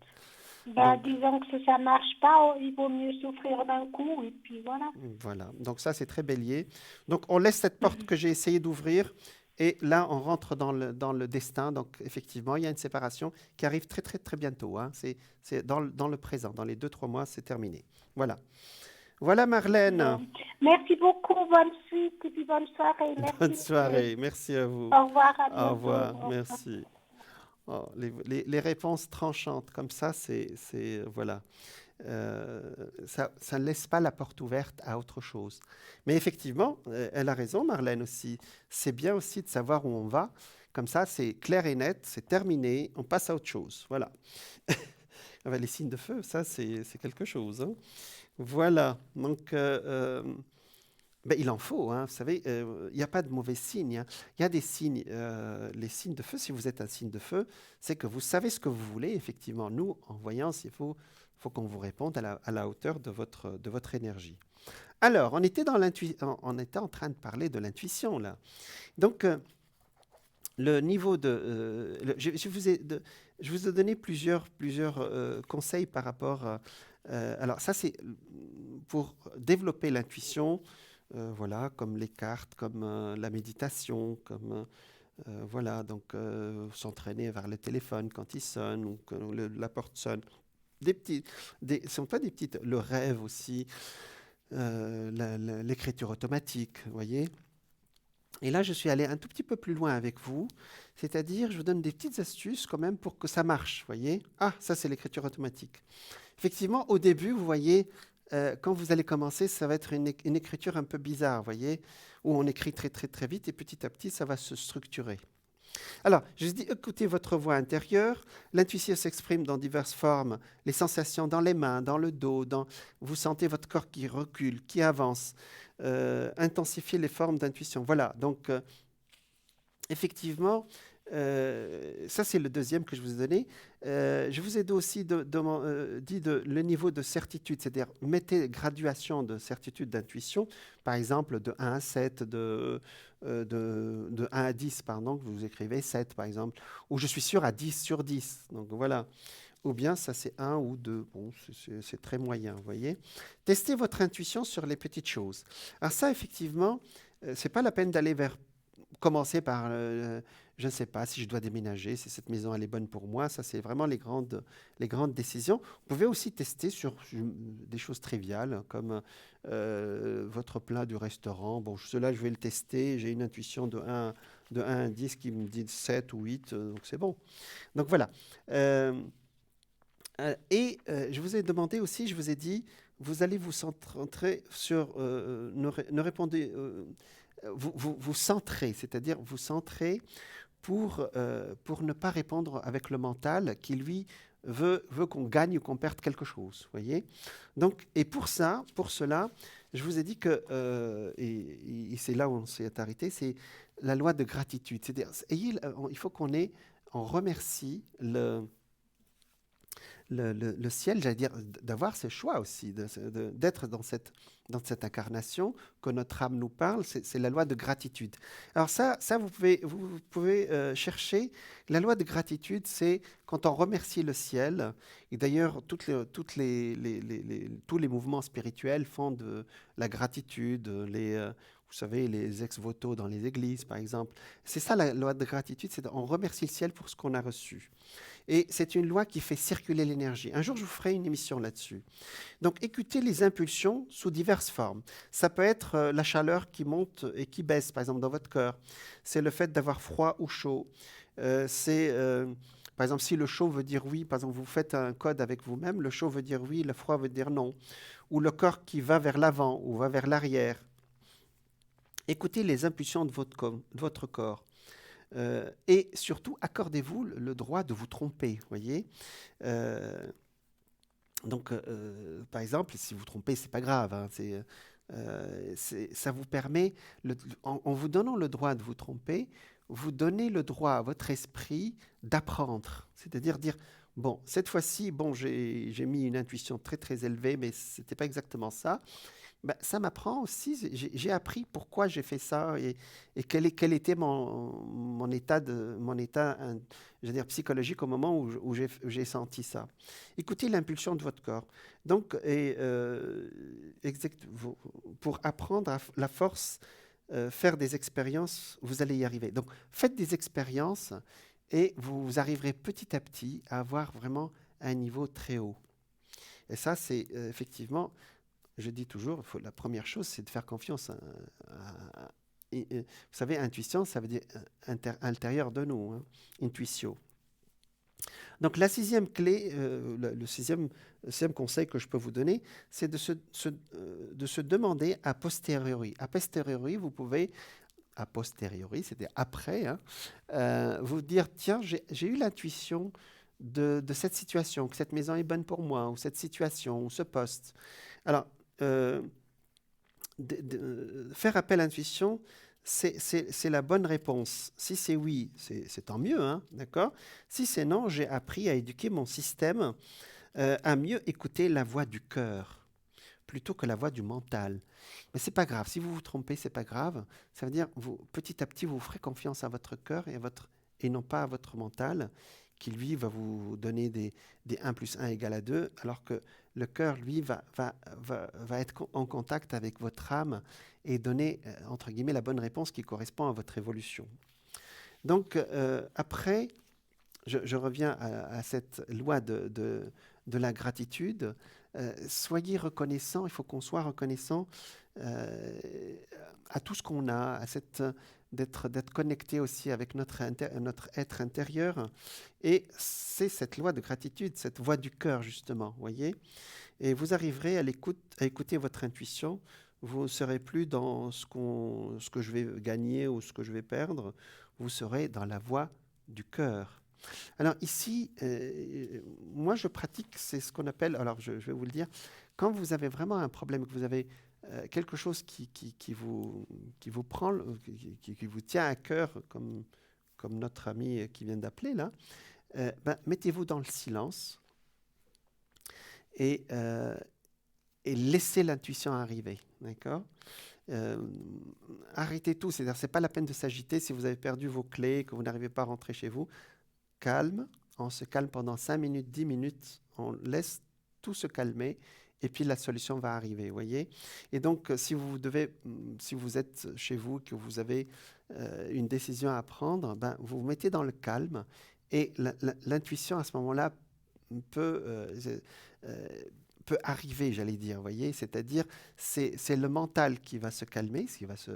bah, Donc, disons que si ça marche pas, il vaut mieux souffrir d'un coup, et puis voilà. voilà. Donc, ça, c'est très bélier. Donc, on laisse cette porte que j'ai essayé d'ouvrir. Et là, on rentre dans le destin. Donc, effectivement, il y a une séparation qui arrive très, très, très bientôt, hein. C'est dans le présent. Dans les 2, 3 mois, c'est terminé. Voilà. Voilà, Marlène. Bon. Merci beaucoup, bonne suite, et puis bonne soirée. Bonne Merci, monsieur. soirée. Merci à vous. Au revoir, à Au bientôt. Au revoir. revoir. Merci. Oh, les réponses tranchantes comme ça, voilà. Ça ne laisse pas la porte ouverte à autre chose. Mais effectivement, elle a raison, Marlène aussi. C'est bien aussi de savoir où on va. Comme ça, c'est clair et net, c'est terminé, on passe à autre chose. Voilà. Ah ben, les signes de feu, ça, c'est quelque chose, hein. Voilà. Donc, ben, il en faut, hein. Vous savez, il n'y a pas de mauvais signes, hein. Il y a des signes, les signes de feu, si vous êtes un signe de feu, c'est que vous savez ce que vous voulez, effectivement. Nous, en voyance, il faut qu'on vous réponde à la hauteur de votre énergie. Alors, on était en train de parler de l'intuition, là. Donc, le niveau je vous ai donné plusieurs conseils par rapport alors, ça, c'est pour développer l'intuition, voilà, comme les cartes, comme la méditation, comme voilà, donc s'entraîner vers le téléphone quand il sonne ou que la porte sonne. Ce sont pas des petites, le rêve aussi, l'écriture automatique, vous voyez. Et là, je suis allé un tout petit peu plus loin avec vous, c'est-à-dire, je vous donne des petites astuces quand même pour que ça marche, vous voyez. Ah, ça, c'est l'écriture automatique. Effectivement, au début, vous voyez, quand vous allez commencer, ça va être une écriture un peu bizarre, vous voyez, où on écrit très, très, très vite et petit à petit, ça va se structurer. Alors, je dis, écoutez votre voix intérieure. L'intuition s'exprime dans diverses formes. Les sensations dans les mains, dans le dos, vous sentez votre corps qui recule, qui avance. Intensifiez les formes d'intuition. Voilà, donc effectivement, ça c'est le deuxième que je vous ai donné. Je vous ai aussi dit le niveau de certitude, c'est-à-dire mettez graduation de certitude d'intuition, par exemple de 1 à 7, de 1 à 10, pardon, que vous écrivez 7 par exemple, ou je suis sûr à 10 sur 10, donc voilà. Ou bien ça c'est 1 ou 2, bon, c'est très moyen, vous voyez. Testez votre intuition sur les petites choses. Alors ça, effectivement, c'est pas la peine d'aller vers commencer par, je ne sais pas si je dois déménager, si cette maison elle est bonne pour moi. Ça, c'est vraiment les grandes décisions. Vous pouvez aussi tester sur des choses triviales, comme votre plat du restaurant. Bon, cela, je vais le tester. J'ai une intuition de 1 à 10 qui me dit 7 ou 8, donc c'est bon. Donc voilà. Euh, je vous ai demandé aussi, je vous ai dit, vous allez vous centrer sur, ne répondez, vous centrez, c'est-à-dire vous centrez pour ne pas répondre avec le mental qui, lui, veut qu'on gagne ou qu'on perde quelque chose, voyez. Donc, et pour cela, je vous ai dit que, et c'est là où on s'est arrêté, c'est la loi de gratitude. C'est-à-dire, il faut on remercie le ciel, j'allais dire, d'avoir ce choix aussi, d'être dans cette incarnation que notre âme nous parle, c'est la loi de gratitude. Alors ça vous pouvez chercher. La loi de gratitude, c'est quand on remercie le ciel, et d'ailleurs tous les mouvements spirituels font de la gratitude, vous savez, les ex-voto dans les églises, par exemple. C'est ça la loi de gratitude, c'est on remercie le ciel pour ce qu'on a reçu. Et c'est une loi qui fait circuler l'énergie. Un jour, je vous ferai une émission là-dessus. Donc, écoutez les impulsions sous diverses formes. Ça peut être la chaleur qui monte et qui baisse, par exemple, dans votre cœur. C'est le fait d'avoir froid ou chaud. Par exemple, si le chaud veut dire oui, par exemple, vous faites un code avec vous-même, le chaud veut dire oui, le froid veut dire non. Ou le corps qui va vers l'avant ou va vers l'arrière. Écoutez les impulsions de votre corps. Et surtout, accordez-vous le droit de vous tromper, voyez. Euh, par exemple, si vous vous trompez, c'est pas grave. Hein, ça vous permet, en vous donnant le droit de vous tromper, vous donnez le droit à votre esprit d'apprendre. C'est-à-dire dire, bon, cette fois-ci, bon, j'ai mis une intuition très très élevée, mais c'était pas exactement ça. Ben, ça m'apprend aussi, j'ai appris pourquoi j'ai fait ça et quel était mon état je veux dire, psychologique au moment où j'ai senti ça. Écoutez l'impulsion de votre corps. Donc, pour apprendre la force, faire des expériences, vous allez y arriver. Donc, faites des expériences et vous arriverez petit à petit à avoir vraiment un niveau très haut. Et ça, c'est effectivement, je dis toujours, la première chose, c'est de faire confiance vous savez, intuition, ça veut dire intérieur de nous, hein, intuitio. Donc la sixième clé, le sixième conseil que je peux vous donner, c'est de se demander a posteriori. A posteriori, vous pouvez, a posteriori, c'est-à-dire après, hein, vous dire, tiens, j'ai eu l'intuition de cette situation, que cette maison est bonne pour moi, ou cette situation, ou ce poste. Alors, faire appel à l'intuition, c'est la bonne réponse. Si c'est oui, c'est tant mieux, hein, d'accord. Si c'est non, j'ai appris à éduquer mon système à mieux écouter la voix du cœur plutôt que la voix du mental. Mais c'est pas grave. Si vous vous trompez, c'est pas grave. Ça veut dire, petit à petit, vous ferez confiance à votre cœur et non pas à votre mental, qui lui va vous donner des 1 plus 1 égale à 2, alors que le cœur, lui, va être en contact avec votre âme et donner, entre guillemets, la bonne réponse qui correspond à votre évolution. Donc, après, je reviens à cette loi de la gratitude. Soyez reconnaissant, il faut qu'on soit reconnaissant à tout ce qu'on a, d'être connecté aussi avec notre être intérieur. Et c'est cette loi de gratitude, cette voix du cœur, justement, voyez. Et vous arriverez à écouter votre intuition. Vous ne serez plus dans ce que je vais gagner ou ce que je vais perdre. Vous serez dans la voix du cœur. Alors ici, moi je pratique, c'est ce qu'on appelle, alors je vais vous le dire, quand vous avez vraiment un problème, que vous avez quelque chose qui vous prend, qui vous tient à cœur, comme notre ami qui vient d'appeler là, mettez-vous dans le silence et laissez l'intuition arriver, d'accord. Arrêtez tout, c'est-à-dire c'est pas la peine de s'agiter si vous avez perdu vos clés, que vous n'arrivez pas à rentrer chez vous. Calme, on se calme pendant 5 minutes, 10 minutes, on laisse tout se calmer et puis la solution va arriver, vous voyez. Et donc, si vous êtes chez vous, que vous avez une décision à prendre, ben, vous vous mettez dans le calme, et l'intuition à ce moment-là peut, peut arriver, j'allais dire, vous voyez. C'est-à-dire, c'est le mental qui va se calmer, qui va se,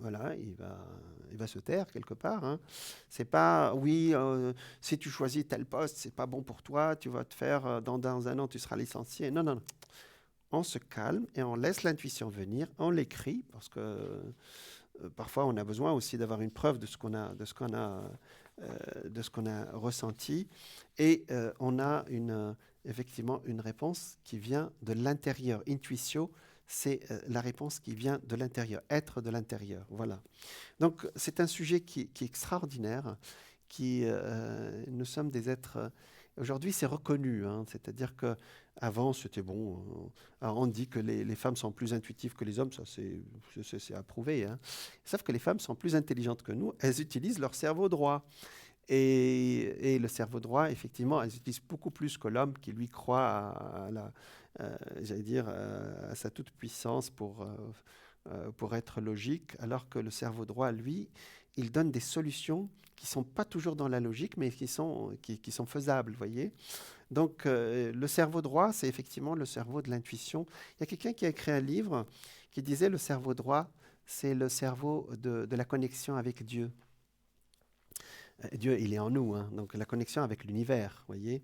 voilà, il va se taire quelque part, hein. C'est pas, oui, si tu choisis tel poste, c'est pas bon pour toi, tu vas te faire, dans un an, tu seras licencié. Non, non, non. On se calme et on laisse l'intuition venir, on l'écrit, parce que parfois on a besoin aussi d'avoir une preuve de ce qu'on a, de ce qu'on a ressenti, et on a effectivement une réponse qui vient de l'intérieur. Intuitio, c'est la réponse qui vient de l'intérieur, être de l'intérieur. Voilà. Donc c'est un sujet qui est extraordinaire, nous sommes des êtres. Aujourd'hui, c'est reconnu, hein, c'est-à-dire qu'avant, c'était bon. Alors on dit que les femmes sont plus intuitives que les hommes, ça c'est approuvé, hein. Sauf que les femmes sont plus intelligentes que nous, elles utilisent leur cerveau droit. Et le cerveau droit, effectivement, elles utilisent beaucoup plus que l'homme qui, lui, croit j'allais dire, à sa toute-puissance pour être logique, alors que le cerveau droit, lui, il donne des solutions qui ne sont pas toujours dans la logique, mais qui sont faisables, vous voyez. Donc, le cerveau droit, c'est effectivement le cerveau de l'intuition. Il y a quelqu'un qui a écrit un livre qui disait le cerveau droit, c'est le cerveau de la connexion avec Dieu. Dieu, il est en nous, hein, donc la connexion avec l'univers, vous voyez.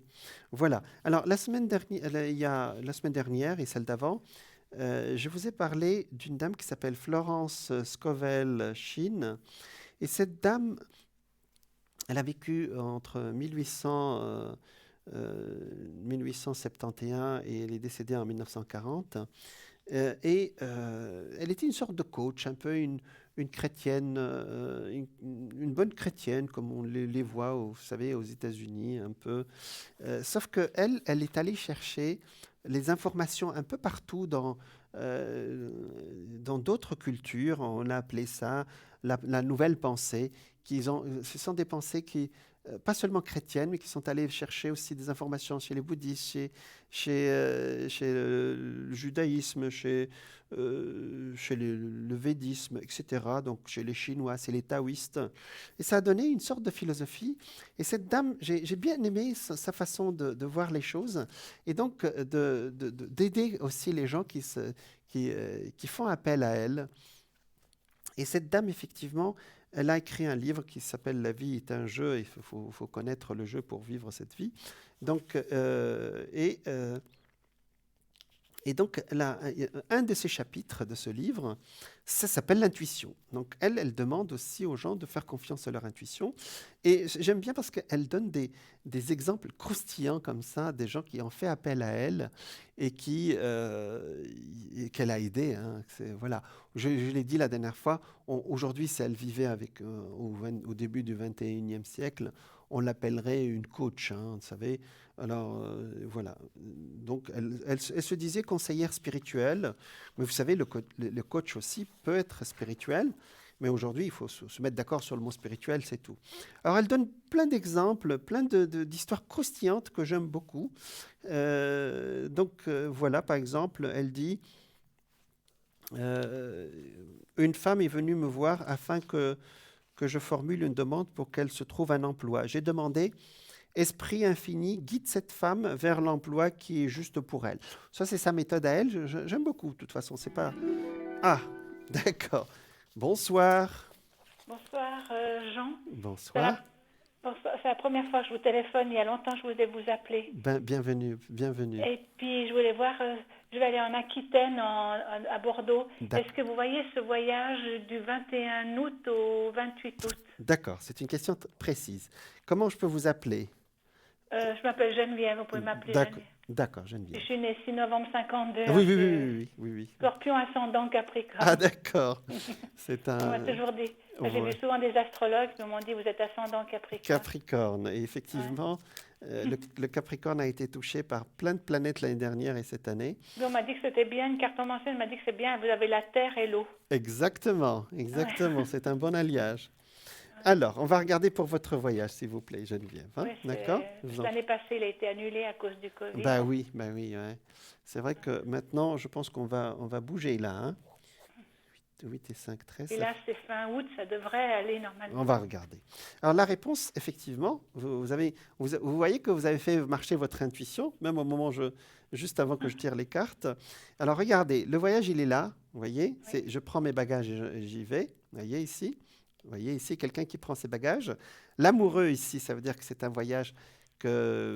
Voilà. Alors, la semaine dernière et celle d'avant, je vous ai parlé d'une dame qui s'appelle Florence Scovel Shinn. Et cette dame, elle a vécu entre 1871 et elle est décédée en 1940. Et elle était une sorte de coach, un peu une chrétienne, une bonne chrétienne, comme on les voit, vous savez, aux États-Unis, un peu. Sauf qu'elle, elle est allée chercher les informations un peu partout dans d'autres cultures. On a appelé ça la nouvelle pensée. Ce sont des pensées qui, pas seulement chrétiennes, mais qui sont allées chercher aussi des informations chez les bouddhistes, chez le judaïsme, chez le védisme, etc. Donc chez les Chinois, c'est les taoïstes. Et ça a donné une sorte de philosophie. Et cette dame, j'ai bien aimé sa façon de voir les choses, et donc d'aider aussi les gens qui font appel à elle. Et cette dame, effectivement, elle a écrit un livre qui s'appelle « La vie est un jeu », il faut connaître le jeu pour vivre cette vie. Donc, et donc, un de ces chapitres de ce livre, ça s'appelle l'intuition. Donc, elle demande aussi aux gens de faire confiance à leur intuition. Et j'aime bien parce qu'elle donne des exemples croustillants comme ça, des gens qui ont fait appel à elle et qu'elle a aidé, hein. Voilà. Je l'ai dit la dernière fois, aujourd'hui, si elle vivait au début du 21e siècle, on l'appellerait une coach, hein, vous savez. Alors, voilà. Donc, elle se disait conseillère spirituelle. Mais vous savez, le coach aussi peut être spirituel. Mais aujourd'hui, il faut se mettre d'accord sur le mot spirituel, c'est tout. Alors, elle donne plein d'exemples, plein d'histoires croustillantes que j'aime beaucoup. Voilà, par exemple, elle dit une femme est venue me voir afin que je formule une demande pour qu'elle se trouve un emploi. J'ai demandé... Esprit infini, guide cette femme vers l'emploi qui est juste pour elle. Ça, c'est sa méthode à elle. J'aime beaucoup, de toute façon. C'est pas... Ah, d'accord. Bonsoir. Bonsoir, Jean. Bonsoir. C'est la première fois que je vous téléphone. Il y a longtemps, je voulais vous appeler. Bienvenue, bienvenue. Et puis, je voulais voir, je vais aller en Aquitaine, à Bordeaux. Est-ce que vous voyez ce voyage du 21 août au 28 août? D'accord, c'est une question précise. Comment je peux vous appeler? Je m'appelle Geneviève, vous pouvez m'appeler Geneviève. D'accord, Geneviève. Je suis née 6 novembre 52. Ah, oui. Scorpion ascendant Capricorne. Ah, d'accord. C'est un... On m'a toujours dit. J'ai vu souvent des astrologues qui m'ont dit vous êtes ascendant Capricorne. Capricorne. Et effectivement, le Capricorne a été touché par plein de planètes l'année dernière et cette année. On m'a dit que c'était bien, une cartomancienne m'a dit que c'est bien, vous avez la terre et l'eau. Exactement. C'est un bon alliage. Alors, on va regarder pour votre voyage, s'il vous plaît, Geneviève. Hein? Ouais, D'accord? l'année passée, il a été annulé à cause du Covid. Bah oui, ouais. C'est vrai que maintenant, je pense on va bouger là. Hein? 8 et 5, 13. Et là, c'est fin août, ça devrait aller normalement. On va regarder. Alors, la réponse, effectivement, vous voyez que vous avez fait marcher votre intuition, même au moment, juste avant que je tire les cartes. Alors, regardez, le voyage, il est là. Vous voyez, Oui. je prends mes bagages et j'y vais. Vous voyez ici. Vous voyez ici, quelqu'un qui prend ses bagages. L'amoureux, ici, ça veut dire que c'est un voyage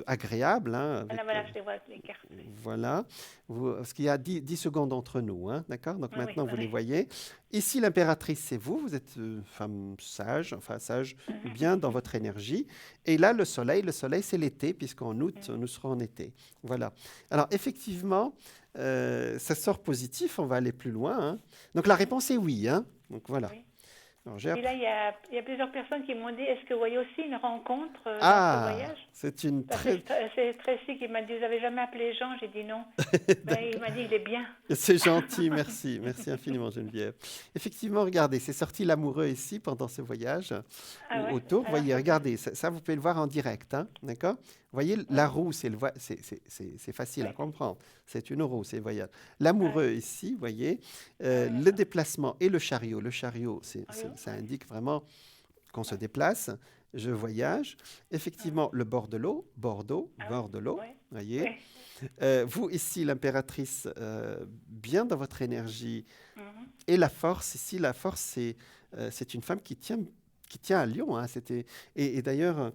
agréable. Hein, Voilà, je les vois avec les cartes. voilà, parce qu'il y a 10 secondes entre nous, hein, d'accord? Donc Oui, maintenant, oui, vous les oui. voyez. Ici, l'impératrice, c'est vous. Vous êtes femme sage, enfin sage, bien dans votre énergie. Et là, le soleil, c'est l'été, puisqu'en août, nous serons en été. Voilà. Alors, effectivement, ça sort positif. On va aller plus loin. Hein. Donc, la réponse est oui. Hein. Donc, voilà. Oui. Alors, Et là, il y a plusieurs personnes qui m'ont dit, est-ce que vous voyez aussi une rencontre dans ce voyage? C'est une Parce très... que c'est Tracy qui m'a dit, vous n'avez jamais appelé Jean? J'ai dit non. Ben, il m'a dit, il est bien. C'est gentil, merci. Merci infiniment, Geneviève. Effectivement, regardez, c'est sorti l'amoureux ici pendant ce voyage autour. Vous voyez, regardez, ça, vous pouvez le voir en direct, hein, d'accord? Vous voyez, la roue, c'est facile à comprendre. C'est une roue, c'est le voyage. L'amoureux ici, vous voyez, le déplacement et le chariot. Le chariot, ça indique vraiment qu'on se déplace. Je voyage. Effectivement, le bord de l'eau, Bordeaux, bord de l'eau, voyez. Vous, ici, l'impératrice, bien dans votre énergie. Et la force, ici, la force, c'est une femme qui tient à Lyon. Hein, et d'ailleurs,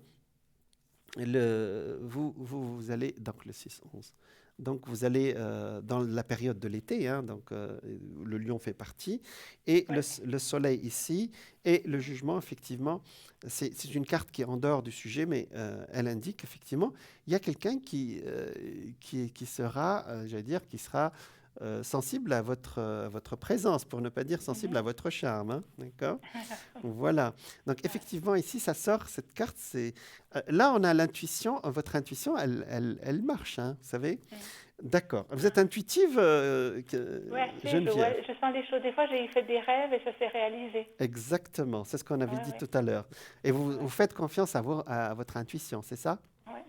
vous allez, donc le 6-11, donc vous allez dans la période de l'été, hein, donc le lion fait partie, et le soleil ici, et le jugement, effectivement, c'est une carte qui est en dehors du sujet, mais elle indique, effectivement, il y a quelqu'un qui sera, j'allais dire, qui sera sensible à votre présence, pour ne pas dire sensible à votre charme. Hein, d'accord? Voilà. Donc, effectivement, ici, ça sort, cette carte, là, on a l'intuition, votre intuition, elle marche, hein, vous savez? D'accord. Vous êtes intuitive, Geneviève? Je sens des choses. Des fois, j'ai fait des rêves et ça s'est réalisé. Exactement, c'est ce qu'on avait dit tout à l'heure. Et vous faites confiance à votre intuition, c'est ça? Oui.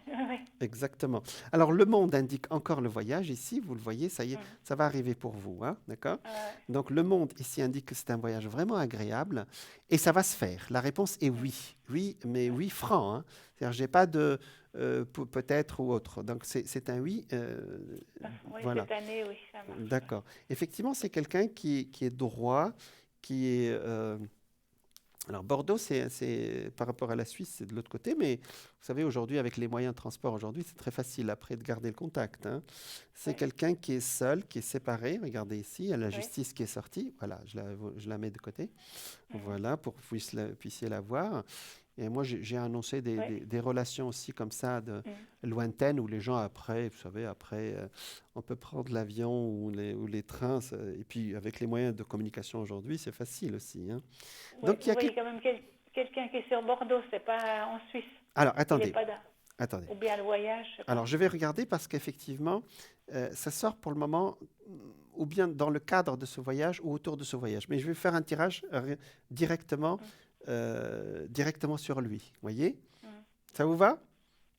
Exactement. Alors, le monde indique encore le voyage. Ici, vous le voyez, ça y est, ça va arriver pour vous. Hein, d'accord? Donc, le monde ici indique que c'est un voyage vraiment agréable et ça va se faire. La réponse est oui. Oui, mais oui franc. Hein. C'est-à-dire, je n'ai pas de peut-être ou autre. Donc, c'est un oui. Oui, voilà. cette année, oui, ça marche. D'accord. Effectivement, c'est quelqu'un qui est droit, qui est... Alors Bordeaux, c'est par rapport à la Suisse, c'est de l'autre côté, mais vous savez, aujourd'hui, avec les moyens de transport, aujourd'hui, c'est très facile après de garder le contact. Hein. C'est quelqu'un qui est seul, qui est séparé. Regardez ici, il y a la justice qui est sortie. Voilà, je la mets de côté. Voilà, pour que vous puissiez la voir. Et moi, j'ai annoncé des relations aussi comme ça, lointaines, où les gens après, vous savez, on peut prendre l'avion ou les trains. Et puis, avec les moyens de communication aujourd'hui, c'est facile aussi. Hein. Oui, Donc, vous voyez quand même quelqu'un qui est sur Bordeaux, c'est pas en Suisse. Alors, attendez. Attendez. Ou bien le voyage. Alors, je vais regarder parce qu'effectivement, ça sort pour le moment, ou bien dans le cadre de ce voyage ou autour de ce voyage. Mais je vais faire un tirage directement sur lui. Vous voyez? Ça vous va?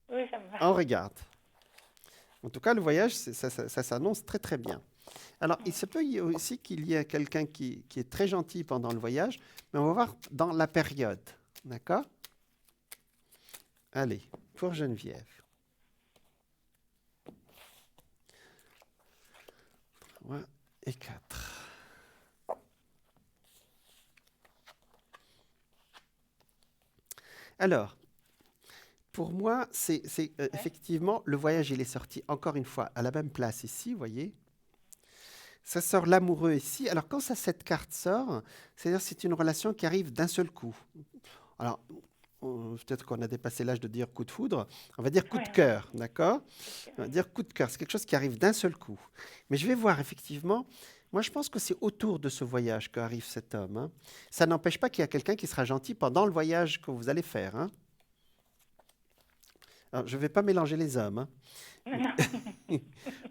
Oui, ça me va. On regarde. En tout cas, le voyage, ça s'annonce très, très bien. Alors, il se peut aussi qu'il y ait quelqu'un qui est très gentil pendant le voyage, mais on va voir dans la période. D'accord? Allez, pour Geneviève. 3 et 4. Alors, pour moi, c'est effectivement, le voyage, il est sorti encore une fois à la même place ici, vous voyez. Ça sort l'amoureux ici. Alors, quand cette carte sort, c'est-à-dire c'est une relation qui arrive d'un seul coup. Alors, peut-être qu'on a dépassé l'âge de dire coup de foudre. On va dire coup de cœur, d'accord? On va dire coup de cœur. C'est quelque chose qui arrive d'un seul coup. Mais je vais voir, effectivement, moi, je pense que c'est autour de ce voyage qu'arrive cet homme. Hein. Ça n'empêche pas qu'il y a quelqu'un qui sera gentil pendant le voyage que vous allez faire. Hein. Alors, je ne vais pas mélanger les hommes. Hein.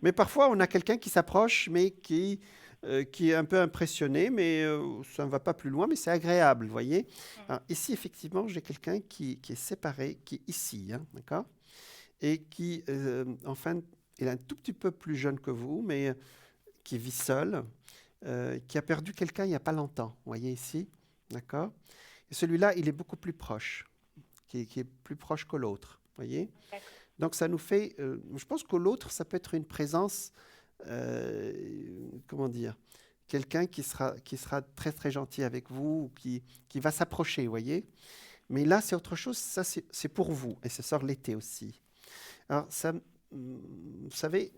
Mais parfois, on a quelqu'un qui s'approche, mais qui qui est un peu impressionné, mais ça ne va pas plus loin, mais c'est agréable, vous voyez. Alors, ici, effectivement, j'ai quelqu'un qui est séparé, qui est ici, hein, d'accord, et qui, enfin, il est un tout petit peu plus jeune que vous, mais qui vit seul, qui a perdu quelqu'un il n'y a pas longtemps, vous voyez ici, d'accord. Et celui-là, il est beaucoup plus proche, qui est plus proche que l'autre, vous voyez. D'accord. Donc, ça nous fait, je pense que l'autre, ça peut être une présence, comment dire, quelqu'un qui sera très, très gentil avec vous, ou qui va s'approcher, vous voyez. Mais là, c'est autre chose, ça, c'est pour vous, et ça sort l'été aussi. Alors, ça, vous savez,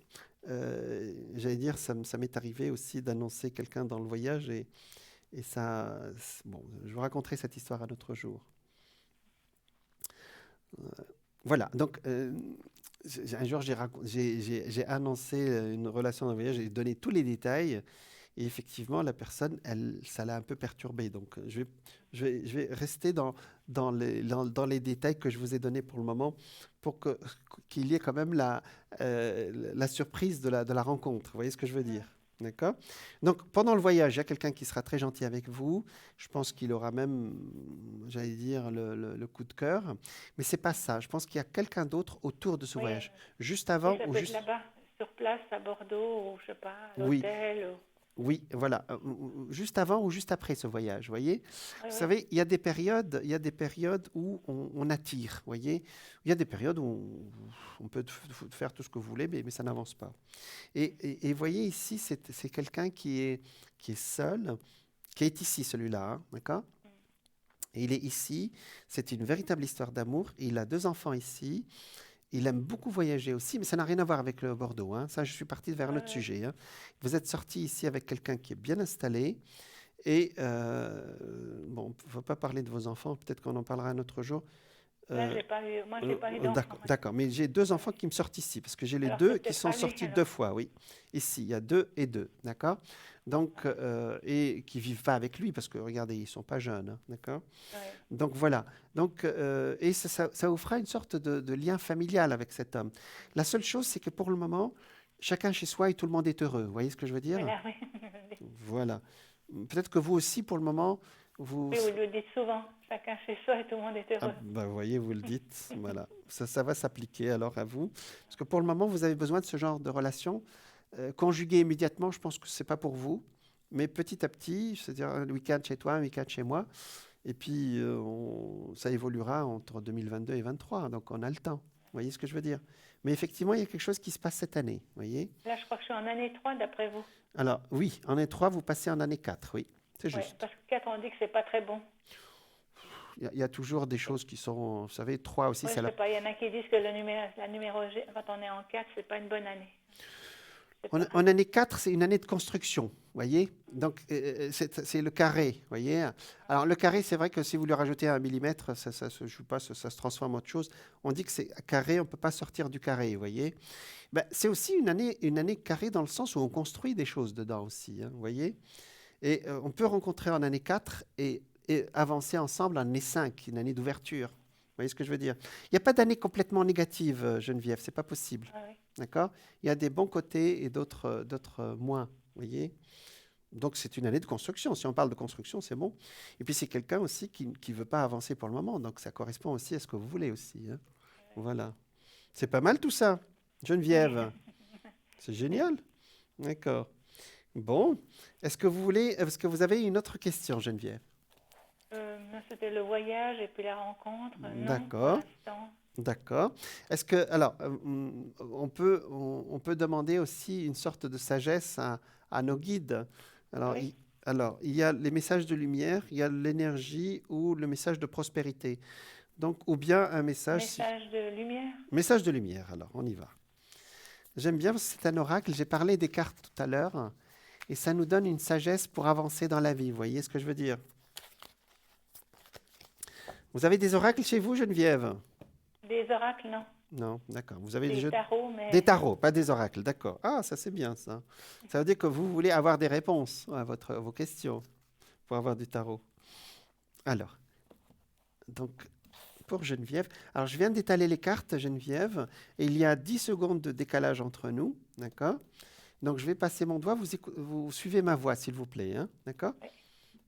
j'allais dire, ça m'est arrivé aussi d'annoncer quelqu'un dans le voyage, et ça, bon, je vous raconterai cette histoire un autre jour. Voilà, donc un jour j'ai annoncé une relation d'un voyage, j'ai donné tous les détails, et effectivement la personne, ça l'a un peu perturbée. Donc je vais rester dans les détails que je vous ai donnés pour le moment, pour qu'il y ait quand même la surprise de la rencontre. Vous voyez ce que je veux dire? D'accord? Donc, pendant le voyage, il y a quelqu'un qui sera très gentil avec vous. Je pense qu'il aura même, j'allais dire, le coup de cœur. Mais c'est pas ça. Je pense qu'il y a quelqu'un d'autre autour de ce Oui, voyage. Juste oui, avant ça ou peut être juste... là-bas, sur place, à Bordeaux, ou je sais pas, à Oui, l'hôtel. oui, voilà. Juste avant ou juste après ce voyage, voyez? Oui, Vous oui. savez, il y a des périodes où on attire, voyez? Il y a des périodes où on peut faire tout ce que vous voulez, mais ça n'avance pas. Et voyez ici, c'est quelqu'un qui est seul, qui est ici, celui-là, hein, d'accord? Et il est ici, c'est une véritable histoire d'amour. Il a 2 enfants ici. Il aime beaucoup voyager aussi, mais ça n'a rien à voir avec le Bordeaux, hein. Ça, je suis parti vers un Ouais, autre ouais. sujet, hein. Vous êtes sorti ici avec quelqu'un qui est bien installé. Et bon, il ne faut pas parler de vos enfants, peut-être qu'on en parlera un autre jour. Là, Euh, j'ai pas eu, moi, j'ai pas eu d'enfant. D'accord, d'accord. Mais j'ai 2 enfants qui me sortent ici, parce que j'ai les Alors, deux c'est qui peut-être sont pas lui, sortis alors. 2 fois, oui. Ici, il y a 2 et 2, d'accord? Donc, et qui vivent pas avec lui, parce que regardez, ils sont pas jeunes, hein, d'accord? Ouais. Donc voilà. Donc, et ça vous fera une sorte de lien familial avec cet homme. La seule chose, c'est que pour le moment, chacun chez soi et tout le monde est heureux. Vous voyez ce que je veux dire? Voilà, oui. Voilà. Peut-être que vous aussi, pour le moment, vous... Oui, vous le dites souvent, chacun chez soi et tout le monde est Ah, heureux. bah, vous voyez, vous le dites. Voilà. Ça va s'appliquer alors à vous. Parce que pour le moment, vous avez besoin de ce genre de relation. Conjuguer immédiatement, je pense que c'est pas pour vous. Mais petit à petit, c'est-à-dire un week-end chez toi, un week-end chez moi. Et puis, ça évoluera entre 2022 et 2023. Donc, on a le temps. Vous voyez ce que je veux dire? Mais effectivement, il y a quelque chose qui se passe cette année. Vous voyez? Là, je crois que je suis en année 3 d'après vous. Alors, oui, en année 3, vous passez en année 4. Oui, c'est Oui, juste. parce que 4, on dit que c'est pas très bon. Il y a toujours des choses qui sont... Vous savez, 3 aussi, Oui, c'est je la... sais pas, il y en a qui disent que la numérologie, quand on est en 4, c'est pas une bonne année. Je sais pas. En année 4, c'est une année de construction, vous voyez? Donc, c'est le carré, vous voyez? Alors, le carré, c'est vrai que si vous lui rajoutez 1 millimètre, ça se joue pas, ça se transforme en autre chose. On dit que c'est carré, on ne peut pas sortir du carré, vous voyez? Ben, c'est aussi une année carrée dans le sens où on construit des choses dedans aussi, hein, vous voyez? Et on peut rencontrer en année 4 et avancer ensemble en année 5, une année d'ouverture. Vous voyez ce que je veux dire? Il n'y a pas d'année complètement négative, Geneviève, c'est pas possible. Ah oui. D'accord? Il y a des bons côtés et d'autres moins, vous voyez? Donc, c'est une année de construction. Si on parle de construction, c'est bon. Et puis, c'est quelqu'un aussi qui ne veut pas avancer pour le moment. Donc, ça correspond aussi à ce que vous voulez aussi, hein. Voilà. C'est pas mal tout ça, Geneviève. C'est génial. D'accord. Bon. Est-ce que vous avez une autre question, Geneviève? C'était le voyage et puis la rencontre. Non, pour D'accord. l'instant. D'accord. Est-ce que, alors, on peut demander aussi une sorte de sagesse à nos guides. Alors, Oui. il y a les messages de lumière, il y a l'énergie ou le message de prospérité. Donc, ou bien un message... Message de lumière. Message de lumière, alors, on y va. J'aime bien, parce que c'est un oracle. J'ai parlé des cartes tout à l'heure, et ça nous donne une sagesse pour avancer dans la vie. Vous voyez ce que je veux dire? Vous avez des oracles chez vous, Geneviève? Des oracles, non. Non, d'accord. Vous avez Des tarots, mais... des tarots, pas des oracles, d'accord. Ah, ça c'est bien ça. Ça veut dire que vous voulez avoir des réponses à vos questions pour avoir du tarot. Alors, donc, pour Geneviève, alors je viens d'étaler les cartes, Geneviève, et il y a 10 secondes de décalage entre nous, d'accord? Donc, je vais passer mon doigt. Vous suivez ma voix, s'il vous plaît. Hein, d'accord? Oui.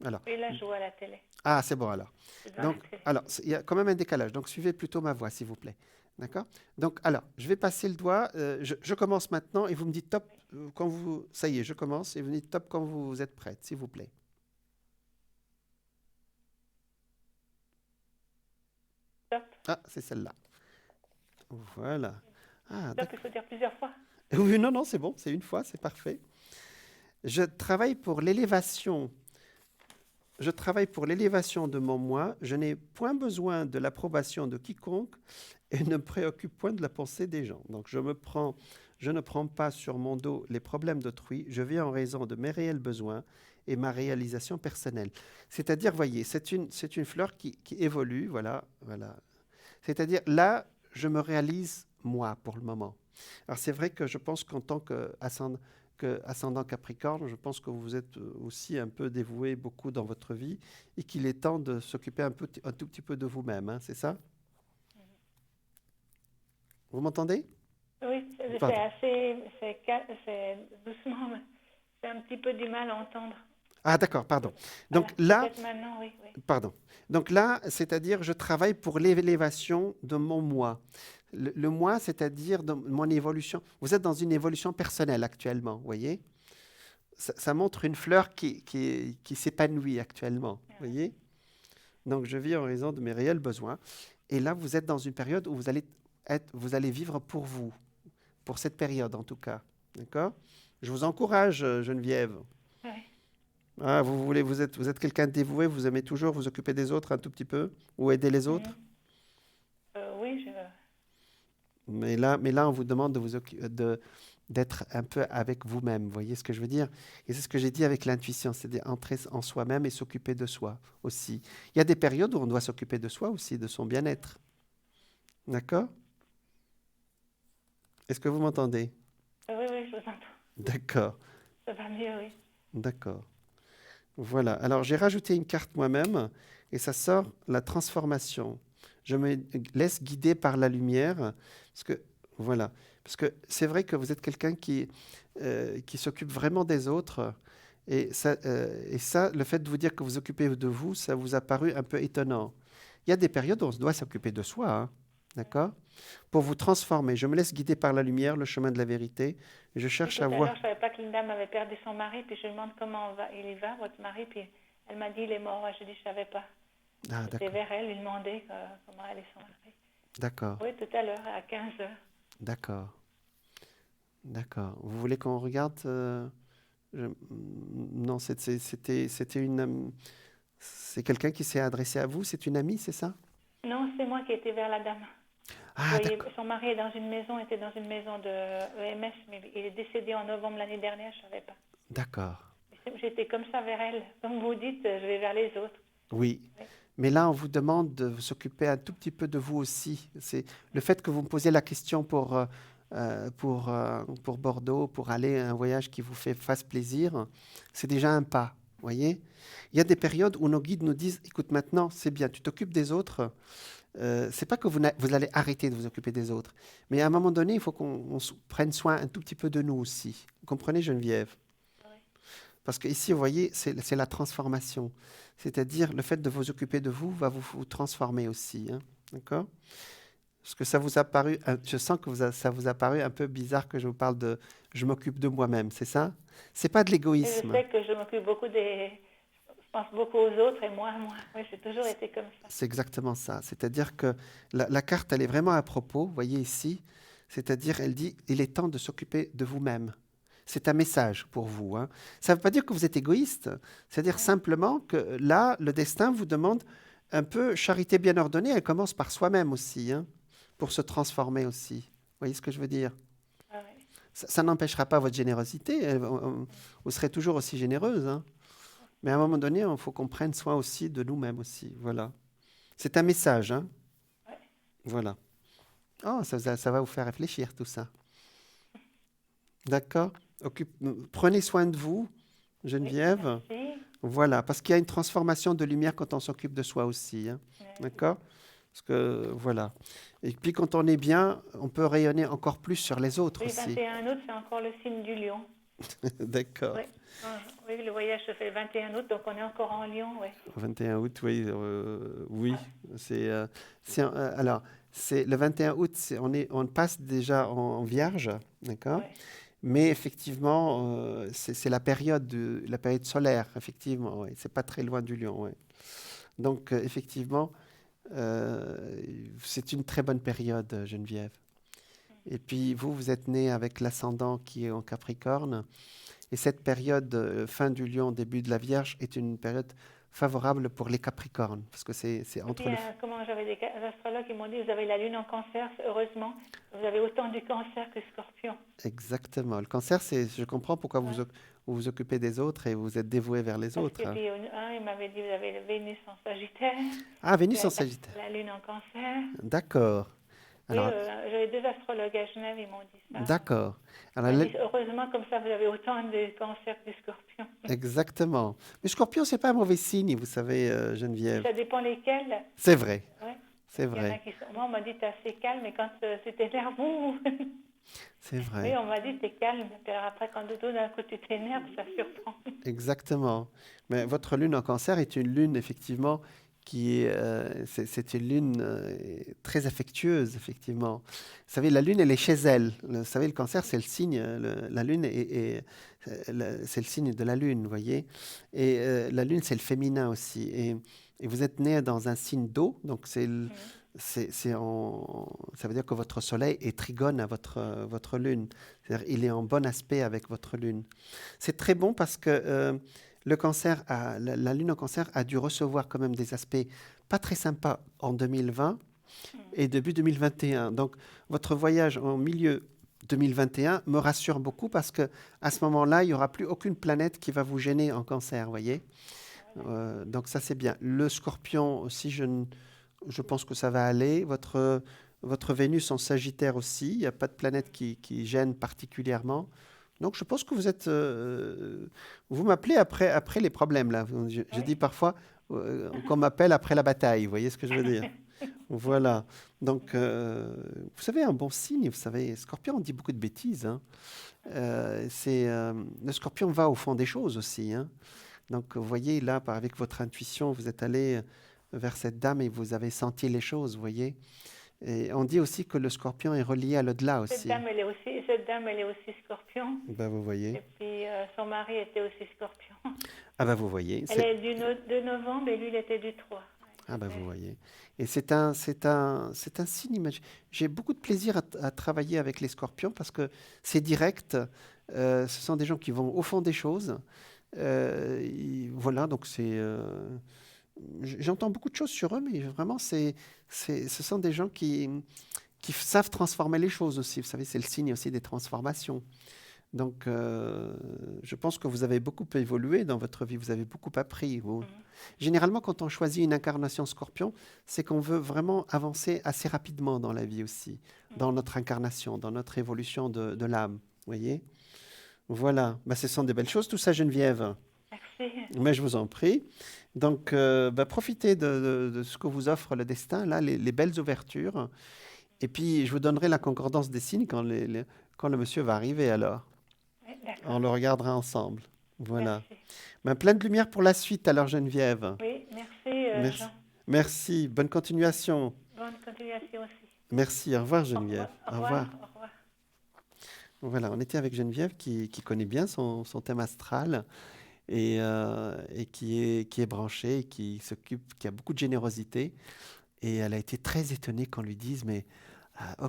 Alors. Et là, je vois la télé. Ah, c'est bon alors. C'est devant la Donc, télé. alors, il y a quand même un décalage. Donc, suivez plutôt ma voix, s'il vous plaît. D'accord? Donc, alors, je vais passer le doigt. Je commence maintenant et vous me dites top quand vous. Ça y est, je commence et vous me dites top quand vous êtes prête, s'il vous plaît. Stop. Ah, c'est celle-là. Voilà. Ah, Stop, il faut dire plusieurs fois. oui, non, non, c'est bon, c'est une fois, c'est parfait. Je travaille pour l'élévation. Je travaille pour l'élévation de mon moi. Je n'ai point besoin de l'approbation de quiconque et ne me préoccupe point de la pensée des gens. Donc, je ne prends pas sur mon dos les problèmes d'autrui. Je vis en raison de mes réels besoins et ma réalisation personnelle. C'est-à-dire, voyez, c'est une fleur qui évolue, voilà, voilà. C'est-à-dire, là, je me réalise moi pour le moment. Alors, c'est vrai que je pense qu'en tant qu'ascendant Capricorne, je pense que vous êtes aussi un peu dévoué beaucoup dans votre vie et qu'il est temps de s'occuper un tout petit peu de vous-même, hein, c'est ça? Vous m'entendez? Oui, c'est Pardon. c'est doucement, mais c'est un petit peu du mal à entendre. Ah, d'accord, pardon. Donc Voilà, là, peut-être maintenant, oui, oui. pardon. Donc là, c'est-à-dire, je travaille pour l'élévation de mon moi. Le moi, c'est-à-dire de mon évolution. Vous êtes dans une évolution personnelle actuellement, vous voyez? Ça montre une fleur qui s'épanouit actuellement, vous voyez? Donc, je vis en raison de mes réels besoins. Et là, vous êtes dans une période où vous allez vivre pour vous, pour cette période en tout cas. D'accord? Je vous encourage, Geneviève. Oui. Ah, vous êtes quelqu'un de dévoué, vous aimez toujours vous occuper des autres un tout petit peu ou aider les autres. Oui, Mais là, on vous demande d'être un peu avec vous-même. Vous voyez ce que je veux dire? Et c'est ce que j'ai dit avec l'intuition, c'est d'entrer en soi-même et s'occuper de soi aussi. Il y a des périodes où on doit s'occuper de soi aussi, de son bien-être. D'accord? Est-ce que vous m'entendez? oui, oui, je vous entends. D'accord, Ça va mieux, oui. d'accord. Voilà. Alors, j'ai rajouté une carte moi-même et ça sort la transformation. Je me laisse guider par la lumière parce que, voilà. Parce que c'est vrai que vous êtes quelqu'un qui s'occupe vraiment des autres. Et ça, le fait de vous dire que vous occupez de vous, ça vous a paru un peu étonnant. Il y a des périodes où on se doit s'occuper de soi, hein, d'accord? Pour vous transformer. Je me laisse guider par la lumière, le chemin de la vérité. Je Et cherche tout à à voir. l'heure, je ne savais pas que Linda m'avait perdu son mari, puis je lui demande comment il y va, votre mari, puis elle m'a dit il est mort. Je lui ai dit je ne savais pas. Ah, J'étais d'accord, vers elle, lui demander comment allait son mari. d'accord, Oui, tout à l'heure, à 15 heures. d'accord, d'accord. Vous voulez qu'on regarde Non, c'était c'est quelqu'un qui s'est adressé à vous. C'est une amie, c'est ça? Non, c'est moi qui étais vers la dame. Vous Ah, voyez, d'accord, son mari est dans une maison, était dans une maison de EMS, mais il est décédé en novembre l'année dernière, je ne savais pas. d'accord. J'étais comme ça vers elle. Comme vous dites, je vais vers les autres. Oui. Oui. Mais là, on vous demande de vous s'occuper un tout petit peu de vous aussi. C'est le fait que vous me posiez la question pour Bordeaux, pour aller à un voyage qui vous fasse plaisir, c'est déjà un pas. Voyez? Il y a des périodes où nos guides nous disent, écoute, maintenant, c'est bien, tu t'occupes des autres. C'est pas que vous allez arrêter de vous occuper des autres, mais à un moment donné, il faut qu'on prenne soin un tout petit peu de nous aussi. Vous comprenez, Geneviève? Oui. Parce qu'ici, vous voyez, c'est la transformation. C'est-à-dire, le fait de vous occuper de vous va vous transformer aussi. Hein, d'accord? Parce que ça vous a paru, je sens que ça vous a paru un peu bizarre que je vous parle de je m'occupe de moi-même, c'est ça? C'est pas de Et je l'égoïsme. sais que je m'occupe beaucoup Je pense beaucoup aux autres et moi. Oui, j'ai toujours été comme ça. C'est exactement ça. C'est-à-dire que la carte, elle est vraiment à propos, vous voyez ici. C'est-à-dire, elle dit, il est temps de s'occuper de vous-même. C'est un message pour vous. Hein. Ça ne veut pas dire que vous êtes égoïste. C'est-à-dire simplement que là, le destin vous demande un peu charité bien ordonnée. Elle commence par soi-même aussi, hein, pour se transformer aussi. Vous voyez ce que je veux dire? Ah, oui. Ça n'empêchera pas votre générosité. Vous serez toujours aussi généreuse. Hein. Mais à un moment donné, il faut qu'on prenne soin aussi de nous-mêmes aussi. Voilà. C'est un message. Hein. Ouais. Voilà. Oh, ça va vous faire réfléchir tout ça. D'accord? Prenez soin de vous, Geneviève. Merci. Voilà, parce qu'il y a une transformation de lumière quand on s'occupe de soi aussi. Hein. D'accord? Parce que, voilà. Et puis, quand on est bien, on peut rayonner encore plus sur les autres Oui, aussi. 21 août, c'est encore le signe du lion. D'accord. Oui. Oui, le voyage se fait le 21 août, donc on est encore en Lyon, oui. 21 août, oui. Oui. Ouais. Alors, c'est le 21 août, on passe déjà en vierge, d'accord? Ouais. Mais effectivement, c'est la période solaire, effectivement. Ouais. C'est pas très loin du Lion, ouais. Donc, effectivement, euh, c'est une très bonne période, Geneviève. Et puis, vous êtes né avec l'ascendant qui est en Capricorne. Et cette période, fin du Lion, début de la Vierge, est une période favorable pour les Capricornes. Parce que c'est Et puis, entre le... comment j'avais des astrologues qui m'ont dit, vous avez la lune en cancer, heureusement, vous avez autant du cancer que scorpion. Exactement. Le cancer, je comprends pourquoi Ouais. vous vous occupez des autres et vous êtes dévoué vers les Parce autres, que hein. puis, il m'avait dit, vous avez la Vénus en Sagittaire, Ah, Vénus en la, Sagittaire. la lune en cancer. D'accord. Oui, Alors, j'avais deux astrologues à Genève, ils m'ont dit ça. d'accord. Alors, Ils m'ont dit, heureusement, comme ça, vous avez autant de cancer que scorpion. exactement. Mais Scorpion, c'est pas un mauvais signe, vous savez, Et Geneviève. ça dépend lesquels. C'est vrai, Ouais. c'est Il y en a vrai, qui sont. Moi, on m'a dit, t'es assez calme, mais quand tu t'énerves, ouh. c'est Oui, vrai. on m'a dit, t'es calme. Puis après, quand tout d'un coup, tu t'énerves, ça surprend. Exactement. Mais votre lune en cancer est une lune, effectivement, c'est une lune très affectueuse, effectivement. Vous savez, la lune, elle est chez elle. Vous savez, le cancer, c'est le signe, la lune c'est le signe de la lune, vous voyez. Et la lune, c'est le féminin aussi. Et vous êtes né dans un signe d'eau, donc Mhm. ça veut dire que votre soleil est trigone à votre lune. C'est-à-dire, il est en bon aspect avec votre lune. C'est très bon parce que la lune en cancer a dû recevoir quand même des aspects pas très sympas en 2020 Mhm. et début 2021. Donc, votre voyage en milieu 2021 me rassure beaucoup parce que à ce moment-là, il n'y aura plus aucune planète qui va vous gêner en cancer, vous voyez. Donc ça, c'est bien. Le scorpion aussi, je pense que ça va aller. Votre Vénus en Sagittaire aussi, il n'y a pas de planète qui gêne particulièrement. Donc je pense que vous m'appelez après les problèmes, là. Je dis Oui. parfois qu'on m'appelle après la bataille, vous voyez ce que je veux dire? Voilà. Donc, vous savez, un bon signe, vous savez, Scorpion, on dit beaucoup de bêtises, hein. Le Scorpion va au fond des choses aussi, hein. Donc, vous voyez, là, avec votre intuition, vous êtes allé vers cette dame et vous avez senti les choses, vous voyez. Et on dit aussi que le Scorpion est relié à l'au-delà aussi. Cette dame, elle est aussi scorpion. Ben, vous Et voyez. puis, son mari était aussi scorpion. Ah ben, vous voyez. Elle est du 2 novembre et lui, il était du 3. Ah ben, vous voyez. Et c'est un signe. J'ai beaucoup de plaisir à travailler avec les Scorpions parce que c'est direct. Ce sont des gens qui vont au fond des choses. Voilà, donc j'entends beaucoup de choses sur eux, mais vraiment, ce sont des gens qui savent transformer les choses aussi. Vous savez, c'est le signe aussi des transformations. Donc, je pense que vous avez beaucoup évolué dans votre vie, vous avez beaucoup appris, vous. Généralement, quand on choisit une incarnation scorpion, c'est qu'on veut vraiment avancer assez rapidement dans la vie aussi, dans notre incarnation, dans notre évolution de l'âme, vous voyez? Voilà, bah, ce sont des belles choses, tout ça, Geneviève. Merci. Mais je vous en prie. Donc, bah, profitez de ce que vous offre le destin, là, les belles ouvertures. Et puis, je vous donnerai la concordance des signes quand le monsieur va arriver alors. Oui, d'accord. On le regardera ensemble. Voilà. Merci. Ben, plein de lumière pour la suite alors, Geneviève. Oui, merci, Merci. Jean. Merci. Bonne continuation. Bonne continuation aussi. Merci. Au revoir, Au Geneviève. revoir. Au Au revoir. revoir. Au revoir. Voilà, on était avec Geneviève qui connaît bien son thème astral et qui est branchée, qui s'occupe, qui a beaucoup de générosité. Et elle a été très étonnée qu'on lui dise, mais oh,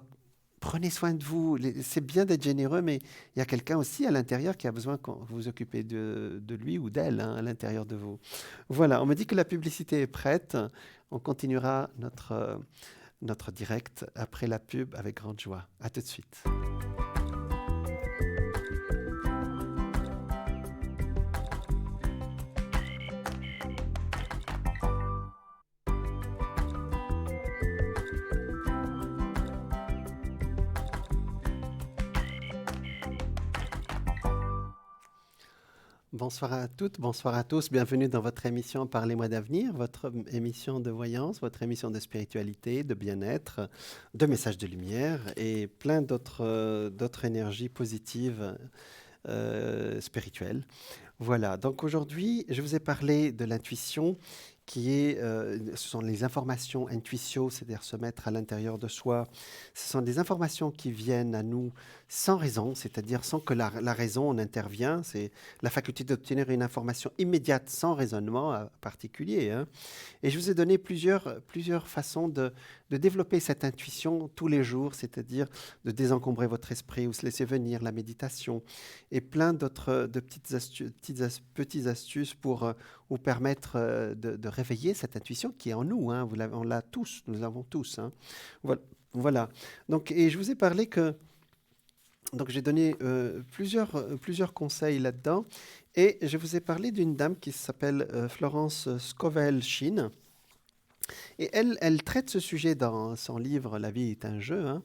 prenez soin de vous. C'est bien d'être généreux, mais il y a quelqu'un aussi à l'intérieur qui a besoin que vous vous occupez de lui ou d'elle, hein, à l'intérieur de vous. Voilà, on me dit que la publicité est prête. On continuera notre direct après la pub avec grande joie. À tout de suite. Bonsoir à toutes, bonsoir à tous. Bienvenue dans votre émission Parlez-moi d'avenir, votre émission de voyance, votre émission de spiritualité, de bien-être, de messages de lumière et plein d'autres énergies positives spirituelle. Voilà, donc aujourd'hui, je vous ai parlé de l'intuition ce sont les informations intuitio, c'est-à-dire se mettre à l'intérieur de soi. Ce sont des informations qui viennent à nous sans raison, c'est-à-dire sans que la raison en intervient. C'est la faculté d'obtenir une information immédiate sans raisonnement particulier. Hein. Et je vous ai donné plusieurs façons de développer cette intuition tous les jours, c'est-à-dire de désencombrer votre esprit ou se laisser venir, la méditation, et plein d'autres de petites astuces pour vous permettre de réveiller cette intuition qui est en nous. Hein. On l'a tous, nous l'avons tous. Hein. Voilà. Donc, et je vous ai parlé que... Donc j'ai donné plusieurs conseils là-dedans. Et je vous ai parlé d'une dame qui s'appelle Florence Scovel-Shinn. Et elle traite ce sujet dans son livre « La vie est un jeu hein, »,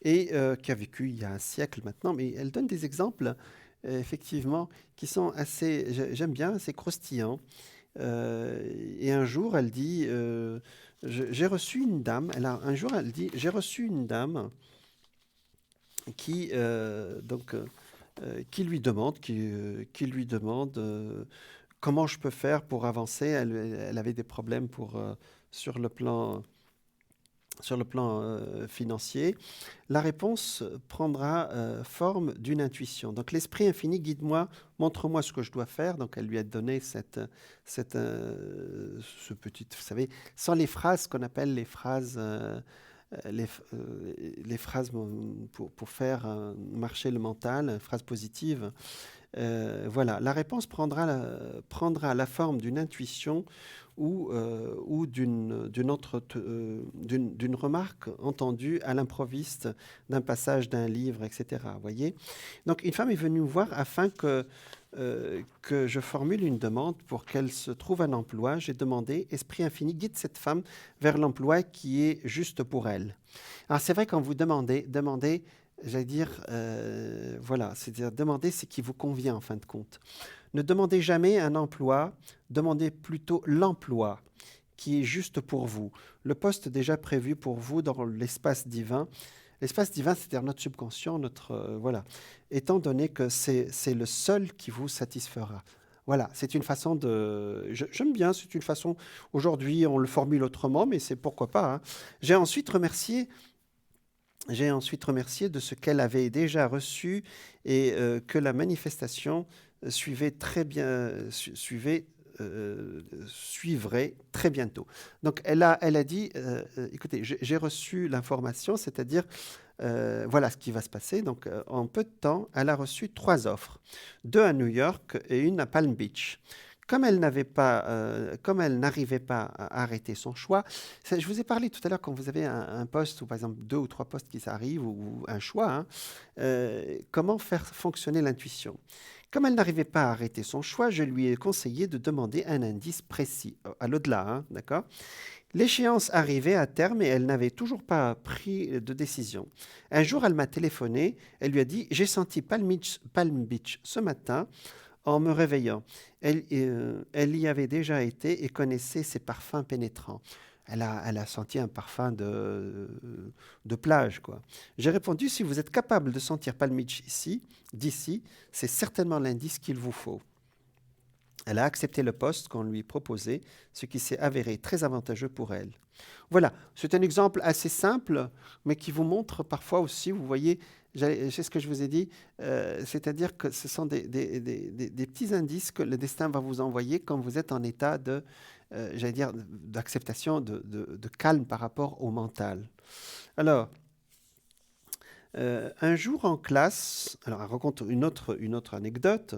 et qui a vécu il y a un siècle maintenant. Mais elle donne des exemples, effectivement, qui sont j'aime bien, assez croustillants. Et un jour, elle dit, j'ai reçu une dame, un jour, elle dit, j'ai reçu une dame qui lui demande, comment je peux faire pour avancer. Elle avait des problèmes sur le plan financier. La réponse prendra forme d'une intuition. Donc l'esprit infini, guide-moi, montre-moi ce que je dois faire. Donc elle lui a donné ce petit, vous savez, sans les phrases qu'on appelle les phrases pour faire marcher le mental, phrases positives. Voilà, la réponse prendra la forme d'une intuition ou d'une remarque entendue à l'improviste d'un passage d'un livre, etc. Voyez. Donc une femme est venue me voir afin que je formule une demande pour qu'elle se trouve un emploi. J'ai demandé, Esprit infini, guide cette femme vers l'emploi qui est juste pour elle. Alors c'est vrai, quand vous demandez, j'allais dire, voilà, c'est-à-dire demander ce qui vous convient en fin de compte. Ne demandez jamais un emploi, demandez plutôt l'emploi qui est juste pour vous, le poste déjà prévu pour vous dans l'espace divin. L'espace divin, c'est-à-dire notre subconscient, voilà, étant donné que c'est le seul qui vous satisfera. Voilà, c'est une façon j'aime bien, c'est une façon, aujourd'hui on le formule autrement, mais c'est pourquoi pas. Hein. J'ai ensuite remercié de ce qu'elle avait déjà reçu et que la manifestation suivrait très bientôt. Donc elle a dit, écoutez, j'ai reçu l'information, c'est-à-dire voilà ce qui va se passer. Donc en peu de temps, elle a reçu 3 offres, 2 à New York et une à Palm Beach. Comme elle n'arrivait pas à arrêter son choix, je vous ai parlé tout à l'heure quand vous avez un poste, ou par exemple 2 ou 3 postes qui s'arrivent, ou un choix, hein, comment faire fonctionner l'intuition. Comme elle n'arrivait pas à arrêter son choix, je lui ai conseillé de demander un indice précis, à l'au-delà, hein, d'accord ? L'échéance arrivait à terme et elle n'avait toujours pas pris de décision. Un jour, elle m'a téléphoné, elle lui a dit « J'ai senti Palm Beach ce matin ». En me réveillant, elle y avait déjà été et connaissait ses parfums pénétrants. Elle a senti un parfum de plage, quoi. J'ai répondu, si vous êtes capable de sentir Palm Beach d'ici, c'est certainement l'indice qu'il vous faut. Elle a accepté le poste qu'on lui proposait, ce qui s'est avéré très avantageux pour elle. Voilà, c'est un exemple assez simple, mais qui vous montre parfois aussi, vous voyez, c'est ce que je vous ai dit, c'est-à-dire que ce sont des petits indices que le destin va vous envoyer quand vous êtes en état d'acceptation, de calme par rapport au mental. Alors, un jour en classe, alors elle raconte une autre anecdote.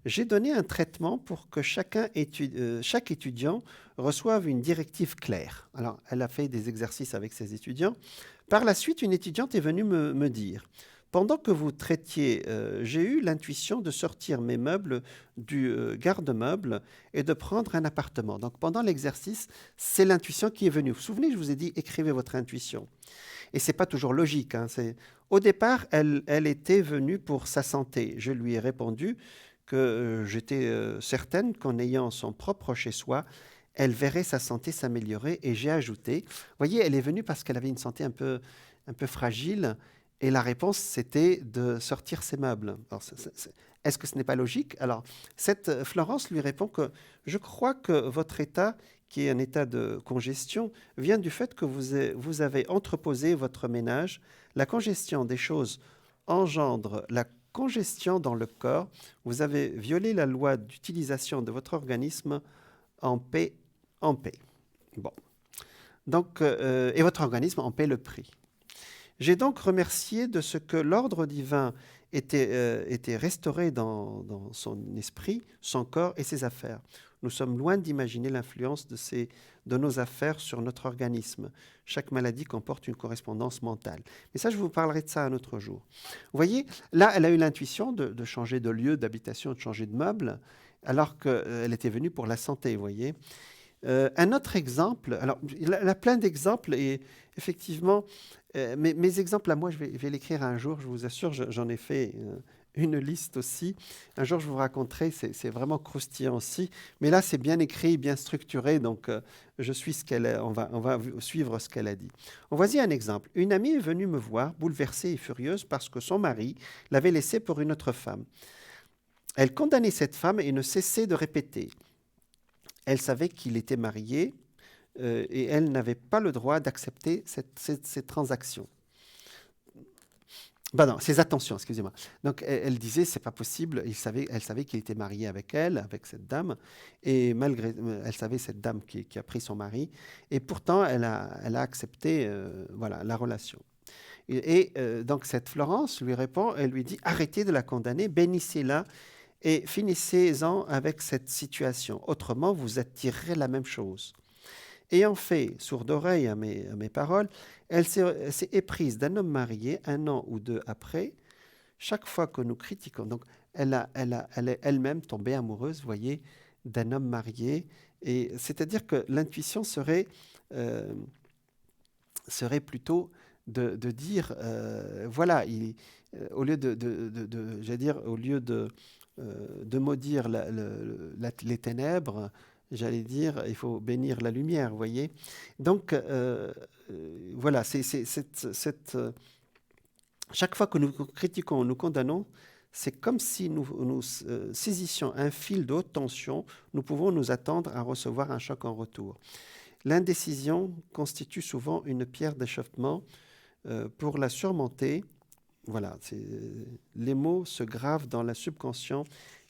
J'ai donné un traitement pour que chaque étudiant reçoive une directive claire. Alors, elle a fait des exercices avec ses étudiants. Par la suite, une étudiante est venue me dire « Pendant que vous traitiez, j'ai eu l'intuition de sortir mes meubles du garde-meuble et de prendre un appartement. » Donc, pendant l'exercice, c'est l'intuition qui est venue. Vous vous souvenez, je vous ai dit « Écrivez votre intuition ». Et ce n'est pas toujours logique. Hein, au départ, elle était venue pour sa santé. Je lui ai répondu que j'étais certaine qu'en ayant son propre chez-soi, elle verrait sa santé s'améliorer. Et j'ai ajouté, vous voyez, elle est venue parce qu'elle avait une santé un peu fragile Et la réponse, c'était de sortir ses meubles. Alors, est-ce que ce n'est pas logique? Alors, cette Florence lui répond que je crois que votre état, qui est un état de congestion, vient du fait que vous avez entreposé votre ménage. La congestion des choses engendre la congestion dans le corps. Vous avez violé la loi d'utilisation de votre organisme en paix, en paix. Bon. Donc, et votre organisme en paie le prix. J'ai donc remercié de ce que l'ordre divin était restauré dans son esprit, son corps et ses affaires. Nous sommes loin d'imaginer l'influence de nos affaires sur notre organisme. Chaque maladie comporte une correspondance mentale. Mais ça, je vous parlerai de ça un autre jour. Vous voyez, là, elle a eu l'intuition de changer de lieu d'habitation, de changer de meuble, alors qu'elle était venue pour la santé, vous voyez. Un autre exemple, alors il a plein d'exemples et effectivement, mes exemples à moi, je vais l'écrire un jour, je vous assure, j'en ai fait une liste aussi. Un jour, je vous raconterai, c'est vraiment croustillant aussi. Mais là, c'est bien écrit, bien structuré, donc je suis on va suivre ce qu'elle a dit. Voici un exemple. Une amie est venue me voir, bouleversée et furieuse parce que son mari l'avait laissée pour une autre femme. Elle condamnait cette femme et ne cessait de répéter. Elle savait qu'il était marié et elle n'avait pas le droit d'accepter ces transactions. Non, ces attentions, excusez-moi. Donc, elle disait, c'est pas possible. Elle savait qu'il était marié avec elle, avec cette dame, et elle savait cette dame qui a pris son mari, et pourtant, elle a accepté, la relation. Donc, cette Florence lui répond, elle lui dit, arrêtez de la condamner, bénissez-la, et finissez-en avec cette situation. Autrement, vous attirerez la même chose. Ayant fait sourde oreille à mes paroles, elle s'est éprise d'un homme marié 1 an ou 2 après. Chaque fois que nous critiquons, donc elle est elle-même tombée amoureuse, vous voyez, d'un homme marié. Et c'est-à-dire que l'intuition serait plutôt de dire, voilà, au lieu au lieu de maudire les ténèbres, j'allais dire, il faut bénir la lumière, vous voyez. Donc, voilà, chaque fois que nous critiquons, nous condamnons, c'est comme si nous saisissions un fil de haute tension, nous pouvons nous attendre à recevoir un choc en retour. L'indécision constitue souvent une pierre d'achoppement. Pour la surmonter, voilà, les mots se gravent dans la subconscient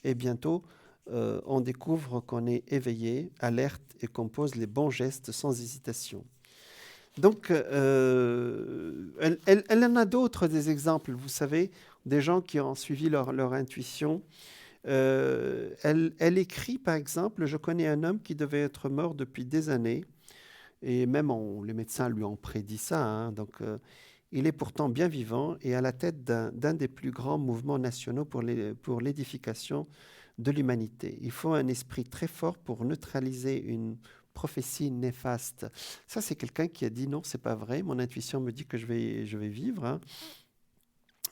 et bientôt, on découvre qu'on est éveillé, alerte et qu'on pose les bons gestes sans hésitation. Donc, elle en a d'autres, des exemples, vous savez, des gens qui ont suivi leur intuition. Elle écrit, par exemple, « Je connais un homme qui devait être mort depuis des années. » Et même les médecins lui ont prédit ça. Hein, donc, il est pourtant bien vivant et à la tête d'un des plus grands mouvements nationaux pour l'édification de l'humanité. Il faut un esprit très fort pour neutraliser une prophétie néfaste. Ça, c'est quelqu'un qui a dit non, c'est pas vrai. Mon intuition me dit que je vais vivre. Hein.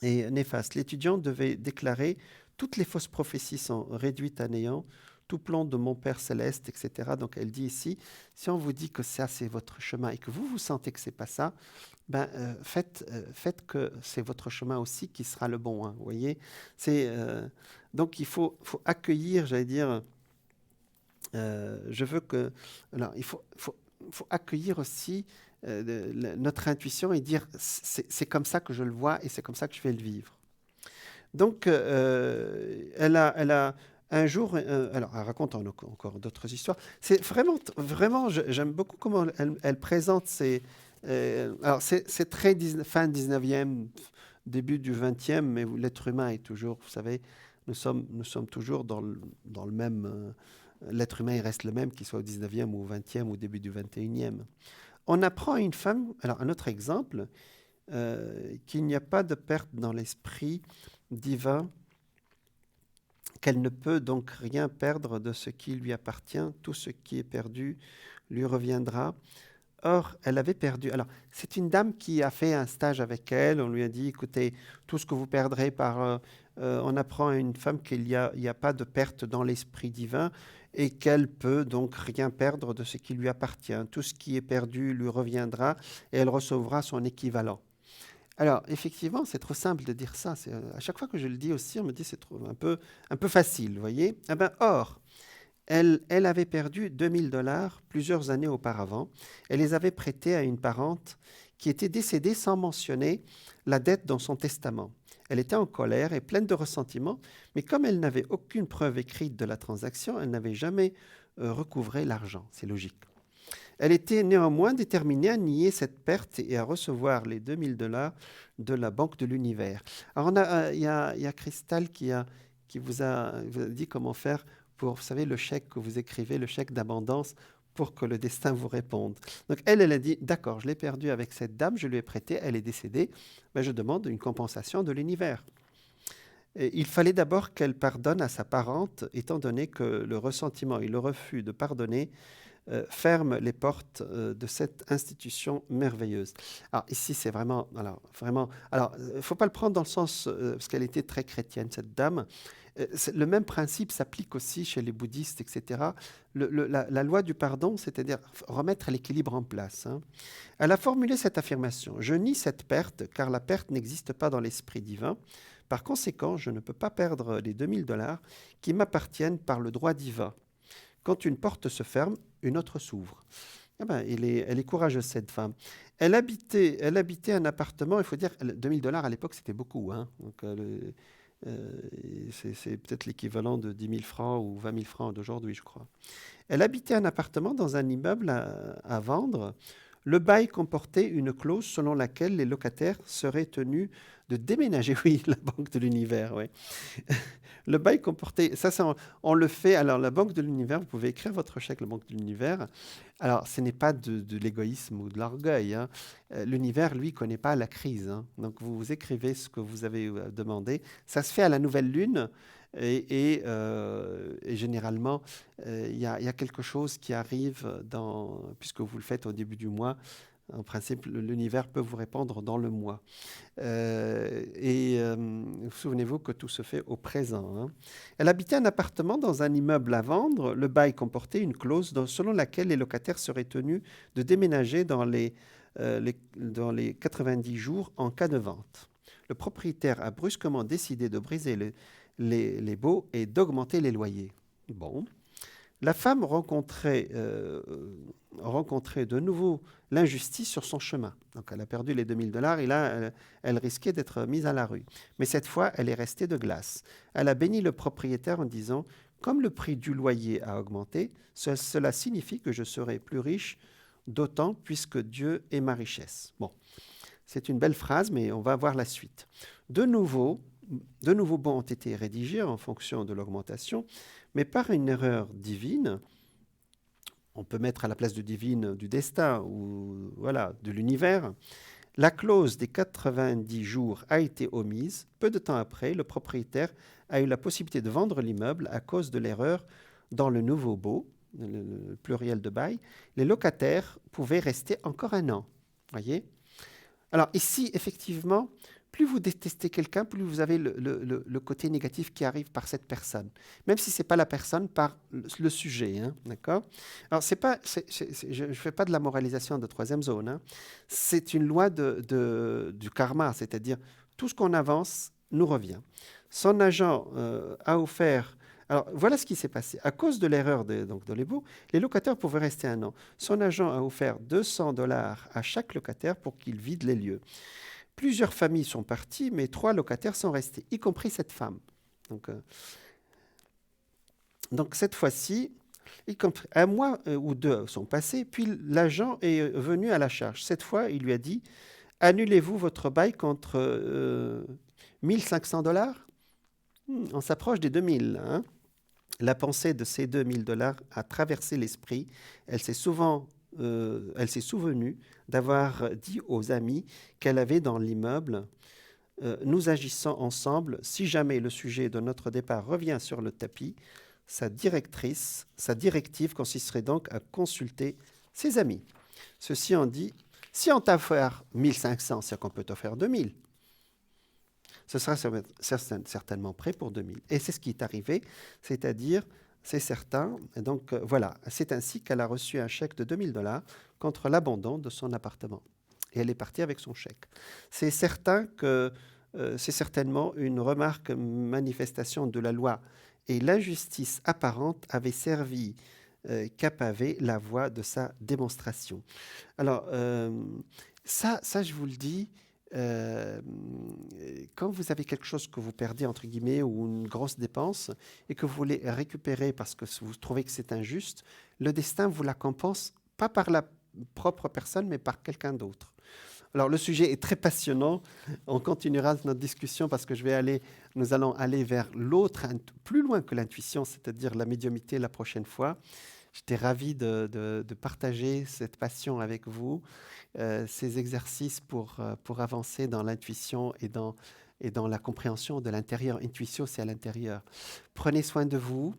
Et néfaste. L'étudiant devait déclarer toutes les fausses prophéties sont réduites à néant. Tout plan de mon Père céleste, etc. Donc, elle dit ici, si on vous dit que ça, c'est votre chemin et que vous sentez que c'est pas ça, faites que c'est votre chemin aussi qui sera le bon. Hein, vous voyez, donc, il faut accueillir, j'allais dire, je veux que... Alors, il faut accueillir aussi notre intuition et dire, c'est comme ça que je le vois et c'est comme ça que je vais le vivre. Donc, elle a un jour, alors elle raconte encore d'autres histoires. C'est vraiment, j'aime beaucoup comment elle présente alors c'est très fin 19e, début du 20e, mais l'être humain est toujours, vous savez, nous sommes toujours dans le même, l'être humain il reste le même, qu'il soit au 19e ou au 20e ou au début du 21e. On apprend à une femme, alors un autre exemple, qu'il n'y a pas de perte dans l'esprit divin, qu'elle ne peut donc rien perdre de ce qui lui appartient, tout ce qui est perdu lui reviendra. Or, elle avait perdu. Alors, c'est une dame qui a fait un stage avec elle. On lui a dit, écoutez, tout ce que vous perdrez on apprend à une femme qu'il n'y a pas de perte dans l'esprit divin et qu'elle peut donc rien perdre de ce qui lui appartient. Tout ce qui est perdu lui reviendra et elle recevra son équivalent. Alors, effectivement, c'est trop simple de dire ça. À chaque fois que je le dis aussi, on me dit c'est un peu facile, vous voyez. Eh ben, or, elle avait perdu 2000 $ plusieurs années auparavant. Elle les avait prêtés à une parente qui était décédée sans mentionner la dette dans son testament. Elle était en colère et pleine de ressentiment, mais comme elle n'avait aucune preuve écrite de la transaction, elle n'avait jamais recouvré l'argent. C'est logique. Elle était néanmoins déterminée à nier cette perte et à recevoir les 2000 $ de la Banque de l'Univers. Alors, il y a Cristal qui vous a dit comment faire pour, vous savez, le chèque que vous écrivez, le chèque d'abondance, pour que le destin vous réponde. Donc, elle a dit, d'accord, je l'ai perdu avec cette dame, je lui ai prêté, elle est décédée, mais je demande une compensation de l'univers. Et il fallait d'abord qu'elle pardonne à sa parente, étant donné que le ressentiment et le refus de pardonner ferment les portes de cette institution merveilleuse. Alors ici, c'est vraiment, il ne faut pas le prendre dans le sens, parce qu'elle était très chrétienne, cette dame. Le même principe s'applique aussi chez les bouddhistes, etc. La loi du pardon, c'est-à-dire remettre l'équilibre en place. Hein. Elle a formulé cette affirmation. Je nie cette perte, car la perte n'existe pas dans l'esprit divin. Par conséquent, je ne peux pas perdre les 2000 $ qui m'appartiennent par le droit divin. Quand une porte se ferme, une autre s'ouvre. Eh ben, elle est courageuse, cette femme. Elle habitait un appartement, il faut dire, 2000 $ à l'époque, c'était beaucoup. Hein. Donc, c'est peut-être l'équivalent de 10 000 francs ou 20 000 francs d'aujourd'hui, je crois. Elle habitait un appartement dans un immeuble à vendre. Le bail comportait une clause selon laquelle les locataires seraient tenus de déménager. Oui, la Banque de l'Univers, oui. Le bail comportait, on le fait, alors la Banque de l'Univers, vous pouvez écrire votre chèque, la Banque de l'Univers. Alors, ce n'est pas de l'égoïsme ou de l'orgueil. Hein. L'univers, lui, ne connaît pas la crise. Hein. Donc, vous écrivez ce que vous avez demandé. Ça se fait à la nouvelle lune. Et généralement, il y a quelque chose qui arrive, puisque vous le faites au début du mois. En principe, l'univers peut vous répondre dans le mois. Souvenez-vous que tout se fait au présent. Hein. Elle habitait un appartement dans un immeuble à vendre. Le bail comportait une clause selon laquelle les locataires seraient tenus de déménager dans les 90 jours en cas de vente. Le propriétaire a brusquement décidé de briser les baux et d'augmenter les loyers. Bon. La femme rencontrait de nouveau l'injustice sur son chemin. Donc, elle a perdu les 2000 $ et là, elle risquait d'être mise à la rue. Mais cette fois, elle est restée de glace. Elle a béni le propriétaire en disant « Comme le prix du loyer a augmenté, cela signifie que je serai plus riche, d'autant puisque Dieu est ma richesse. » Bon, c'est une belle phrase, mais on va voir la suite. De nouveaux bons ont été rédigés en fonction de l'augmentation, mais par une erreur divine, on peut mettre à la place de divine du destin ou voilà, de l'univers, la clause des 90 jours a été omise. Peu de temps après, le propriétaire a eu la possibilité de vendre l'immeuble à cause de l'erreur dans le nouveau baux, le pluriel de bail. Les locataires pouvaient rester encore un an. Voyez ? Alors ici, effectivement, plus vous détestez quelqu'un, plus vous avez le côté négatif qui arrive par cette personne. Même si ce n'est pas la personne, par le sujet. Hein, d'accord ? Alors, je ne fais pas de la moralisation de troisième zone. Hein. C'est une loi du karma, c'est-à-dire tout ce qu'on avance nous revient. Son agent a offert... Alors, voilà ce qui s'est passé. À cause de l'erreur de l'ébau, les locataires pouvaient rester un an. Son agent a offert 200 $ à chaque locataire pour qu'il vide les lieux. Plusieurs familles sont parties, mais 3 locataires sont restés, y compris cette femme. Donc cette fois-ci, un mois ou 2 sont passés, puis l'agent est venu à la charge. Cette fois, il lui a dit « Annulez-vous votre bail contre 1 500 $? On s'approche des 2000. Hein. La pensée de ces 2000 $ a traversé l'esprit. Elle s'est souvenue d'avoir dit aux amis qu'elle avait dans l'immeuble nous agissons ensemble. Si jamais le sujet de notre départ revient sur le tapis, sa directive consisterait donc à consulter ses amis. Ceci en dit, si on t'a offert 1500, c'est qu'on peut t'offrir 2000. Ce sera certainement prêt pour 2000. Et c'est ce qui est arrivé, c'est-à-dire, c'est certain. Et donc, voilà, c'est ainsi qu'elle a reçu un chèque de 2000 $ contre l'abandon de son appartement. Et elle est partie avec son chèque. C'est certain que c'est certainement une remarque, manifestation de la loi. Et l'injustice apparente avait servi qu'à paver la voie de sa démonstration. Alors, ça, je vous le dis, quand vous avez quelque chose que vous perdez, entre guillemets, ou une grosse dépense, et que vous voulez récupérer parce que vous trouvez que c'est injuste, le destin vous la compense, pas par la propre personne, mais par quelqu'un d'autre. Alors, le sujet est très passionnant. On continuera notre discussion parce que nous allons aller vers l'autre, plus loin que l'intuition, c'est-à-dire la médiumnité la prochaine fois. J'étais ravi de partager cette passion avec vous, ces exercices pour avancer dans l'intuition et dans la compréhension de l'intérieur. Intuition, c'est à l'intérieur. Prenez soin de vous.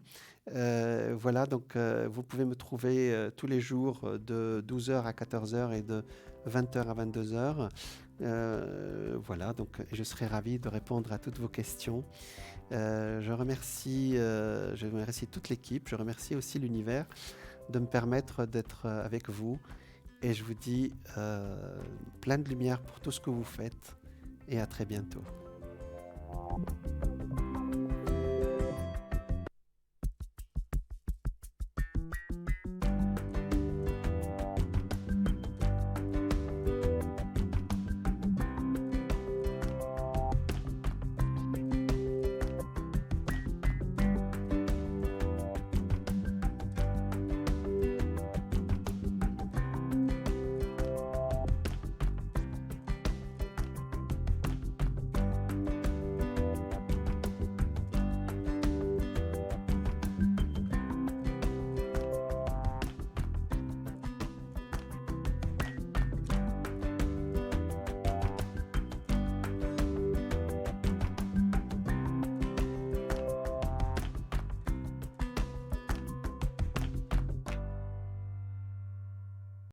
Voilà, donc vous pouvez me trouver tous les jours de 12h à 14h et de 20h à 22h. Voilà, donc je serai ravi de répondre à toutes vos questions. Je remercie toute l'équipe, je remercie aussi l'univers de me permettre d'être avec vous et je vous dis plein de lumière pour tout ce que vous faites et à très bientôt.